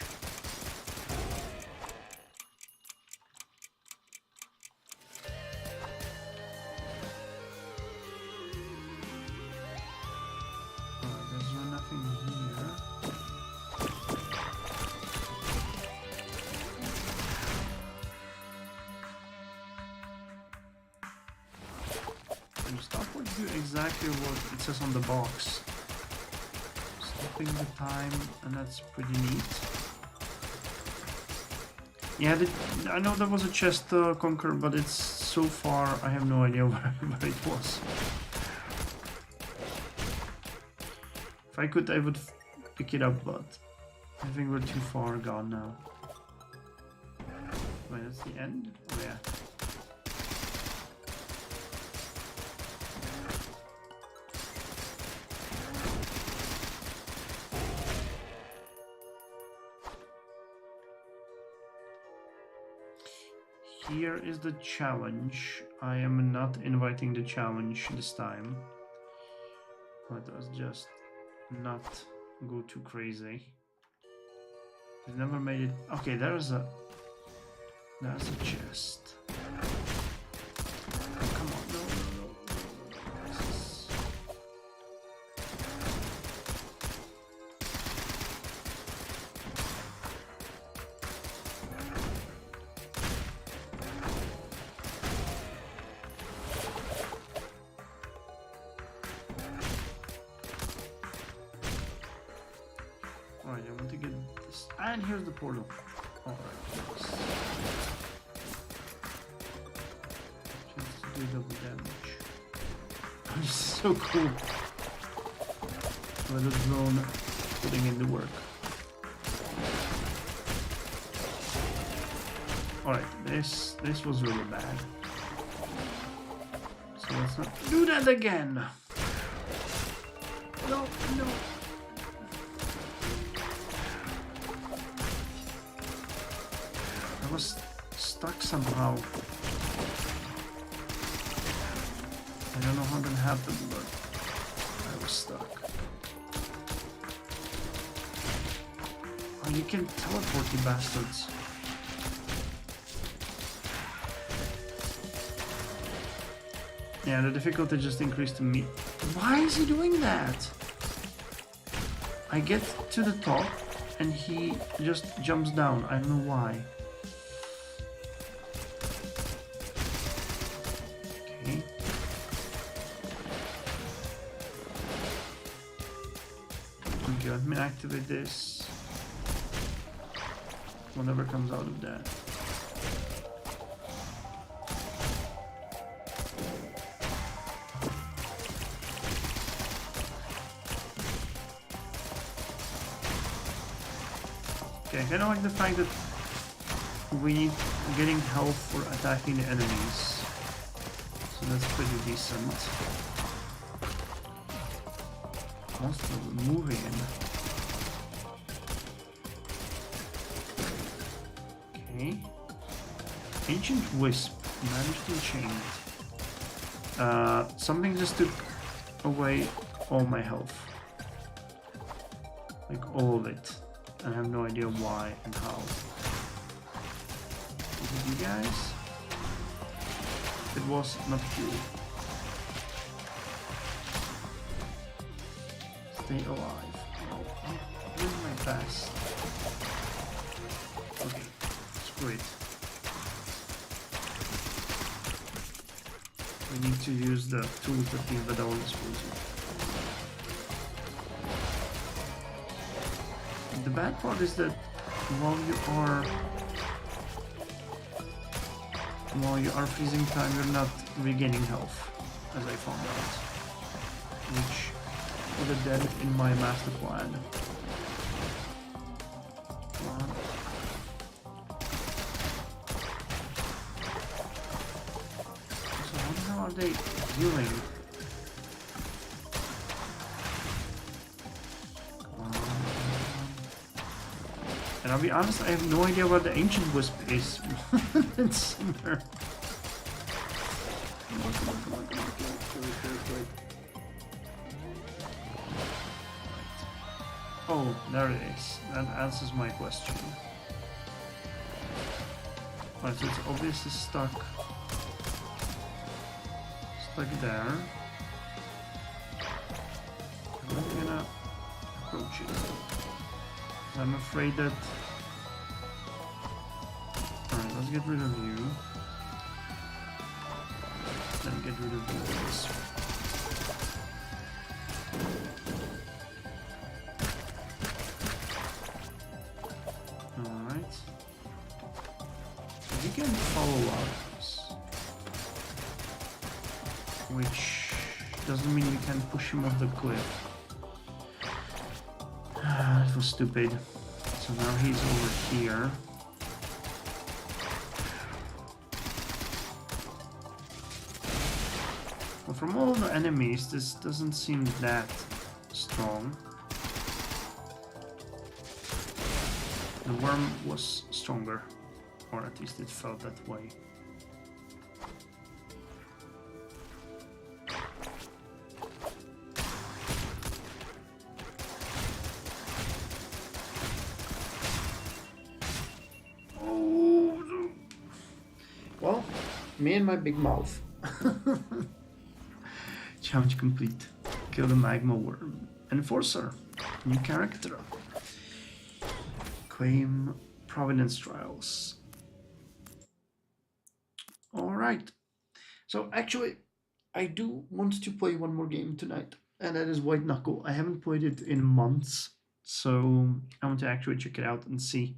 Stopwatch do exactly what it says on the box. Stopping the time, and that's pretty neat. Yeah, I know there was a chest to conquer, but it's so far, I have no idea where it was. If I could, I would pick it up, but I think we're too far gone now. Wait, that's the end? Oh yeah. Here is the challenge. I am not inviting the challenge this time. Let us just not go too crazy. We've never made it. Okay, there's a chest. Oh, come on, no. This is... Alright, I want to get this. And here's the portal. Alright, nice. Chance to do double damage. This is so cool. With the drone putting in the work. Alright, this was really bad. So let's not do that again. No. I was stuck somehow. I don't know how that happened, but I was stuck. Oh, you can teleport, you bastards. Yeah, the difficulty just increased to me. Why is he doing that? I get to the top and he just jumps down. I don't know why. Okay. Okay, let me activate this. Whatever comes out of that. Okay, I kind of like the fact that we need getting health for attacking the enemies, so that's pretty decent. Monster moving. Okay. Ancient Wisp, managed to enchant it. Something just took away all my health, like all of it. I have no idea why and how. Is it you guys? It was not you. Stay alive. I'm doing my best. Okay, screw it. We need to use the tools that we have at our disposal. The bad part is that while you are freezing time, you're not regaining health, as I found out, which would have been in my master plan. So how are they healing? And I'll be honest, I have no idea where the ancient wisp is. It's somewhere. Come on, kill it. Oh, there it is. That answers my question. Right, so it's obviously stuck there. I'm gonna approach it. I'm afraid that... Alright, let's get rid of you. Then get rid of this. Alright. We can follow us, which doesn't mean we can push him off the cliff. That was stupid. So now he's over here. Well, from all the enemies, this doesn't seem that strong. The worm was stronger, or at least it felt that way. Well, me and my big mouth. Challenge complete. Kill the magma worm. Enforcer. New character. Claim Providence Trials. Alright. So actually, I do want to play one more game tonight. And that is White Knuckle. I haven't played it in months. So I want to actually check it out and see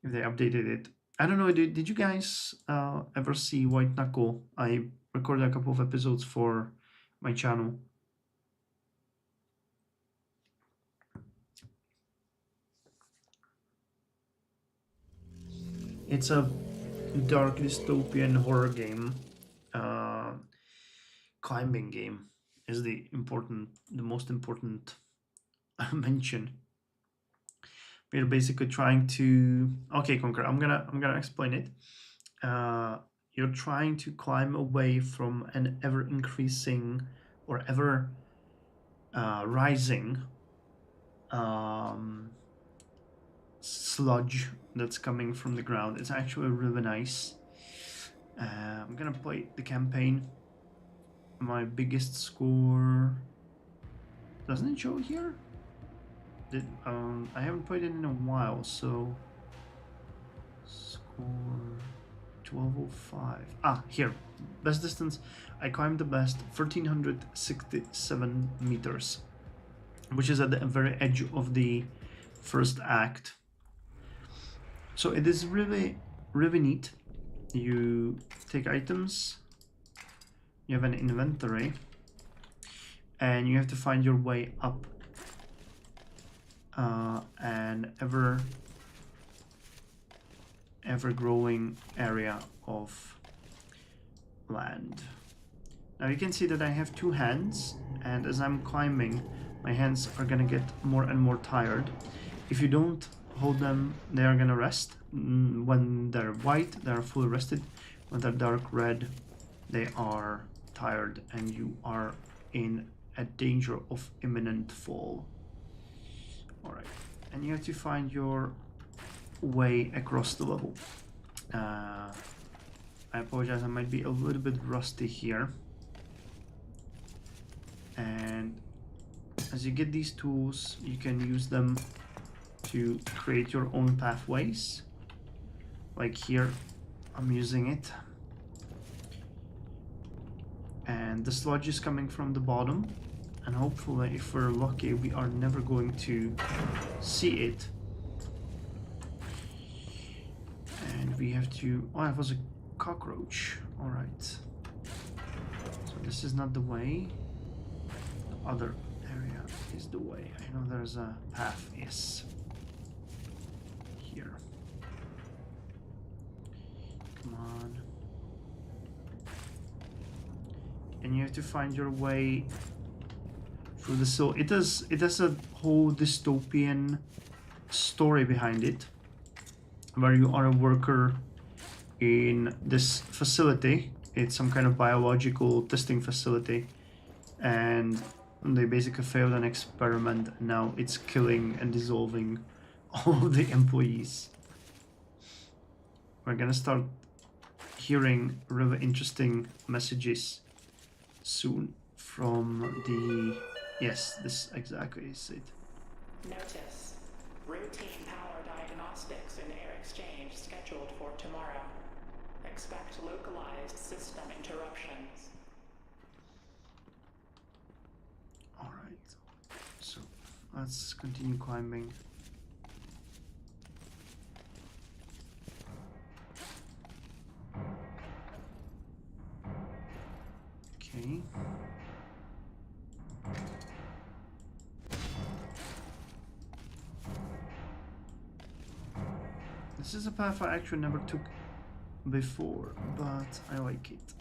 if they updated it. I don't know, did you guys ever see White Knuckle? I recorded a couple of episodes for my channel. It's a dark dystopian horror game. Climbing game is the most important mention. We're basically trying to... Okay, Conquer, I'm gonna explain it. You're trying to climb away from an ever-increasing or ever rising sludge that's coming from the ground. It's actually really nice. I'm gonna play the campaign. My biggest score... Doesn't it show here? I haven't played it in a while, so score 1205. Ah, here. Best distance. I climbed the best 1367 meters, which is at the very edge of the first act. So it is really, really neat. You take items, you have an inventory, and you have to find your way up an ever-growing area of land. Now you can see that I have two hands, and as I'm climbing, my hands are gonna get more and more tired. If you don't hold them, they are gonna rest. When they're white, they're fully rested. When they're dark red, they are tired, and you are in a danger of imminent fall. Alright, and you have to find your way across the level. I apologize, I might be a little bit rusty here. And as you get these tools, you can use them to create your own pathways. Like here, I'm using it. And the sludge is coming from the bottom. And hopefully, if we're lucky, we are never going to see it we have to... Oh, it was a cockroach. Alright. So this is not the way. The other area is the way. I know there's a path. Yes. Here. Come on. And you have to find your way through the... So it has a whole dystopian story behind it, where you are a worker in this facility. It's some kind of biological testing facility, and they basically failed an experiment, and now it's killing and dissolving all of the employees. We're gonna start hearing really interesting messages soon from the... Yes, this exactly is it.
Notice. Routine power diagnostics and air exchange scheduled for tomorrow. Expect localized system interruptions.
Alright, so let's continue climbing. Okay. This is a path I actually never took before, but I like it.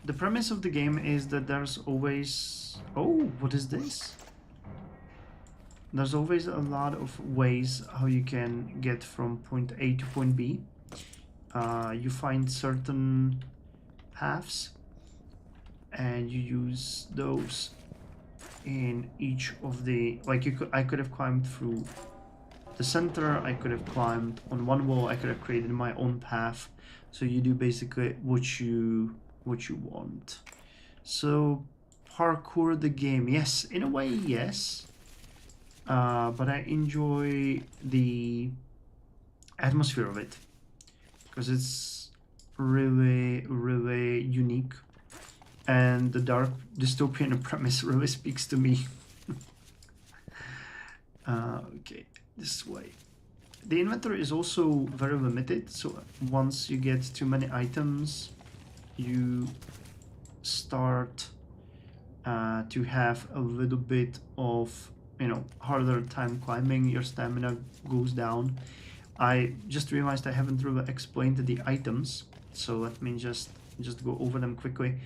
The premise of the game is that there's always... Oh, what is this? There's always a lot of ways how you can get from point A to point B. You find certain paths and you use those in each of the... Like I could have climbed through the center, I could have climbed on one wall, I could have created my own path. So you do basically what you want. So parkour the game, yes, in a way, yes. But I enjoy the atmosphere of it because it's really, really unique, and the dark dystopian premise really speaks to me. Okay. This way. The inventory is also very limited, so once you get too many items, you start to have a little bit of, you know, harder time climbing. Your stamina goes down. I just realized I haven't really explained the items, so let me just go over them quickly.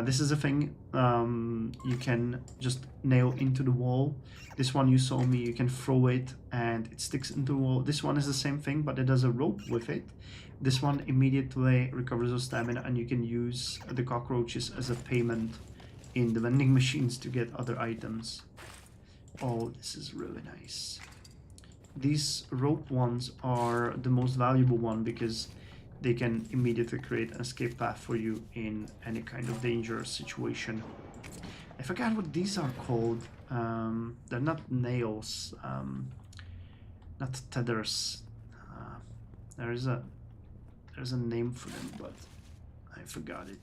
This is a thing you can just nail into the wall. This one you saw me, you can throw it and it sticks into the wall. This one is the same thing, but it has a rope with it. This one immediately recovers your stamina, and you can use the cockroaches as a payment in the vending machines to get other items. Oh, this is really nice. These rope ones are the most valuable one because they can immediately create an escape path for you in any kind of dangerous situation. I forgot what these are called. They're not nails, not tethers. There's a name for them, but I forgot it.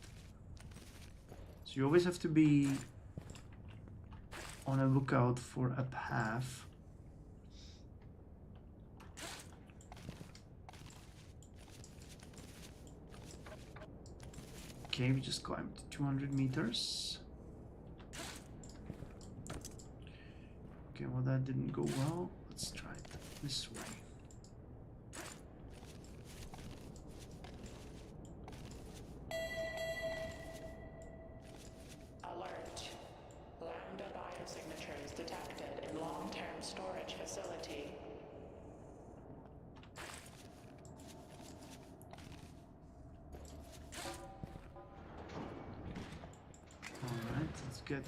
So you always have to be on a lookout for a path. Okay, we just climbed 200 meters. Okay, well that didn't go well. Let's try it this way.
Alert. Lambda biosignatures detected in long-term storage facility.
Alright, let's get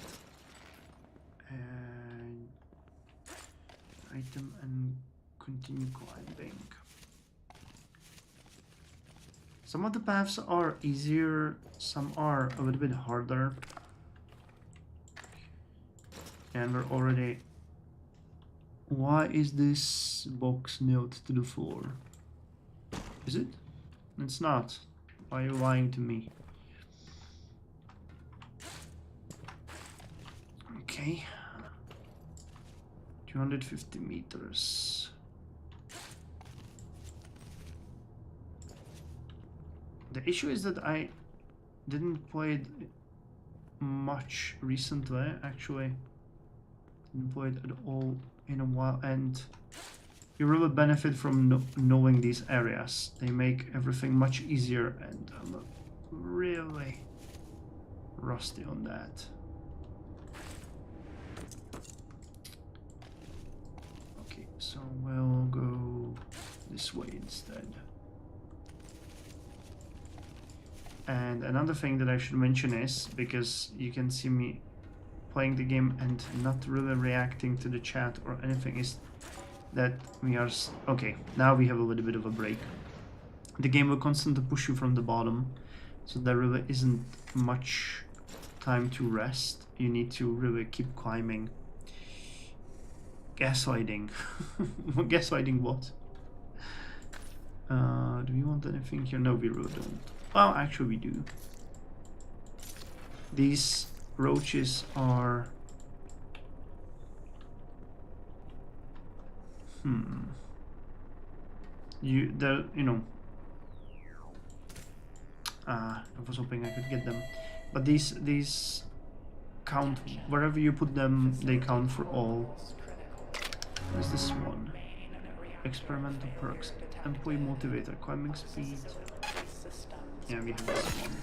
an item and continue climbing. Some of the paths are easier, some are a little bit harder. And we're already... Why is this box nailed to the floor? Is it? It's not. Why are you lying to me? Okay. 250 meters. The issue is that I didn't play it much recently, actually. Didn't play it at all in a while, and you really benefit from knowing these areas. They make everything much easier, and I'm really rusty on that. Okay, so we'll go this way instead. And another thing that I should mention is, because you can see me playing the game and not really reacting to the chat or anything, is that we are... Okay, now we have a little bit of a break. The game will constantly push you from the bottom, so there really isn't much time to rest. You need to really keep climbing. Gaslighting. Gaslighting what? Do we want anything here? No, we really don't. Well, actually we do. These roaches are... You know... I was hoping I could get them. But these count, wherever you put them, they count for all. Where's this one? Experimental perks. Employee motivator. Climbing speed. Yeah, we have this one.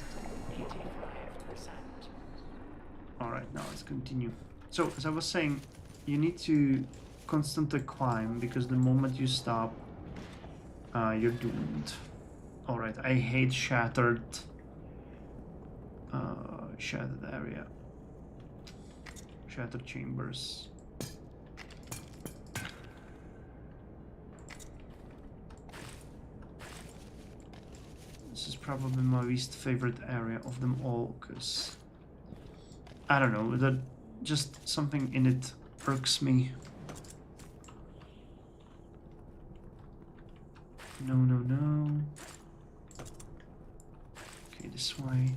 Alright, now let's continue. So, as I was saying, you need to constantly climb, because the moment you stop, you're doomed. Alright, I hate shattered area. Shattered chambers. This is probably my least favorite area of them all, because I don't know, that just something in it irks me. No, no, no. Okay, this way.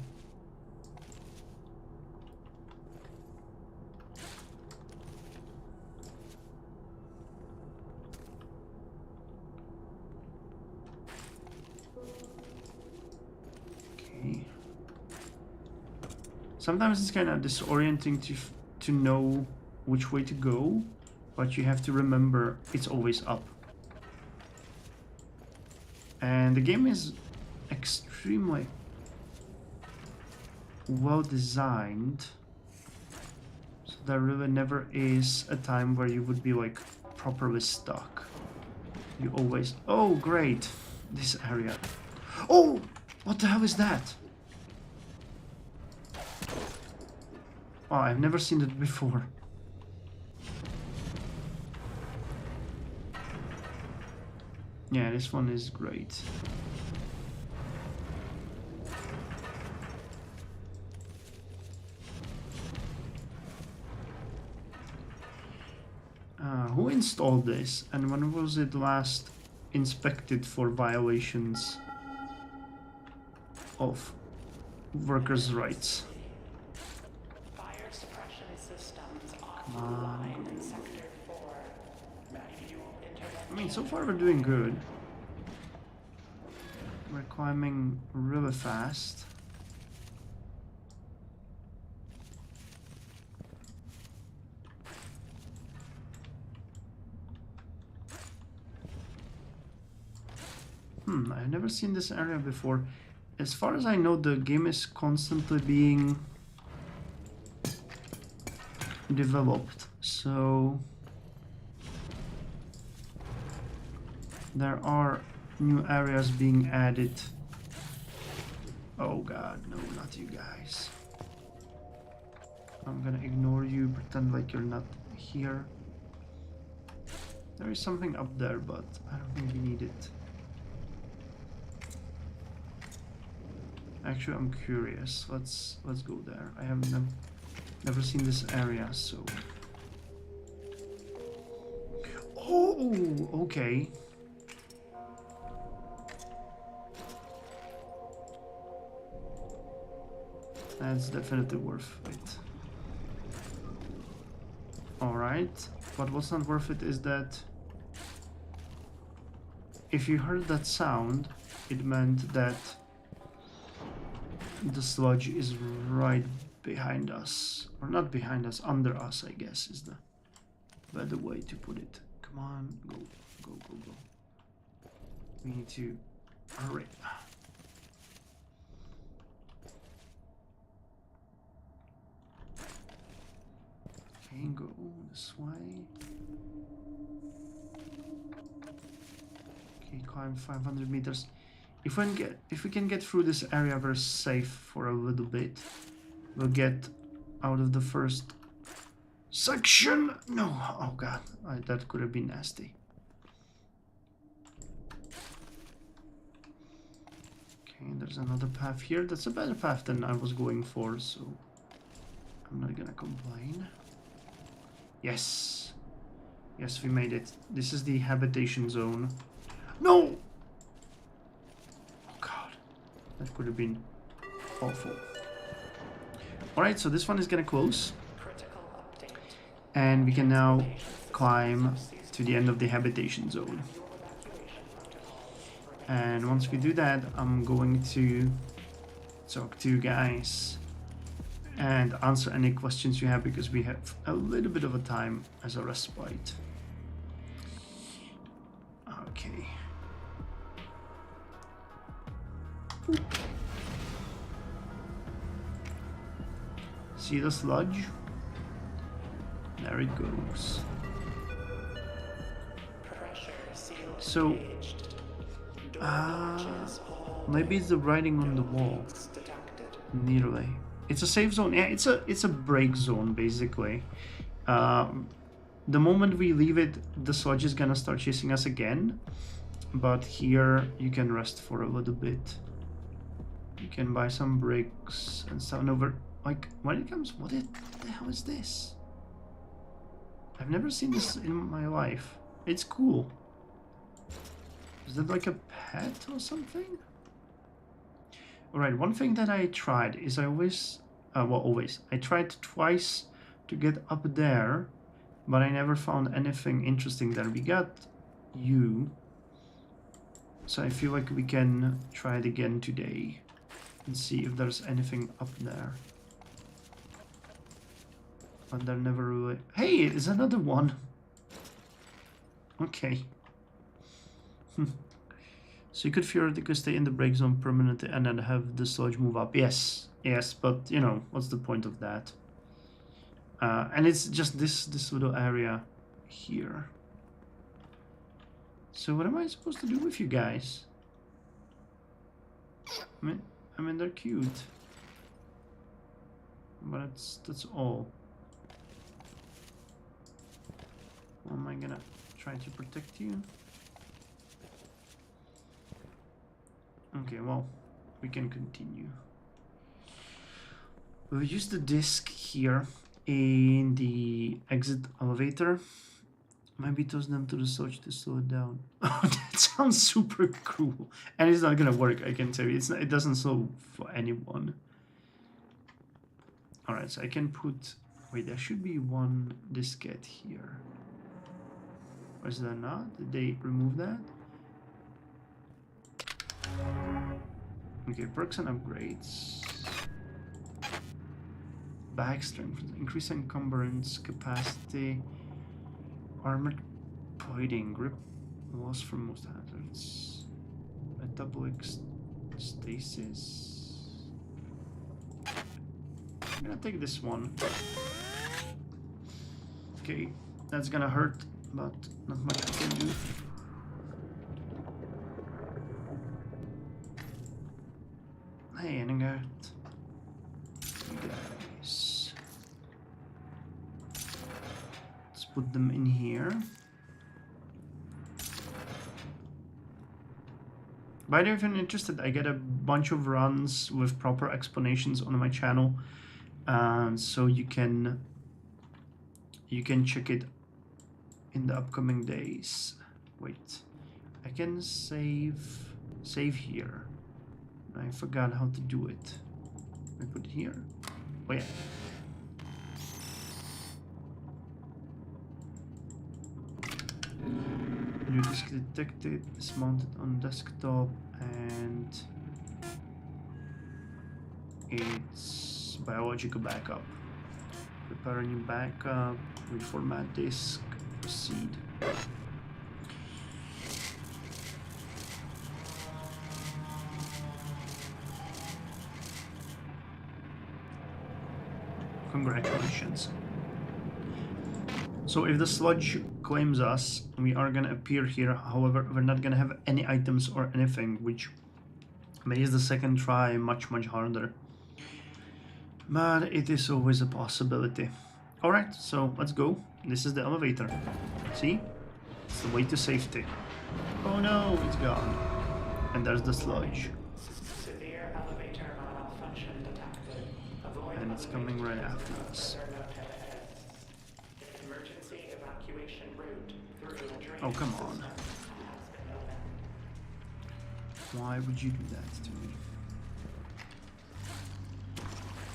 Okay. Sometimes it's kind of disorienting to know which way to go, but you have to remember it's always up. And the game is extremely well designed, so there really never is a time where you would be like properly stuck. You always... Oh, great! This area. Oh! What the hell is that? Oh, I've never seen it before. Yeah, this one is great. Who installed this, and when was it last inspected for violations of workers' rights?
Fire suppression systems offline in Sector 4.
I mean, so far we're doing good. We're climbing really fast. I've never seen this area before. As far as I know, the game is constantly being developed, so there are new areas being added. Oh god, no, not you guys. I'm gonna ignore you, pretend like you're not here. There is something up there, but I don't think we need it. Actually, I'm curious. Let's go there. I have never seen this area, so... Oh, okay. That's definitely worth it. Alright, but what's not worth it is that if you heard that sound, it meant that The sludge is right behind us. Or not behind us, under us, I guess, is the better way to put it. Come on, go, go, go, go. We need to hurry. Okay, go this way. Okay, climb 500 meters. If we can get through this area, we're safe for a little bit. We'll get out of the first section. No, oh god, that could have been nasty. Okay, there's another path here. That's a better path than I was going for, so I'm not gonna complain. Yes. Yes, we made it. This is the habitation zone. No! Oh god, that could have been awful. Alright, so this one is gonna close. And we can now climb to the end of the habitation zone. And once we do that, I'm going to talk to you guys and answer any questions you have, because we have a little bit of a time as a respite. Okay. See the sludge? There it goes. So, maybe it's the writing on the wall. Nearly. It's a safe zone. Yeah, it's a break zone basically. The moment we leave it, the sludge is gonna start chasing us again. But here you can rest for a little bit. You can buy some bricks and stuff. No, like when it comes, what the hell is this? I've never seen this in my life. It's cool. Is that like a pet or something? Alright, one thing that I tried is I tried twice to get up there, but I never found anything interesting there. We got you. So I feel like we can try it again today and see if there's anything up there. But there never really... Hey, it's another one! Okay. So you could theoretically stay in the break zone permanently and then have the sludge move up. Yes, yes, but you know, what's the point of that? And it's just this little area here. So what am I supposed to do with you guys? I mean they're cute. But that's all. How am I gonna try to protect you? Okay, well, we can continue. We'll use the disc here in the exit elevator. Maybe toss them to the sludge to slow it down. Oh, that sounds super cool. And it's not gonna work, I can tell you. It doesn't slow for anyone. Alright, so I can put... Wait, there should be one diskette here. Or is there not? Did they remove that? Okay, perks and upgrades. Bag strength, increase encumbrance capacity, armored plating, grip loss from most hazards, metabolic stasis. I'm gonna take this one. Okay, that's gonna hurt, but not much we can do. Hey, and I got you guys. Let's put them in here. By the way, if you're interested, I get a bunch of runs with proper explanations on my channel, so you can check it in the upcoming days. Wait, I can save here. I forgot how to do it. I put it here. Oh yeah. New disk detected. It's mounted on desktop and It's biological backup. Prepare a new backup, reformat disk, proceed. Congratulations. So if the sludge claims us, we are gonna appear here. However, we're not gonna have any items or anything, which makes the second try much harder. But it is always a possibility. Alright, so let's go. This is the elevator. See? It's the way to safety. Oh no, it's gone. And there's the sludge.
Severe elevator malfunction detected. Avoid
And it's coming right after us.
Emergency evacuation route through the drain.
Oh, come on. Why would you do that to me?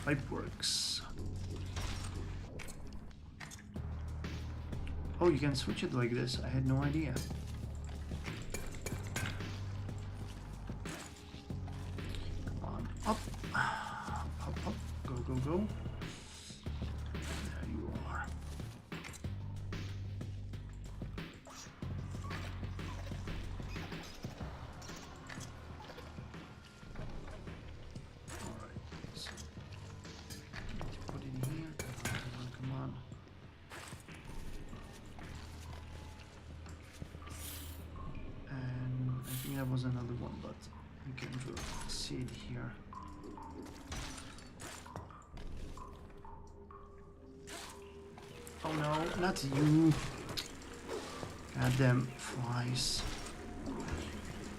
Pipeworks. Oh, you can switch it like this. I had no idea. Come on, up. Up. Go. There you are. Alright, so put it here. Come on. And I think that was another one, but you can see it here. Oh no, not you. Goddamn flies.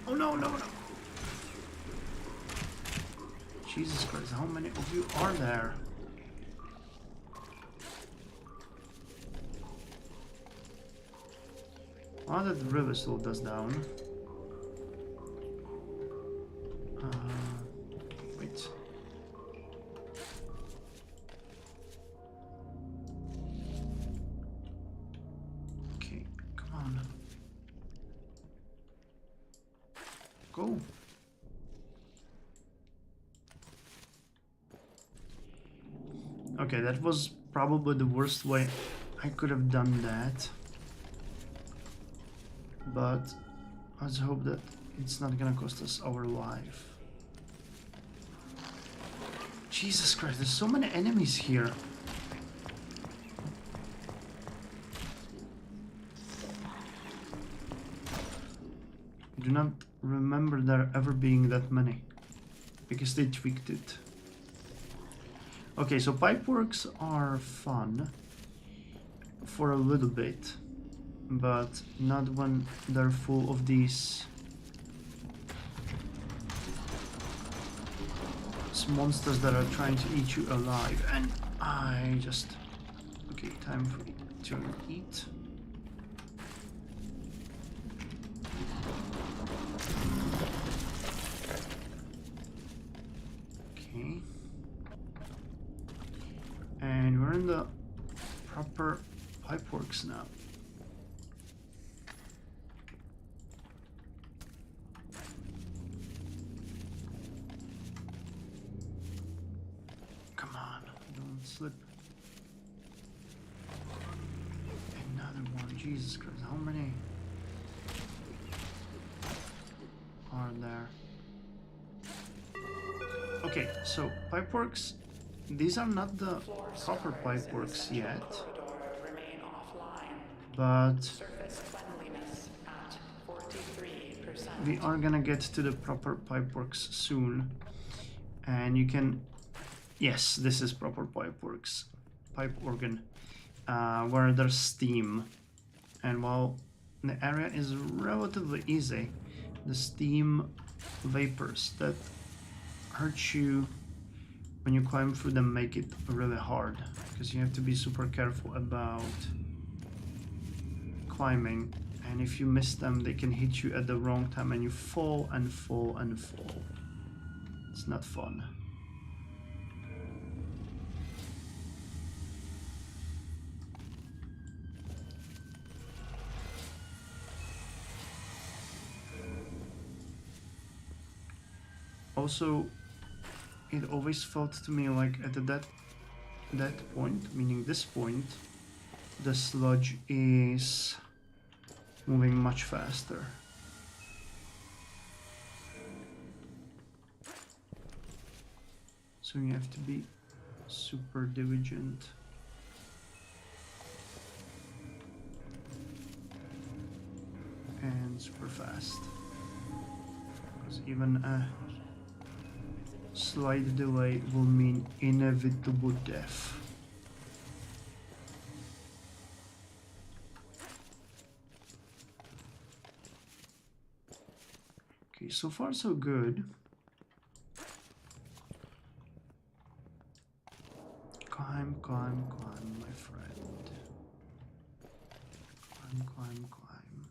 Oh no. Jesus Christ, how many of you are there? Oh, that river slowed us down. Wait. Okay, come on. Go. Okay, that was probably the worst way I could have done that. But let's hope that it's not gonna cost us our life. Jesus Christ, there's so many enemies here. I do not remember there ever being that many, because they tweaked it. Okay, so pipeworks are fun for a little bit, but not when they're full of these monsters that are trying to eat you alive. And I just... Okay, time for to eat. Okay. And we're in the proper pipeworks now. Slip. Another one. Jesus Christ, how many are there? Okay, so pipeworks, these are not the proper pipeworks yet, but we are gonna get to the proper pipeworks soon, and you can... Yes, this is proper pipeworks, pipe organ, where there's steam. And while the area is relatively easy, the steam vapors that hurt you when you climb through them make it really hard, because you have to be super careful about climbing. And if you miss them, they can hit you at the wrong time and you fall and fall and fall. It's not fun. Also, it always felt to me like at that point, meaning this point, the sludge is moving much faster. So you have to be super diligent. And super fast. Because even a slight delay will mean inevitable death. Okay, so far so good. Climb, climb, climb, my friend. Climb, climb, climb.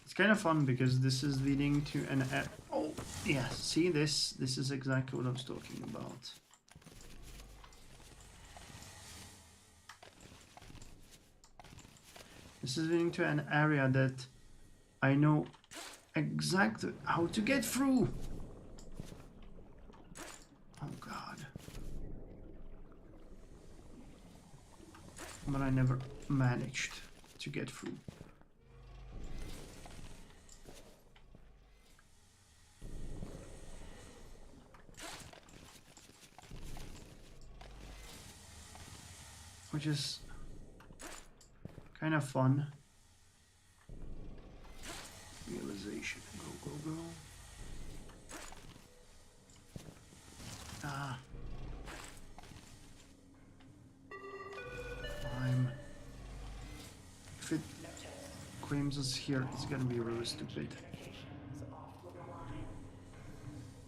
It's kind of fun because this is leading to an... Oh, yeah, see this? This is exactly what I was talking about. This is leading to an area that I know exactly how to get through. Oh god. But I never managed to get through. Which is kind of fun. Realization. Go, go, go. Ah. Climb. If it claims us here, it's gonna be really stupid.
Communications off the line.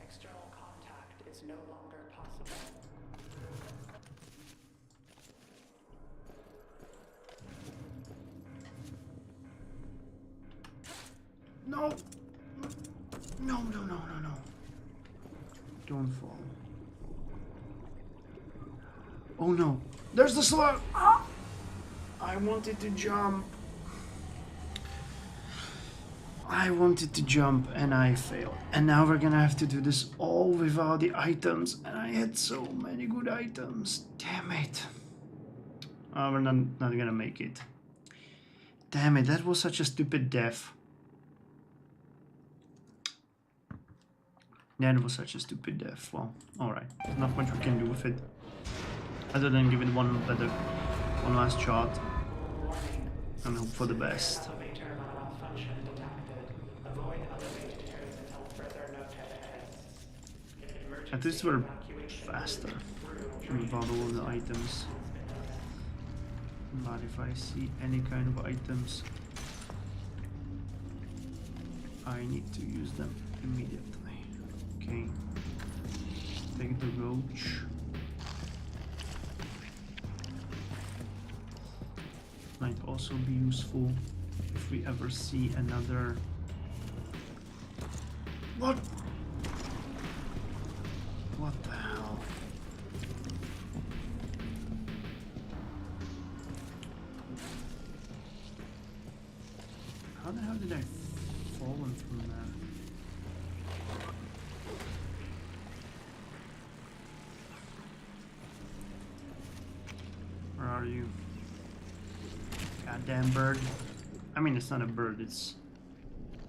External contact is no longer possible.
No! No, no, no, no, no. Don't fall. Oh no. There's the slug! Ah! I wanted to jump. I wanted to jump and I failed. And now we're gonna have to do this all without the items. And I had so many good items. Damn it. Oh, we're not gonna make it. Damn it, that was such a stupid death. That was such a stupid death. Well, alright. There's not much we can do with it. Other than give it one last shot. And hope for the best.
Elevator malfunction detected. Avoid elevators until further notice.
At least we're faster without all the items. But if I see any kind of items, I need to use them immediately. Okay. Take the roach. Might also be useful if we ever see another... What? What the hell? How the hell did I fallen from there? Where are you? Goddamn bird. I mean, it's not a bird, it's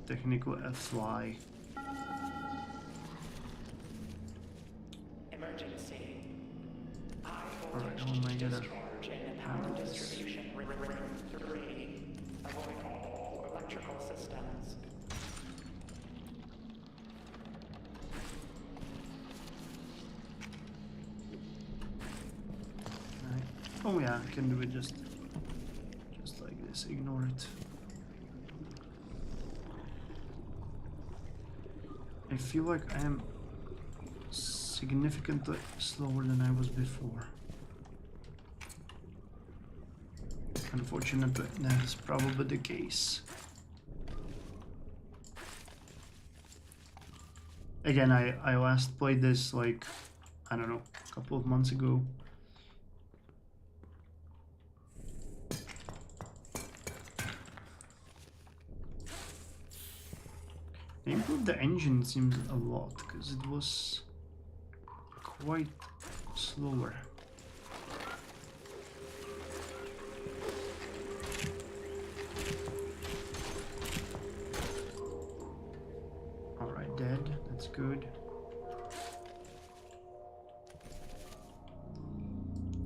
technically a fly.
Emergency.
Alright, how am I gonna
Power distribution ring 3. Avoid all electrical systems.
Right. Oh yeah, I can do it just like this. Ignore it. I feel like I am significantly slower than I was before. Unfortunately, that is probably the case. Again, I last played this like, I don't know, a couple of months ago. They improved the engine seems a lot because it was quite slower. Alright, dead. That's good.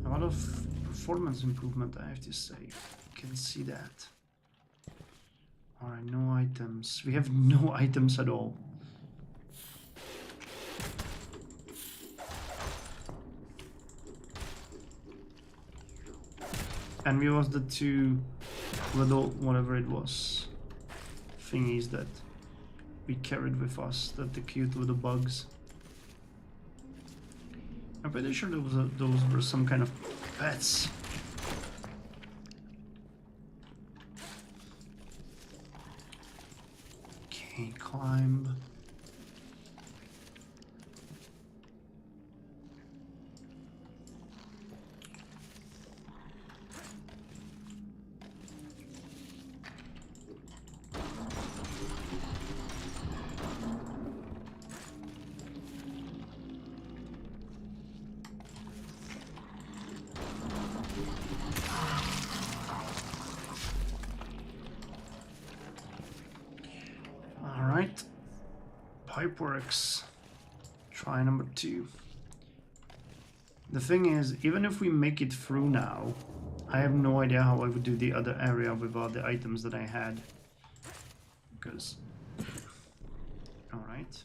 A lot of performance improvement, I have to say. You can see that. Alright, no items. We have no items at all. And we lost the two little, whatever it was, thingies that we carried with us, that the cute little bugs. I'm pretty sure those were some kind of pets. Okay, climb. Alright, pipe works. Try number 2. The thing is, even if we make it through now, I have no idea how I would do the other area without the items that I had. Because... Alright.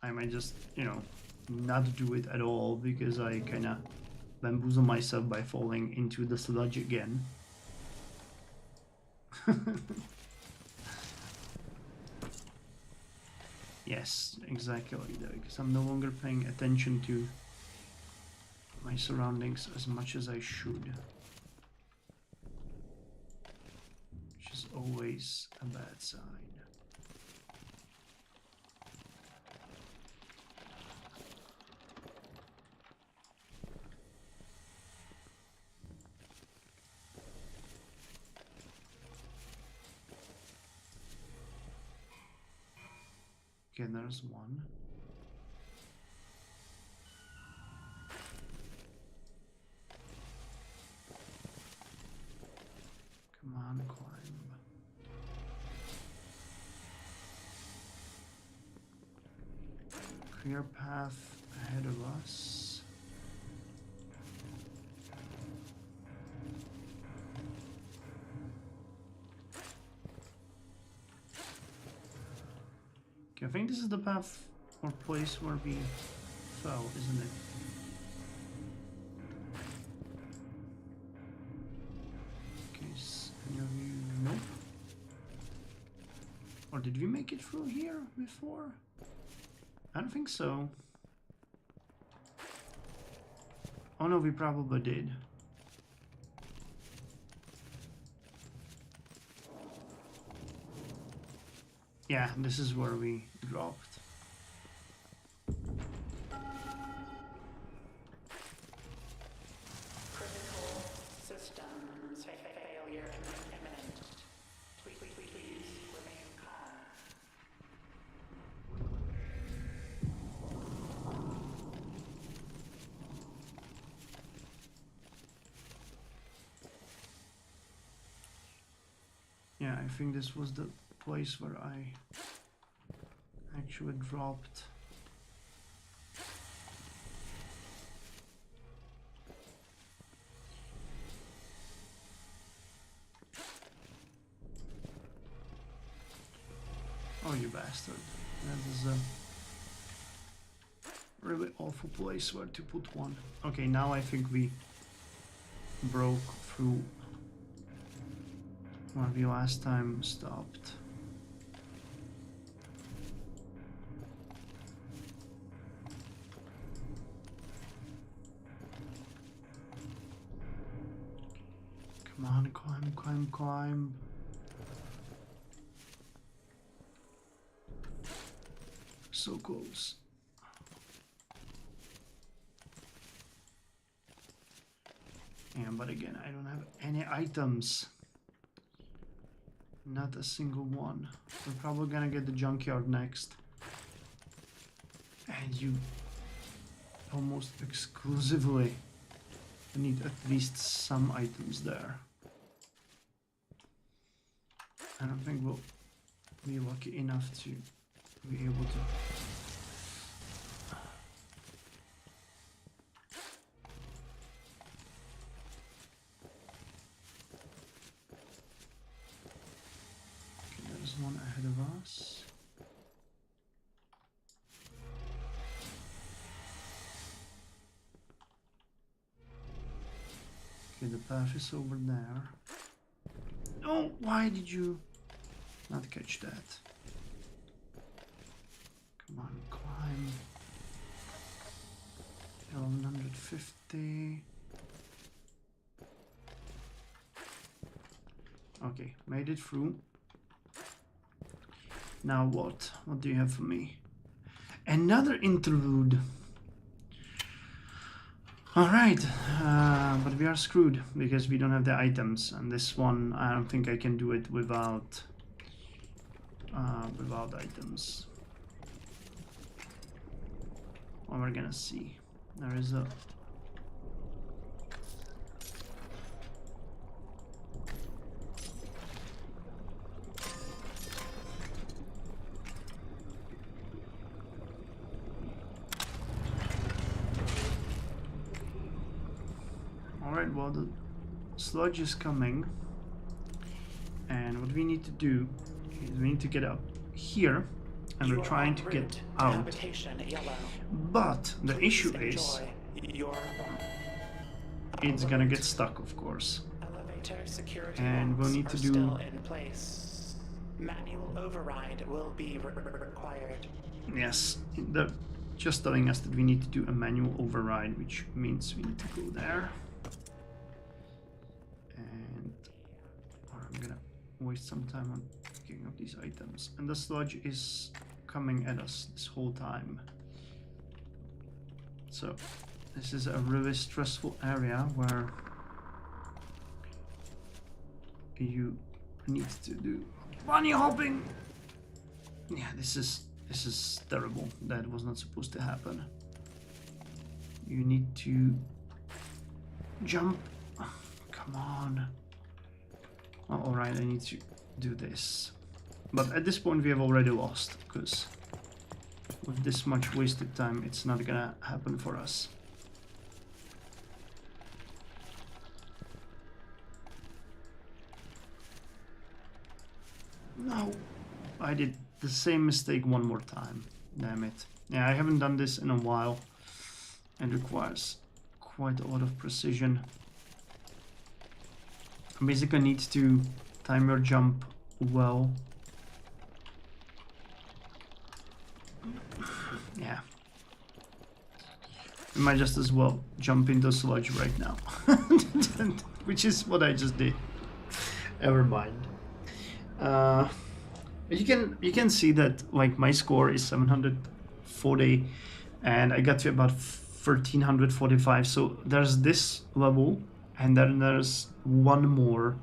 I might just, you know, not do it at all because I kinda bamboozle myself by falling into the sludge again. Yes, exactly like that, because I'm no longer paying attention to my surroundings as much as I should. Which is always a bad sign. Okay, there's one. Come on, climb. Clear path ahead of us. Okay, I think this is the path or place where we fell, isn't it? Okay, any of you? Nope. Or did we make it through here before? I don't think so. Oh no, we probably did. Yeah, this is where we dropped.
Critical systems failure imminent. Please remain calm.
Yeah, I think this was the place where I actually dropped. Oh, you bastard. That is a really awful place where to put one. Okay, now I think we broke through where we last time stopped. Come on, climb, climb, climb. So close. Yeah, but again, I don't have any items. Not a single one. We're probably gonna get the junkyard next. And you almost exclusively need at least some items there. I don't think we'll be lucky enough to be able to. Okay, there's one ahead of us. Okay, the path is over there. Oh, why did you not catch that? Come on, climb. 1150. Okay, made it through. Now what? What do you have for me? Another interlude. Alright, but we are screwed because we don't have the items, and this one I don't think I can do it without items. Well, we're gonna see. There is a Alright, well, the sludge is coming, and what we need to do is we need to get up here, and we're trying to get out. But the issue is it's gonna get stuck, of course, and we'll need to do.
Manual override will be required.
Yes, they're just telling us that we need to do a manual override, which means we need to go there. And I'm gonna waste some time on picking up these items. And the sludge is coming at us this whole time. So this is a really stressful area where you need to do bunny hopping. Yeah, this is terrible. That was not supposed to happen. You need to jump. Come on. Oh, alright, I need to do this. But at this point we have already lost, because with this much wasted time it's not gonna happen for us. No, I did the same mistake one more time. Damn it. Yeah, I haven't done this in a while, and requires quite a lot of precision. Basically need to time your jump well. Yeah. I might just as well jump into sludge right now. Which is what I just did. Never mind. You can see that like my score is 740 and I got to about 1345, so there's this level and then there's one more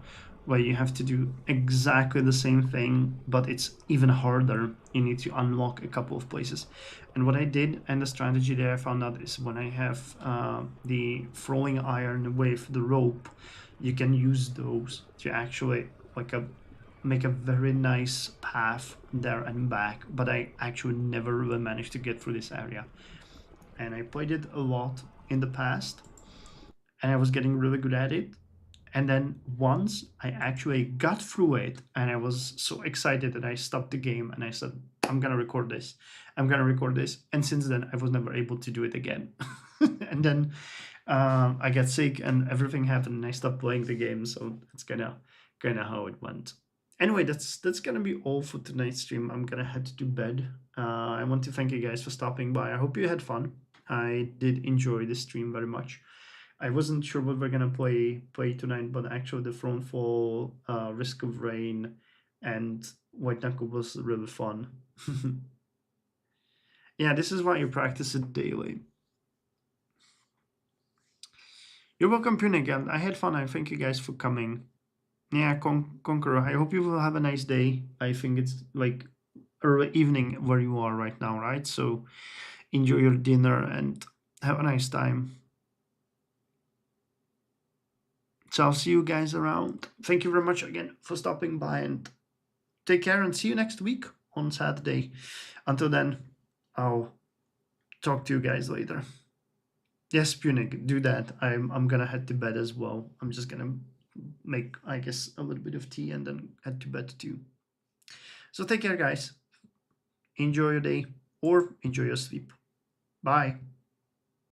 where you have to do exactly the same thing, but it's even harder. You need to unlock a couple of places. And what I did, and the strategy that I found out, is when I have the throwing iron with the rope, you can use those to actually make a very nice path there and back. But I actually never really managed to get through this area. And I played it a lot in the past, and I was getting really good at it. And then once I actually got through it, and I was so excited that I stopped the game and I said, I'm gonna record this. I'm gonna record this. And since then, I was never able to do it again. And then I got sick and everything happened and I stopped playing the game. So that's kind of how it went. Anyway, that's gonna be all for tonight's stream. I'm gonna head to bed. I want to thank you guys for stopping by. I hope you had fun. I did enjoy this stream very much. I wasn't sure what we're gonna play tonight, but actually the Thronefall, Risk of Rain, and White Knuckle was really fun. Yeah, this is why you practice it daily. You're welcome, Punic, and I had fun. I thank you guys for coming. Yeah, Conqueror. I hope you will have a nice day. I think it's like early evening where you are right now, right? So enjoy your dinner and have a nice time. So I'll see you guys around. Thank you very much again for stopping by and take care and see you next week on Saturday. Until then, I'll talk to you guys later. Yes, Punic, do that. I'm gonna head to bed as well. I'm just gonna make, I guess, a little bit of tea and then head to bed too. So take care, guys. Enjoy your day or enjoy your sleep. Bye.